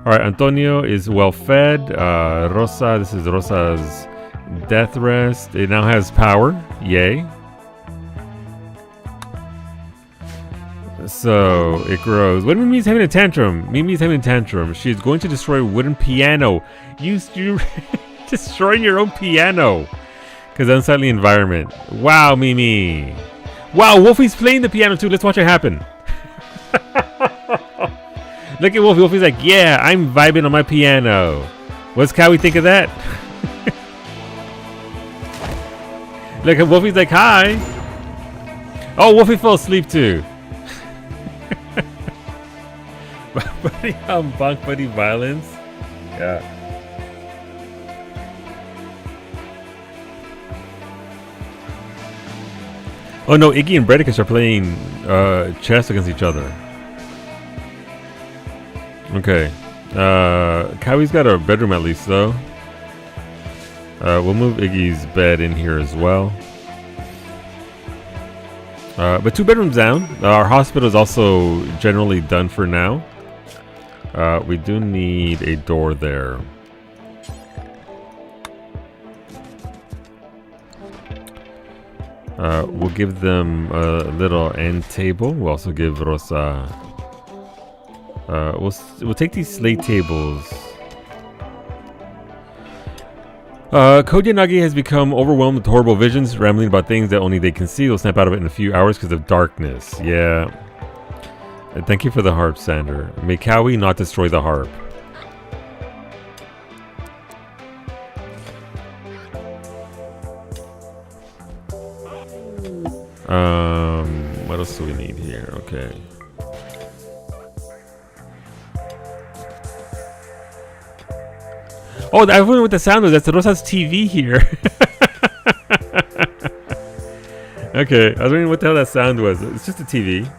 A: Alright, Antonio is well fed. Rosa, this is Rosa's death rest. It now has power. Yay. So it grows. When Mimi's having a tantrum, Mimi's having a tantrum. She is going to destroy a wooden piano. You destroying your own piano. Because unsightly environment. Wow, Mimi. Wow, Wolfie's playing the piano too. Let's watch it happen. Look at Wolfie. Wolfie's like, yeah, I'm vibing on my piano. What's Cowie think of that? Look at Wolfie's like, hi. Oh, Wolfie fell asleep too. Buddy, bunk buddy violence. Yeah. Oh no, Iggy and Bredicus are playing chess against each other. Okay. Cowie's got a bedroom at least though. We'll move Iggy's bed in here as well. But 2 bedrooms down. Our hospital is also generally done for now. We do need a door there. We'll give them a little end table. We'll also give Rosa. We'll take these slate tables. Kodyanagi has become overwhelmed with horrible visions, rambling about things that only they can see. They'll snap out of it in a few hours because of darkness. Yeah. And thank you for the harp, Sander. May Cowie not destroy the harp. What else do we need here? Okay. Oh, I wonder what the sound was. That's Rosa's TV here. Okay, I was wondering what the hell that sound was. It's just a TV.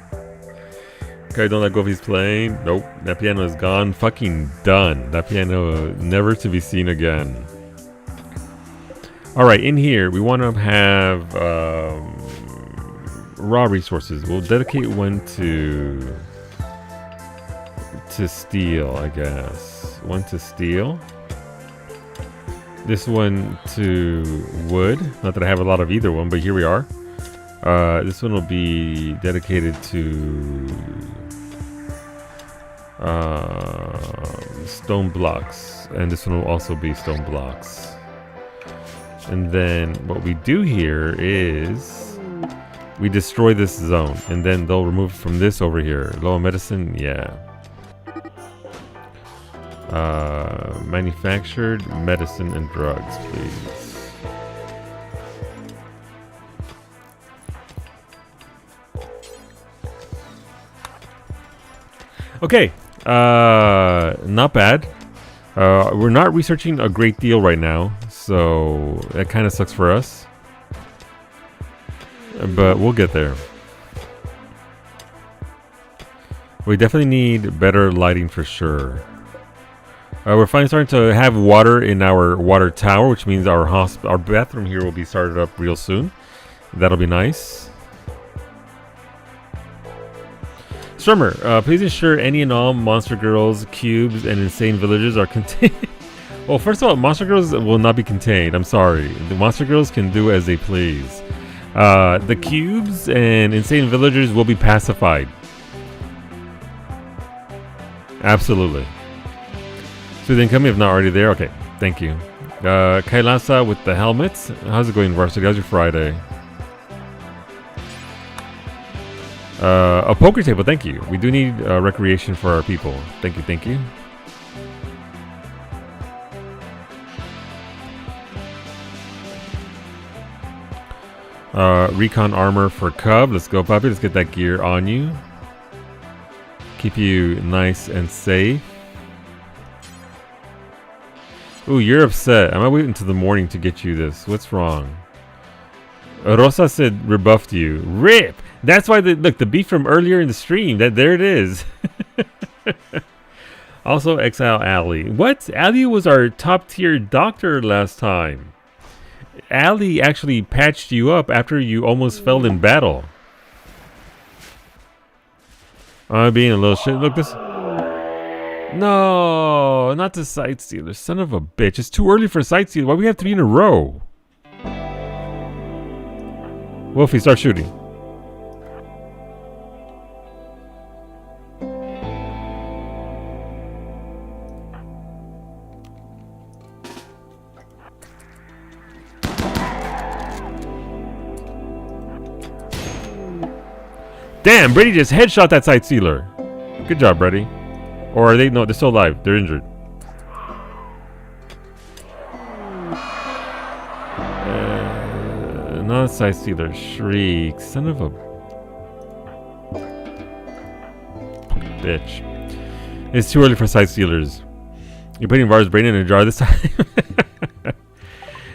A: Okay, don't let go if he's playing. Nope, that piano is gone. Fucking done. That piano never to be seen again. Alright, in here, we want to have raw resources. We'll dedicate one to steel, I guess. One to steel. This one to wood. Not that I have a lot of either one, but here we are. This one will be dedicated to stone blocks, and this one will also be stone blocks. And then what we do here is we destroy this zone, and then they'll remove from this over here. Low medicine, yeah. Manufactured medicine and drugs, please. Okay, not bad. We're not researching a great deal right now, so that kind of sucks for us. But we'll get there. We definitely need better lighting for sure. We're finally starting to have water in our water tower, which means our bathroom here will be started up real soon. That'll be nice. Strummer, please ensure any and all Monster Girls, cubes, and insane villagers are contained. Well, first of all, Monster Girls will not be contained. I'm sorry. The Monster Girls can do as they please. The cubes and insane villagers will be pacified. Absolutely. So then come if not already there. Okay, thank you. Kailasa with the helmets. How's it going, Varsity? How's your Friday? A poker table, thank you. We do need recreation for our people. Thank you, thank you. Recon armor for Cub. Let's go, puppy. Let's get that gear on you. Keep you nice and safe. Ooh, you're upset. I might wait until the morning to get you this. What's wrong? Rosa said rebuffed you. RIP! That's why look, the beef from earlier in the stream. There it is. Also, Exile Ali. What? Ali was our top tier doctor last time. Ali actually patched you up after you almost fell in battle. I'm being a little shit. Look, this. No, not the Sight Stealer. Son of a bitch. It's too early for Sight Stealer. Why do we have 3 in a row? Wolfie, start shooting. Damn, Brady just headshot that Sight Stealer. Good job, Brady. Or are they? No, they're still alive. They're injured. Not Sight Stealer. Shriek. Son of a bitch. It's too early for Sight Stealers. You're putting Var's brain in a jar this time.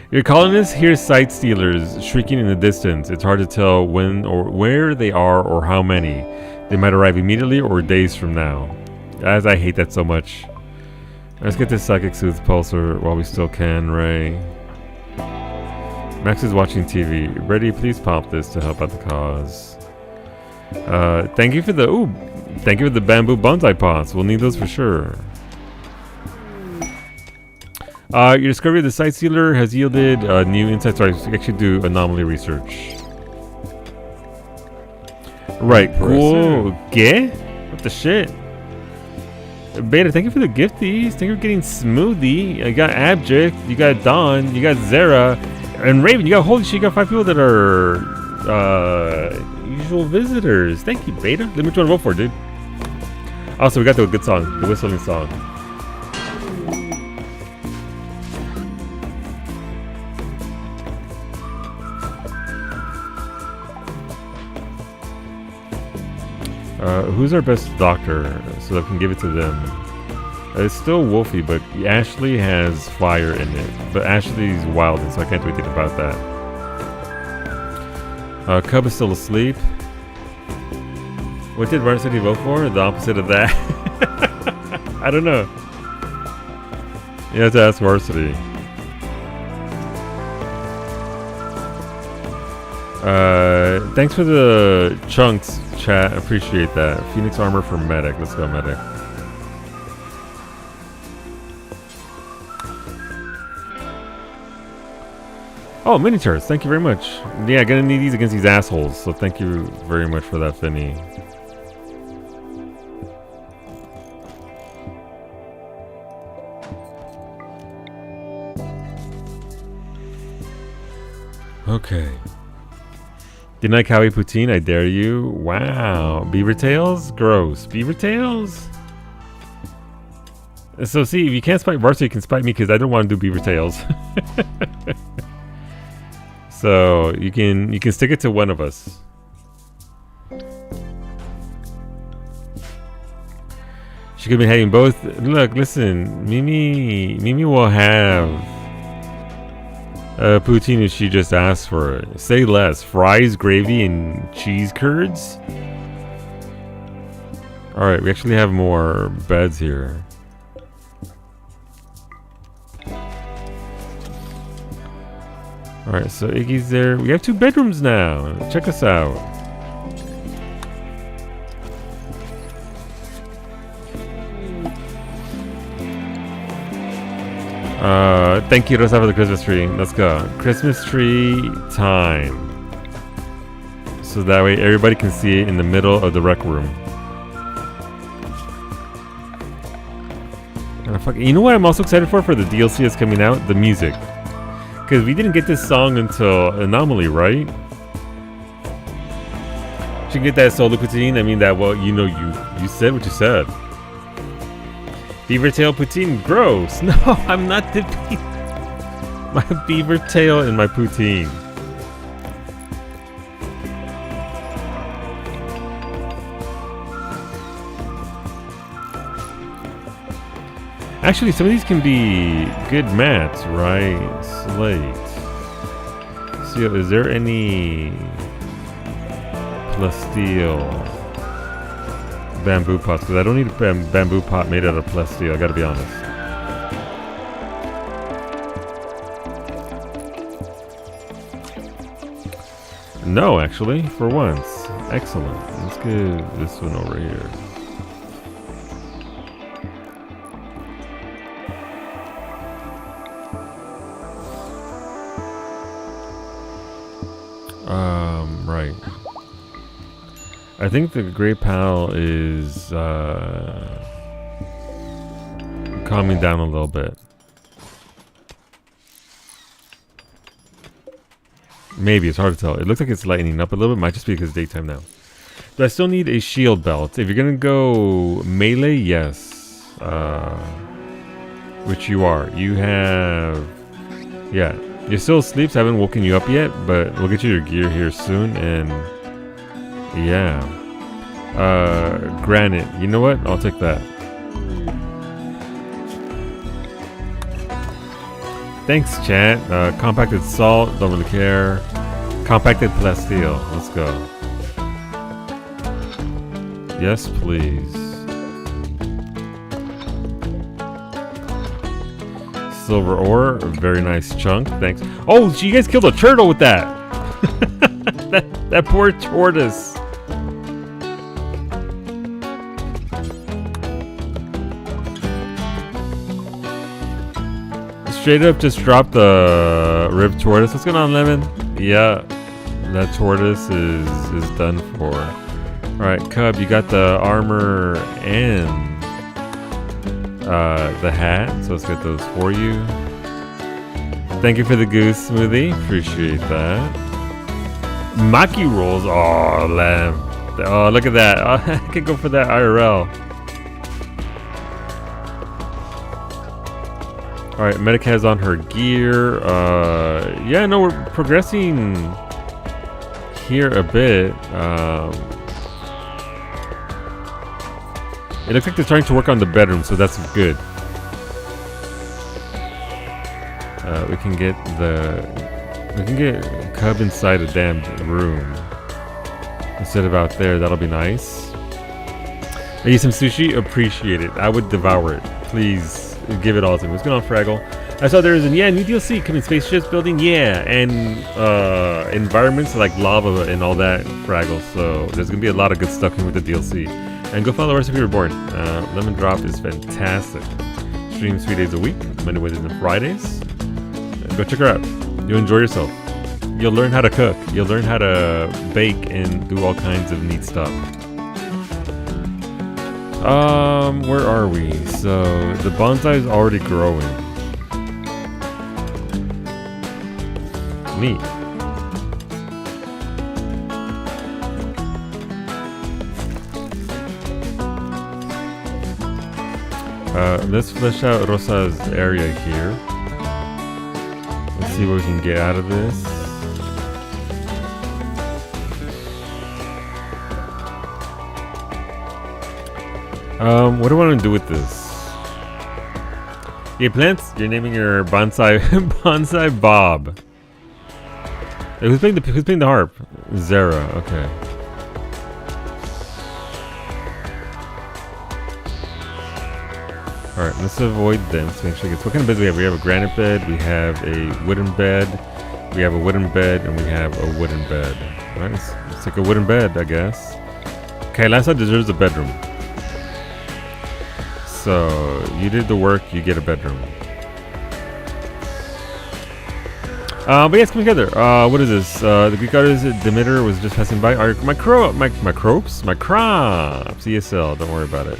A: Your colonists hear Sight Stealers shrieking in the distance. It's hard to tell when or where they are or how many. They might arrive immediately or days from now. As I hate that so much. Let's get this Psychic Soothe Pulsar while we still can, Ray. Max is watching TV. Ready, please pop this to help out the cause. Thank you for the thank you for the bamboo bonsai pots. We'll need those for sure. Your discovery of the Sight Stealer has yielded new insights. Sorry, I actually do anomaly research. Right, cool. ¿Qué? What the shit? Beta, thank you for the gifties. Thank you for getting Smoothie. I got Abject. You got Dawn. You got Zera. And Raven, you got holy shit. You got 5 people that are usual visitors. Thank you, Beta. Let me which one to vote for, dude. Also, we got the good song. The whistling song. Who's our best doctor so that I can give it to them? It's still wolfy, but Ashley has fire in it. But Ashley's wilding, so I can't do anything about that. Cub is still asleep. What did Varsity vote for? The opposite of that. I don't know. You have to ask Varsity. Thanks for the chunks, chat. Appreciate that. Phoenix armor for medic. Let's go, medic. Oh, mini turrets. Thank you very much. Yeah, gonna need these against these assholes. So thank you very much for that, Finny. Okay. Good night, Cowie Poutine. I dare you. Wow. Beaver tails? Gross. Beaver tails? So see, if you can't spite Varsity, you can spite me because I don't want to do beaver tails. So you can stick it to one of us. She could be having both. Look, listen, Mimi will have poutine if she just asks for it. Say less. Fries, gravy, and cheese curds. All right, we actually have more beds here. Alright, so Iggy's there. We have 2 bedrooms now. Check us out. Thank you, Rosa, for the Christmas tree. Let's go. Christmas tree time. So that way everybody can see it in the middle of the rec room. You know what I'm also excited for the DLC that's coming out? The music. Because we didn't get this song until Anomaly, right? Should get that solo poutine. I mean that. Well, you know, you said what you said. Beaver tail poutine, gross. No, I'm not dipping my beaver tail in my poutine. Actually, some of these can be good mats, right? Slate. So, is there any plasteel bamboo pots? Because I don't need a bamboo pot made out of plasteel, I gotta be honest. No, actually, for once. Excellent. Let's get this one over here. Right. I think the Grey Pal is calming down a little bit. Maybe, it's hard to tell. It looks like it's lightening up a little bit. Might just be because it's daytime now. Do I still need a shield belt? If you're gonna go melee, yes. Which you are. You have... Yeah. You're still asleep, so I haven't woken you up yet, but we'll get you your gear here soon, and... Yeah. Granite. You know what? I'll take that. Thanks, chat. Compacted salt, don't really care. Compacted plasteel. Let's go. Yes, please. Silver ore, a very nice chunk. Thanks. Oh, you guys killed a turtle with that. that poor tortoise. Straight up just dropped the ribbed tortoise. What's going on, Lemon? Yeah, that tortoise is done for. Alright, Cub, you got the armor and the hat, so let's get those for you. Thank you for the goose smoothie. Appreciate that. Maki rolls. Oh, lamb. Oh, look at that. Oh, I could go for that IRL. Alright, Medic has on her gear. Yeah, no, we're progressing here a bit. It looks like they're starting to work on the bedroom, so that's good. We can get Cub inside a damn room instead of out there. That'll be nice. I eat some sushi. Appreciate it. I would devour it. Please give it all to me. What's going on, Fraggle? I saw there is new DLC coming. Spaceships building, and environments like lava and all that, Fraggle. So there's gonna be a lot of good stuff coming with the DLC. And go follow Recipe Reborn. Lemon Drop is fantastic. Streams 3 days a week, Monday, Wednesdays, and Fridays. Go check her out. You'll enjoy yourself. You'll learn how to cook. You'll learn how to bake and do all kinds of neat stuff. Where are we? So the bonsai is already growing. Neat. Let's flesh out Rosa's area here. Let's see what we can get out of this. What do I want to do with this? Hey, plants, you're naming your bonsai bonsai Bob. Hey, who's playing the harp? Zara. Okay. All right, let's avoid them. Let's make sure it gets. What kind of beds we have? We have a granite bed. We have a wooden bed. We have a wooden bed, and we have a wooden bed. All right, let's take a wooden bed, I guess. Okay, last night deserves a bedroom. So you did the work, you get a bedroom. But yes, come together. What is this? The Greek artist Demeter was just passing by. My crops, ESL. Don't worry about it.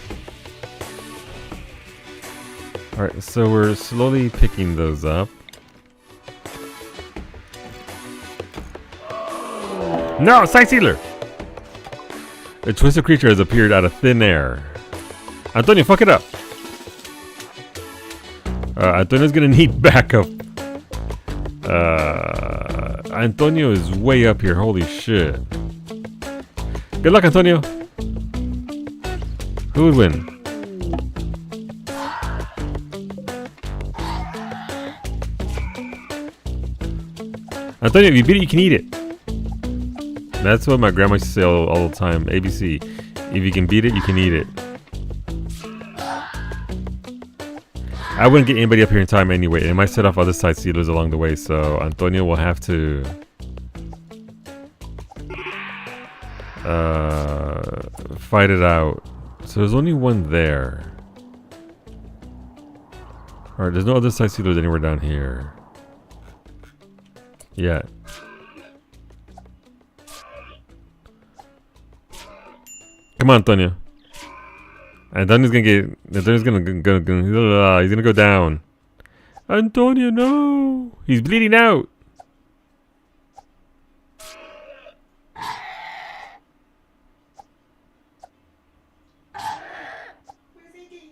A: All right, so we're slowly picking those up. No, Sight Sealer! A twisted creature has appeared out of thin air. Antonio, fuck it up. Antonio's gonna need backup. Antonio is way up here. Holy shit. Good luck, Antonio. Who would win? Antonio, if you beat it, you can eat it. That's what my grandma used to say all the time. ABC. If you can beat it, you can eat it. I wouldn't get anybody up here in time anyway. It might set off other side sealers along the way, so Antonio will have to fight it out. So there's only one there. Alright, there's no other side sealers anywhere down here. Yeah. Come on, Antonio. Antonio's gonna get. Antonio's gonna he's gonna go down. Antonio, no! He's bleeding out.
D: Where's Iggy?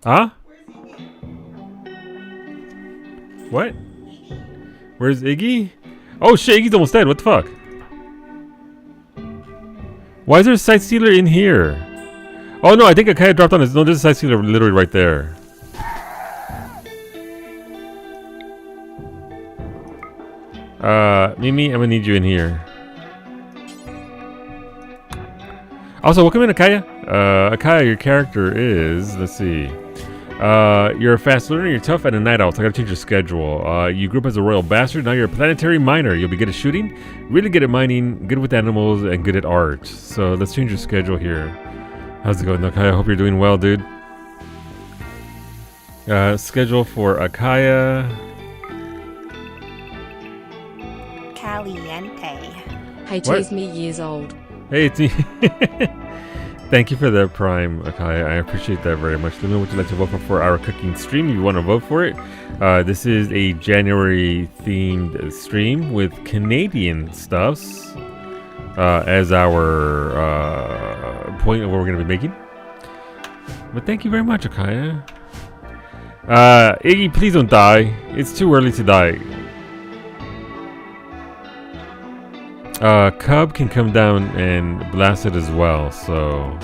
A: Huh?
D: Where's Iggy?
A: What? Where's Iggy? Oh shit! Iggy's almost dead. What the fuck? Why is there a sight stealer in here? Oh no, I think Akaya dropped on his. No, there's a sight stealer literally right there. Mimi, I'm gonna need you in here. Also, welcome in, Akaya. Akaya, your character is. Let's see. You're a fast learner, you're tough, and a night owl, so I gotta change your schedule. You grew up as a royal bastard, now you're a planetary miner. You'll be good at shooting, really good at mining, good with animals, and good at art. So let's change your schedule here. How's it going, Akaya? I hope you're doing well, dude. Schedule for Akaya.
E: Caliente.
B: Hey,
A: What?
B: tease me years old.
A: Hey, it's me. Thank you for that Prime, Akaya. I appreciate that very much. Let me know what you'd like to vote for our cooking stream if you want to vote for it. This is a January themed stream with Canadian stuffs as our point of what we're going to be making. But thank you very much, Akaya. Iggy, please don't die. It's too early to die. Cub can come down and blast it as well, so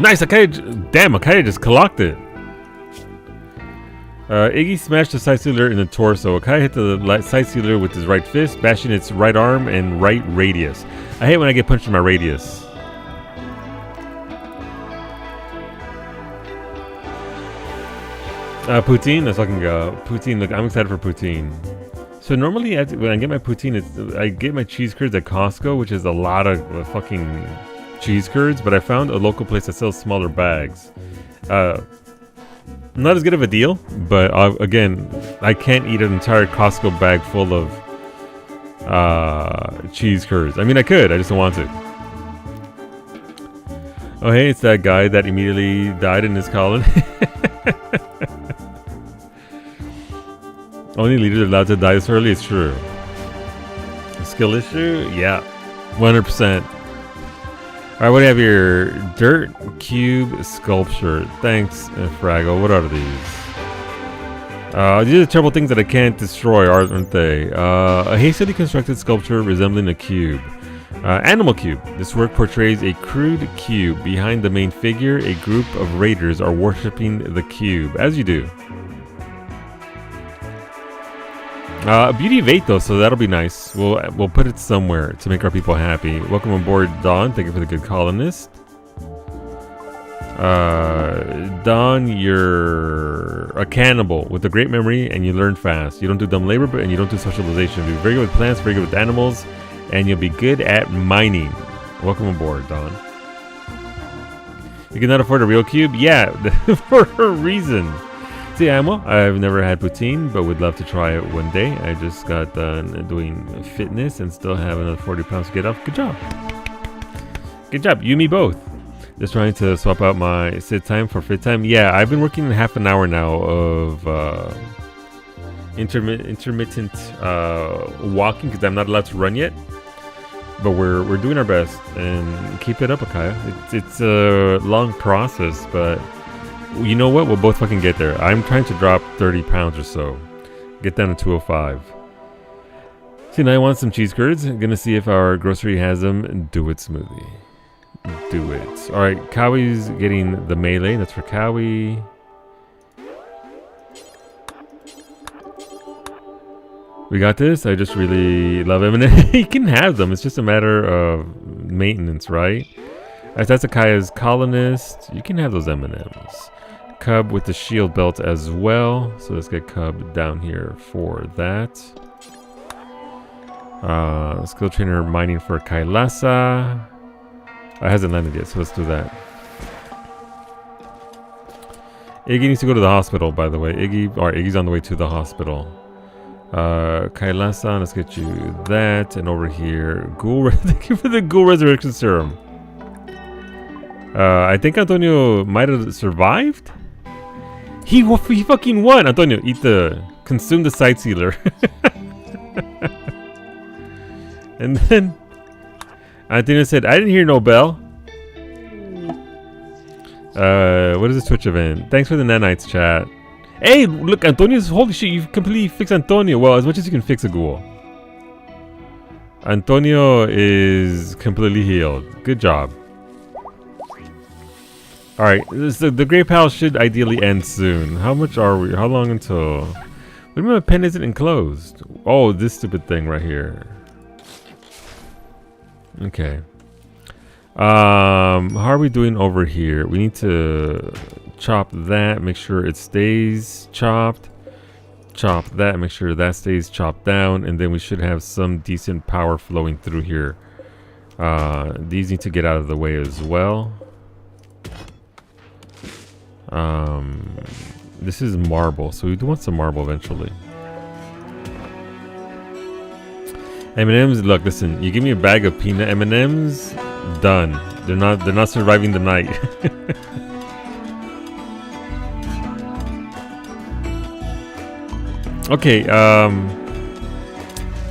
A: Nice, damn, Akaya just clocked it. Iggy smashed the side sealer in the torso. Akaya hit the side sealer with his right fist, bashing its right arm and right radius. I hate when I get punched in my radius. Poutine, let's fucking go. Poutine, look, I'm excited for poutine. So normally when I get my poutine, I get my cheese curds at Costco, which is a lot of fucking cheese curds, but I found a local place that sells smaller bags. Not as good of a deal, but again, I can't eat an entire Costco bag full of cheese curds. I mean, I could, I just don't want to. Oh hey, it's that guy that immediately died in his colony. Only leaders allowed to die this early, it's true. A skill issue? Yeah. 100%. Alright, what do you have here? Dirt cube sculpture. Thanks, Fraggle. What are these? These are the terrible things that I can't destroy, aren't they? A hastily constructed sculpture resembling a cube. Animal cube. This work portrays a crude cube. Behind the main figure, a group of raiders are worshipping the cube. As you do. Beauty of 8 though, so that'll be nice. We'll put it somewhere to make our people happy. Welcome aboard, Dawn. Thank you for the good colonist. Dawn, you're a cannibal with a great memory and you learn fast. You don't do dumb labor, and you don't do socialization. You're very good with plants, very good with animals, and you'll be good at mining. Welcome aboard, Dawn. You cannot afford a real cube? Yeah, for a reason. See, Ammo, I've never had poutine, but would love to try it one day. I just got done doing fitness and still have another 40 pounds to get off. Good job. Good job. You and me both. Just trying to swap out my sit time for fit time. Yeah, I've been working half an hour now of intermittent walking because I'm not allowed to run yet. But we're doing our best, and keep it up, Akaya. It's a long process, but you know what? We'll both fucking get there. I'm trying to drop 30 pounds or so. Get down to 205. See, now I want some cheese curds. I'm gonna see if our grocery has them. Do it smoothie. Do it. Alright, Kawie's getting the melee. That's for Kawie. We got this. I just really love M&M. You can have them. It's just a matter of maintenance, right? As that's Akaya's colonist, you can have those M&Ms. Cub with the shield belt as well. So let's get Cub down here for that. Skill trainer mining for Kailasa. It hasn't landed yet, so let's do that. Iggy needs to go to the hospital, by the way. Iggy's on the way to the hospital. Kailasa, let's get you that. And over here, Ghoul. Thank you for the Ghoul Resurrection Serum. I think Antonio might have survived. He fucking won. Antonio, consume the side sealer. And then Antonio said, I didn't hear no bell. What is this Twitch event? Thanks for the nanites, chat. Hey, look, Antonio's, holy shit, you've completely fixed Antonio. Well, as much as you can fix a ghoul. Antonio is completely healed. Good job. Alright, the Grey Pal should ideally end soon. How much are we? How long until... What do you mean my pen isn't enclosed? Oh, this stupid thing right here. Okay. How are we doing over here? We need to chop that, make sure it stays chopped. Chop that, make sure that stays chopped down, and then we should have some decent power flowing through here. These need to get out of the way as well. This is marble, so we do want some marble eventually. M&Ms, look, listen, you give me a bag of peanut M&Ms, done. They're not surviving the night. Okay,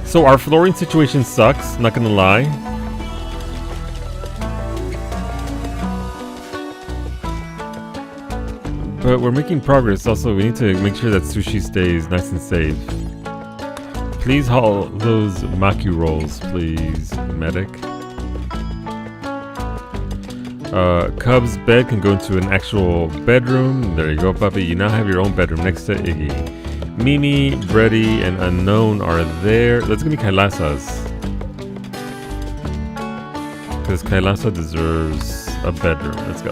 A: so our flooring situation sucks, not gonna lie. But we're making progress. Also, we need to make sure that sushi stays nice and safe. Please haul those maki rolls, please, medic. Cub's bed can go into an actual bedroom. There you go, puppy. You now have your own bedroom next to Iggy. Mimi, Brady, and Unknown are there. Let's give me Kailasa's. Because Kailasa deserves a bedroom. Let's go.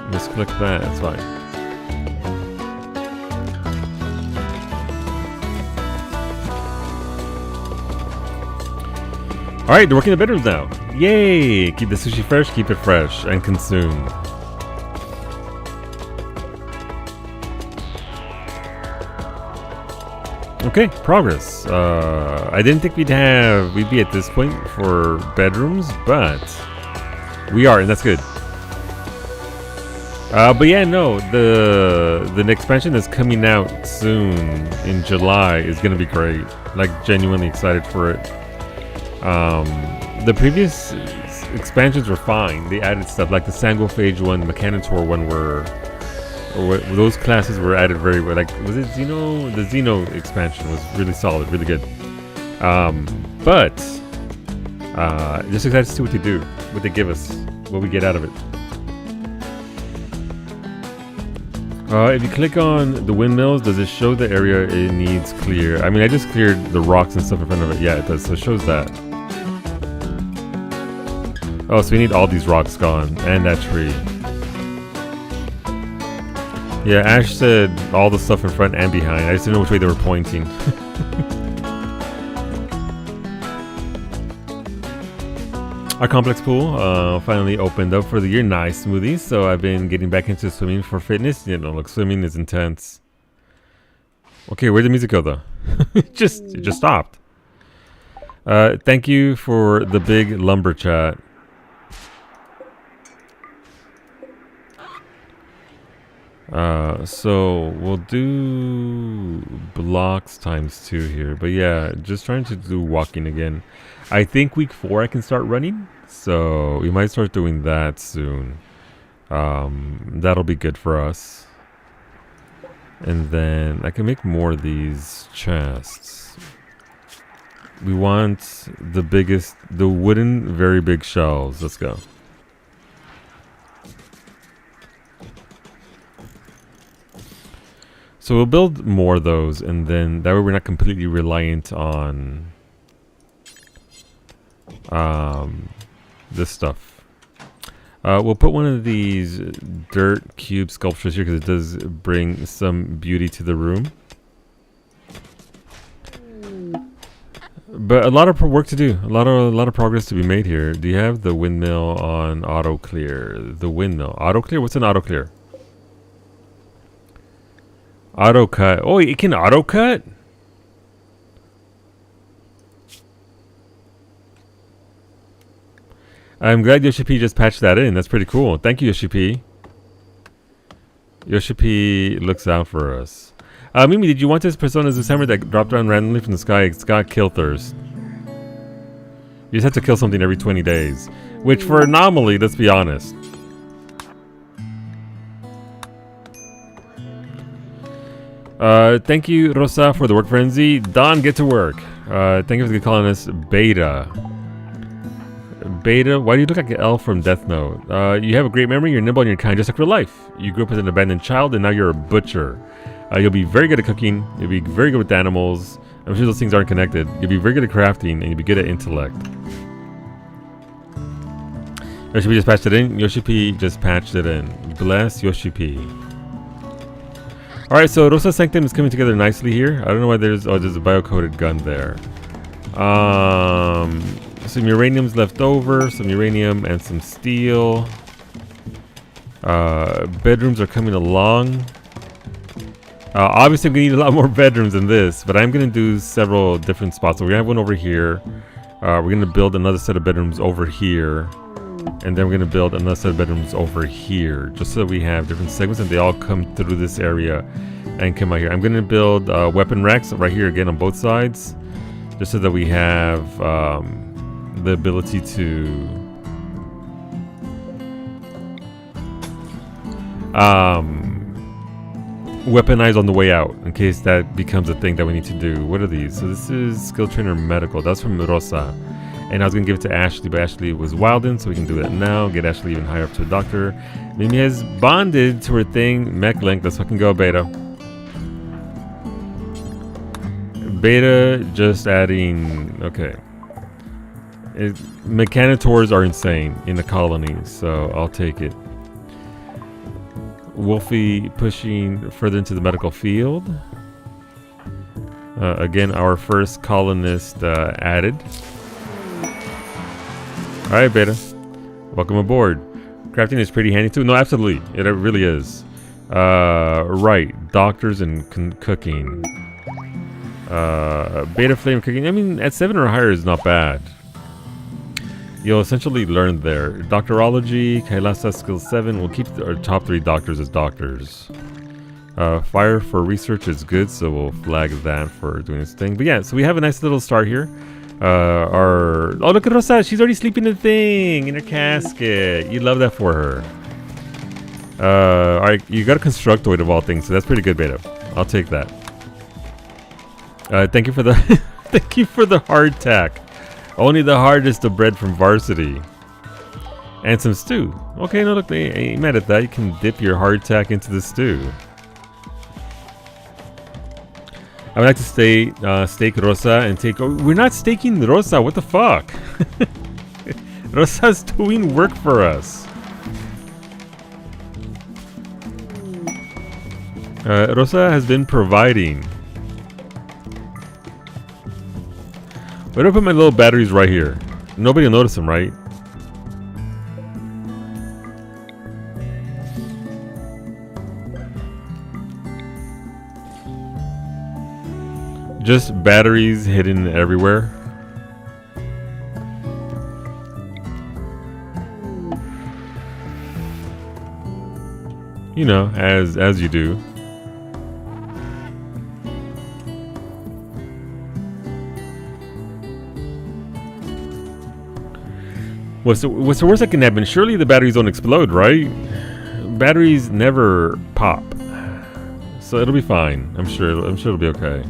A: Misclick that, that's fine. Alright, they're working the bedrooms now. Yay! Keep the sushi fresh, keep it fresh, and consumed. Okay, progress. I didn't think we'd be at this point for bedrooms, but we are, and that's good. But yeah, no, the expansion that's coming out soon in July is gonna be great. Like, genuinely excited for it. The previous expansions were fine. They added stuff like the Sangophage one, the Mechanitor one those classes were added very well. Like, was it Xeno? The Xeno expansion was really solid, really good. But just excited to see what they do, what they give us, what we get out of it. If you click on the windmills, does it show the area it needs clear? I mean, I just cleared the rocks and stuff in front of it. Yeah, it does. So it shows that. Oh, so we need all these rocks gone and that tree. Yeah, Ash said all the stuff in front and behind. I just didn't know which way they were pointing. Our complex pool finally opened up for the year. Nice, smoothies. So I've been getting back into swimming for fitness. You know, look, swimming is intense. Okay, where'd the music go though? it just stopped. Thank you for the big lumber chat. So we'll do blocks times 2 here, but yeah, just trying to do walking again. I think week 4 I can start running, so we might start doing that soon. That'll be good for us. And then I can make more of these chests. We want the wooden, very big shelves. Let's go. So we'll build more of those, and then that way we're not completely reliant on this stuff. We'll put one of these dirt cube sculptures here because it does bring some beauty to the room. But a lot of work to do, a lot of progress to be made here. Do you have the windmill on auto clear? The windmill auto clear? What's an auto clear? Auto cut. Oh, it can auto cut? I'm glad Yoshi P just patched that in. That's pretty cool. Thank you, Yoshi P. Yoshi P looks out for us. Mimi, did you want this Persona's December that dropped down randomly from the sky? It's got kill thirst. You just have to kill something every 20 days. Which for Anomaly, let's be honest. Thank you, Rosa, for the work frenzy. Don, get to work. Thank you for calling us Beta. Beta, why do you look like an elf from Death Note? You have a great memory, you're nimble, and you're kind, just like real life. You grew up as an abandoned child, and now you're a butcher. You'll be very good at cooking, you'll be very good with animals. I'm sure those things aren't connected. You'll be very good at crafting, and you'll be good at intellect. Yoshi P just patched it in. Yoshi P just patched it in. Bless Yoshi P. Alright, so Rosa Sanctum is coming together nicely here. I don't know why there's a bio-coded gun there. Some uranium's left over, some uranium and some steel. Bedrooms are coming along. Obviously I'm gonna need a lot more bedrooms than this, but I'm gonna do several different spots. So we're gonna have one over here. We're gonna build another set of bedrooms over here. And then we're gonna build another set of bedrooms over here, just so that we have different segments and they all come through this area and come out here. I'm gonna build weapon racks right here again on both sides, just so that we have the ability to weaponize on the way out in case that becomes a thing that we need to do. What are these? So this is skill trainer medical. That's from Rosa. And I was gonna give it to Ashley, but Ashley was wildin', so we can do that now. Get Ashley even higher up to a doctor. Mimi has bonded to her thing. Mech link. Let's fucking go, Beta. Beta just adding. Okay. Mechanitors are insane in the colony, so I'll take it. Wolfie pushing further into the medical field. Again, our first colonist added. Alright, Beta. Welcome aboard. Crafting is pretty handy too. No, absolutely. It really is. Right. Doctors and cooking. Beta flame cooking. I mean, at 7 or higher is not bad. You'll essentially learn there. Doctorology, Kailasa skill 7. We'll keep our top 3 doctors as doctors. Fire for research is good, so we'll flag that for doing this thing. But yeah, so we have a nice little start here. Oh, look at Rosa. She's already sleeping in the thing, in her casket. You love that for her. Alright, you got a constructoid of all things, so that's pretty good, Beta. I'll take that. Thank you for the thank you for the hardtack. Only the hardest of bread from Varsity. And some stew. Okay, no, look, I ain't mad at that. You can dip your hardtack into the stew. I would like to stake Rosa and take... Oh, we're not staking Rosa. What the fuck? Rosa's doing work for us. Rosa has been providing. Where do I put my little batteries? Right here? Nobody will notice them, right? Just batteries hidden everywhere. You know, as you do. What's the worst that can happen? Surely the batteries don't explode, right? Batteries never pop, so it'll be fine. I'm sure it'll be okay.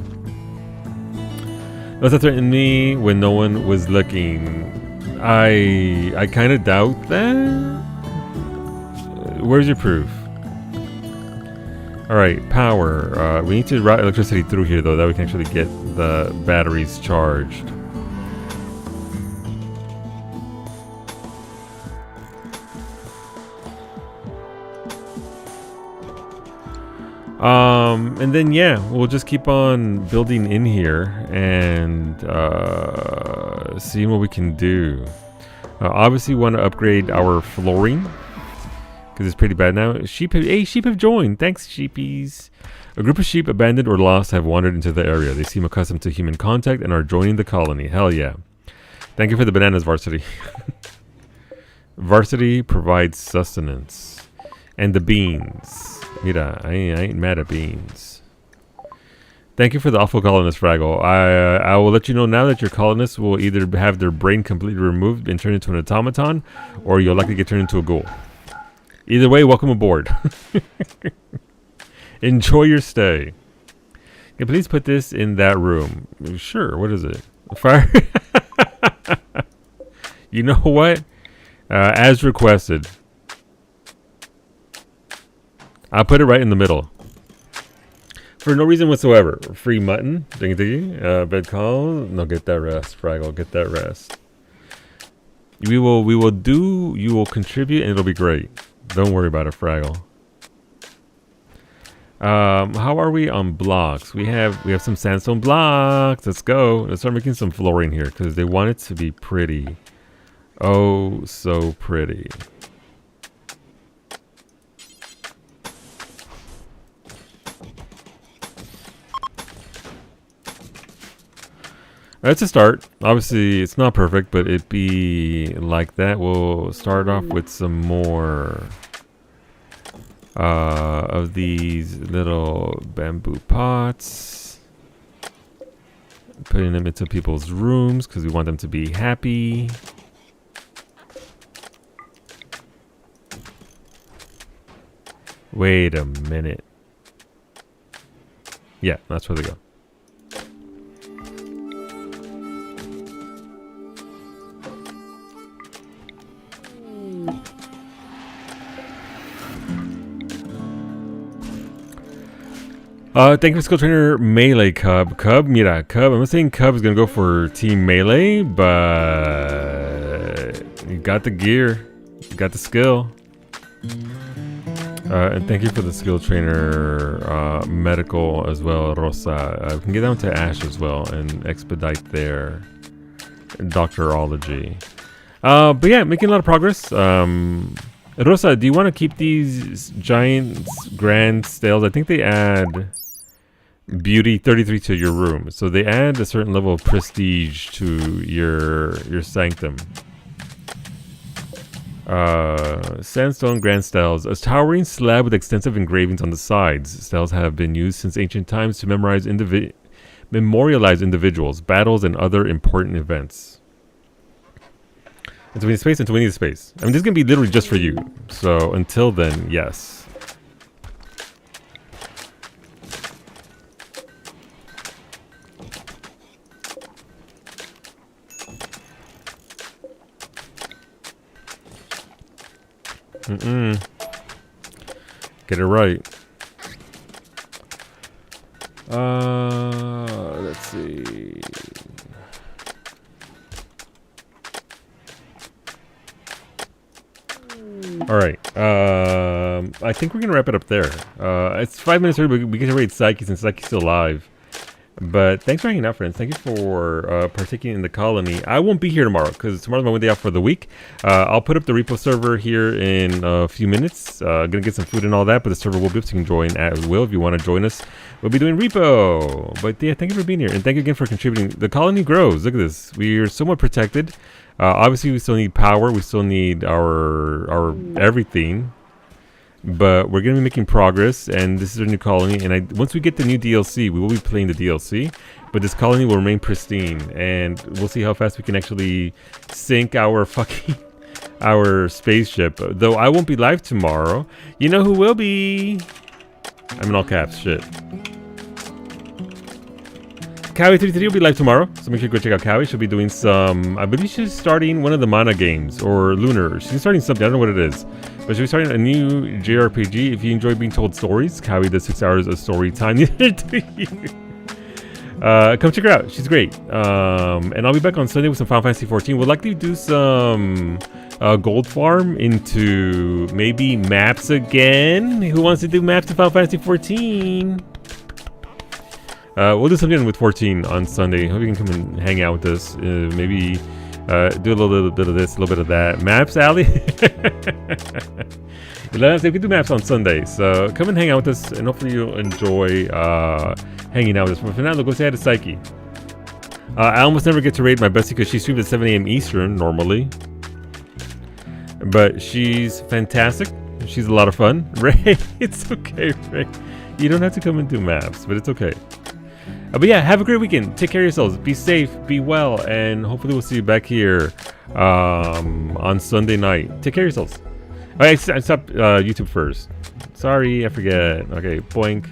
A: Does that threaten me when no one was looking? I kind of doubt that. Where's your proof? All right, power. We need to route electricity through here though, that we can actually get the batteries charged. And then yeah, we'll just keep on building in here and seeing what we can do. Obviously, we want to upgrade our flooring because it's pretty bad now. Sheep have joined. Thanks, sheepies. A group of sheep abandoned or lost have wandered into the area. They seem accustomed to human contact and are joining the colony. Hell yeah! Thank you for the bananas, Varsity. Varsity provides sustenance and the beans. Mira, I ain't mad at beans. Thank you for the awful colonist, Fraggle. I will let you know now that your colonists will either have their brain completely removed and turned into an automaton, or you'll likely get turned into a ghoul. Either way, welcome aboard. Enjoy your stay. Can please put this in that room? Sure, what is it? Fire? You know what? As requested. I'll put it right in the middle. For no reason whatsoever. Free mutton. Dingy dingy. Bed call. No, get that rest, Fraggle. Get that rest. You will contribute and it'll be great. Don't worry about it, Fraggle. How are we on blocks? We have some sandstone blocks. Let's go. Let's start making some flooring here because they want it to be pretty. Oh, so pretty. That's a start. Obviously, it's not perfect, but it be like that. We'll start off with some more of these little bamboo pots. Putting them into people's rooms because we want them to be happy. Wait a minute. Yeah, that's where they go. Thank you for skill trainer Melee Cub. Cub, mira, Cub. I'm not saying Cub is gonna go for Team Melee, but you got the gear, you got the skill. And thank you for the skill trainer medical as well, Rosa. We can get down to Ash as well and expedite their doctorology. But yeah, making a lot of progress. Rosa, do you want to keep these giant grand stales? I think they add beauty 33 to your room, so they add a certain level of prestige to your sanctum. Sandstone grand stels, a towering slab with extensive engravings on the sides. Stels have been used since ancient times to memorialize individuals, battles, and other important events. Into we need space, into we need space. I mean, this is gonna be literally just for you. So until then, yes. Get it right. Let's see. All right. I think we're gonna wrap it up there. It's 5 minutes early, but we get to rate Psyche since Psyche's still alive. But thanks for hanging out, friends. Thank you for partaking in the colony. I won't be here tomorrow because tomorrow's my one day off for the week. I'll put up the repo server here in a few minutes. Gonna get some food and all that, but the server will be up so you can join at will if you want to join us. We'll be doing repo. But yeah, thank you for being here and thank you again for contributing. The colony grows. Look at this. We are somewhat protected. Obviously, we still need power. We still need our everything. But we're going to be making progress, and this is our new colony. And once we get the new DLC, we will be playing the DLC. But this colony will remain pristine, and we'll see how fast we can actually sink our our spaceship. Though I won't be live tomorrow. You know who will be? I'm in all caps. Shit. Cowie33 will be live tomorrow, so make sure you go check out Cowie. She'll be doing some, I believe she's starting one of the Mana games, or Lunar. She's starting something, I don't know what it is. But she'll be starting a new JRPG. If you enjoy being told stories, Cowie does 6 hours of story time. Neither do you. Come check her out, she's great. And I'll be back on Sunday with some Final Fantasy 14. We'll likely do some gold farm into maybe maps again. Who wants to do maps to Final Fantasy 14? We'll do something with 14 on Sunday. Hope you can come and hang out with us. Maybe do a little bit of this, a little bit of that. Maps, Ali? We can do maps on Sunday. So come and hang out with us, and hopefully you'll enjoy hanging out with us. But for now, go say hi to Psyche. I almost never get to raid my bestie because she streams at 7 a.m. Eastern normally. But she's fantastic. She's a lot of fun. Ray, it's okay, Ray. You don't have to come and do maps, but it's okay. But yeah, have a great weekend. Take care of yourselves. Be safe, be well, and hopefully we'll see you back here on Sunday night. Take care of yourselves. All right, I stopped YouTube first. Sorry, I forget. Okay, boink.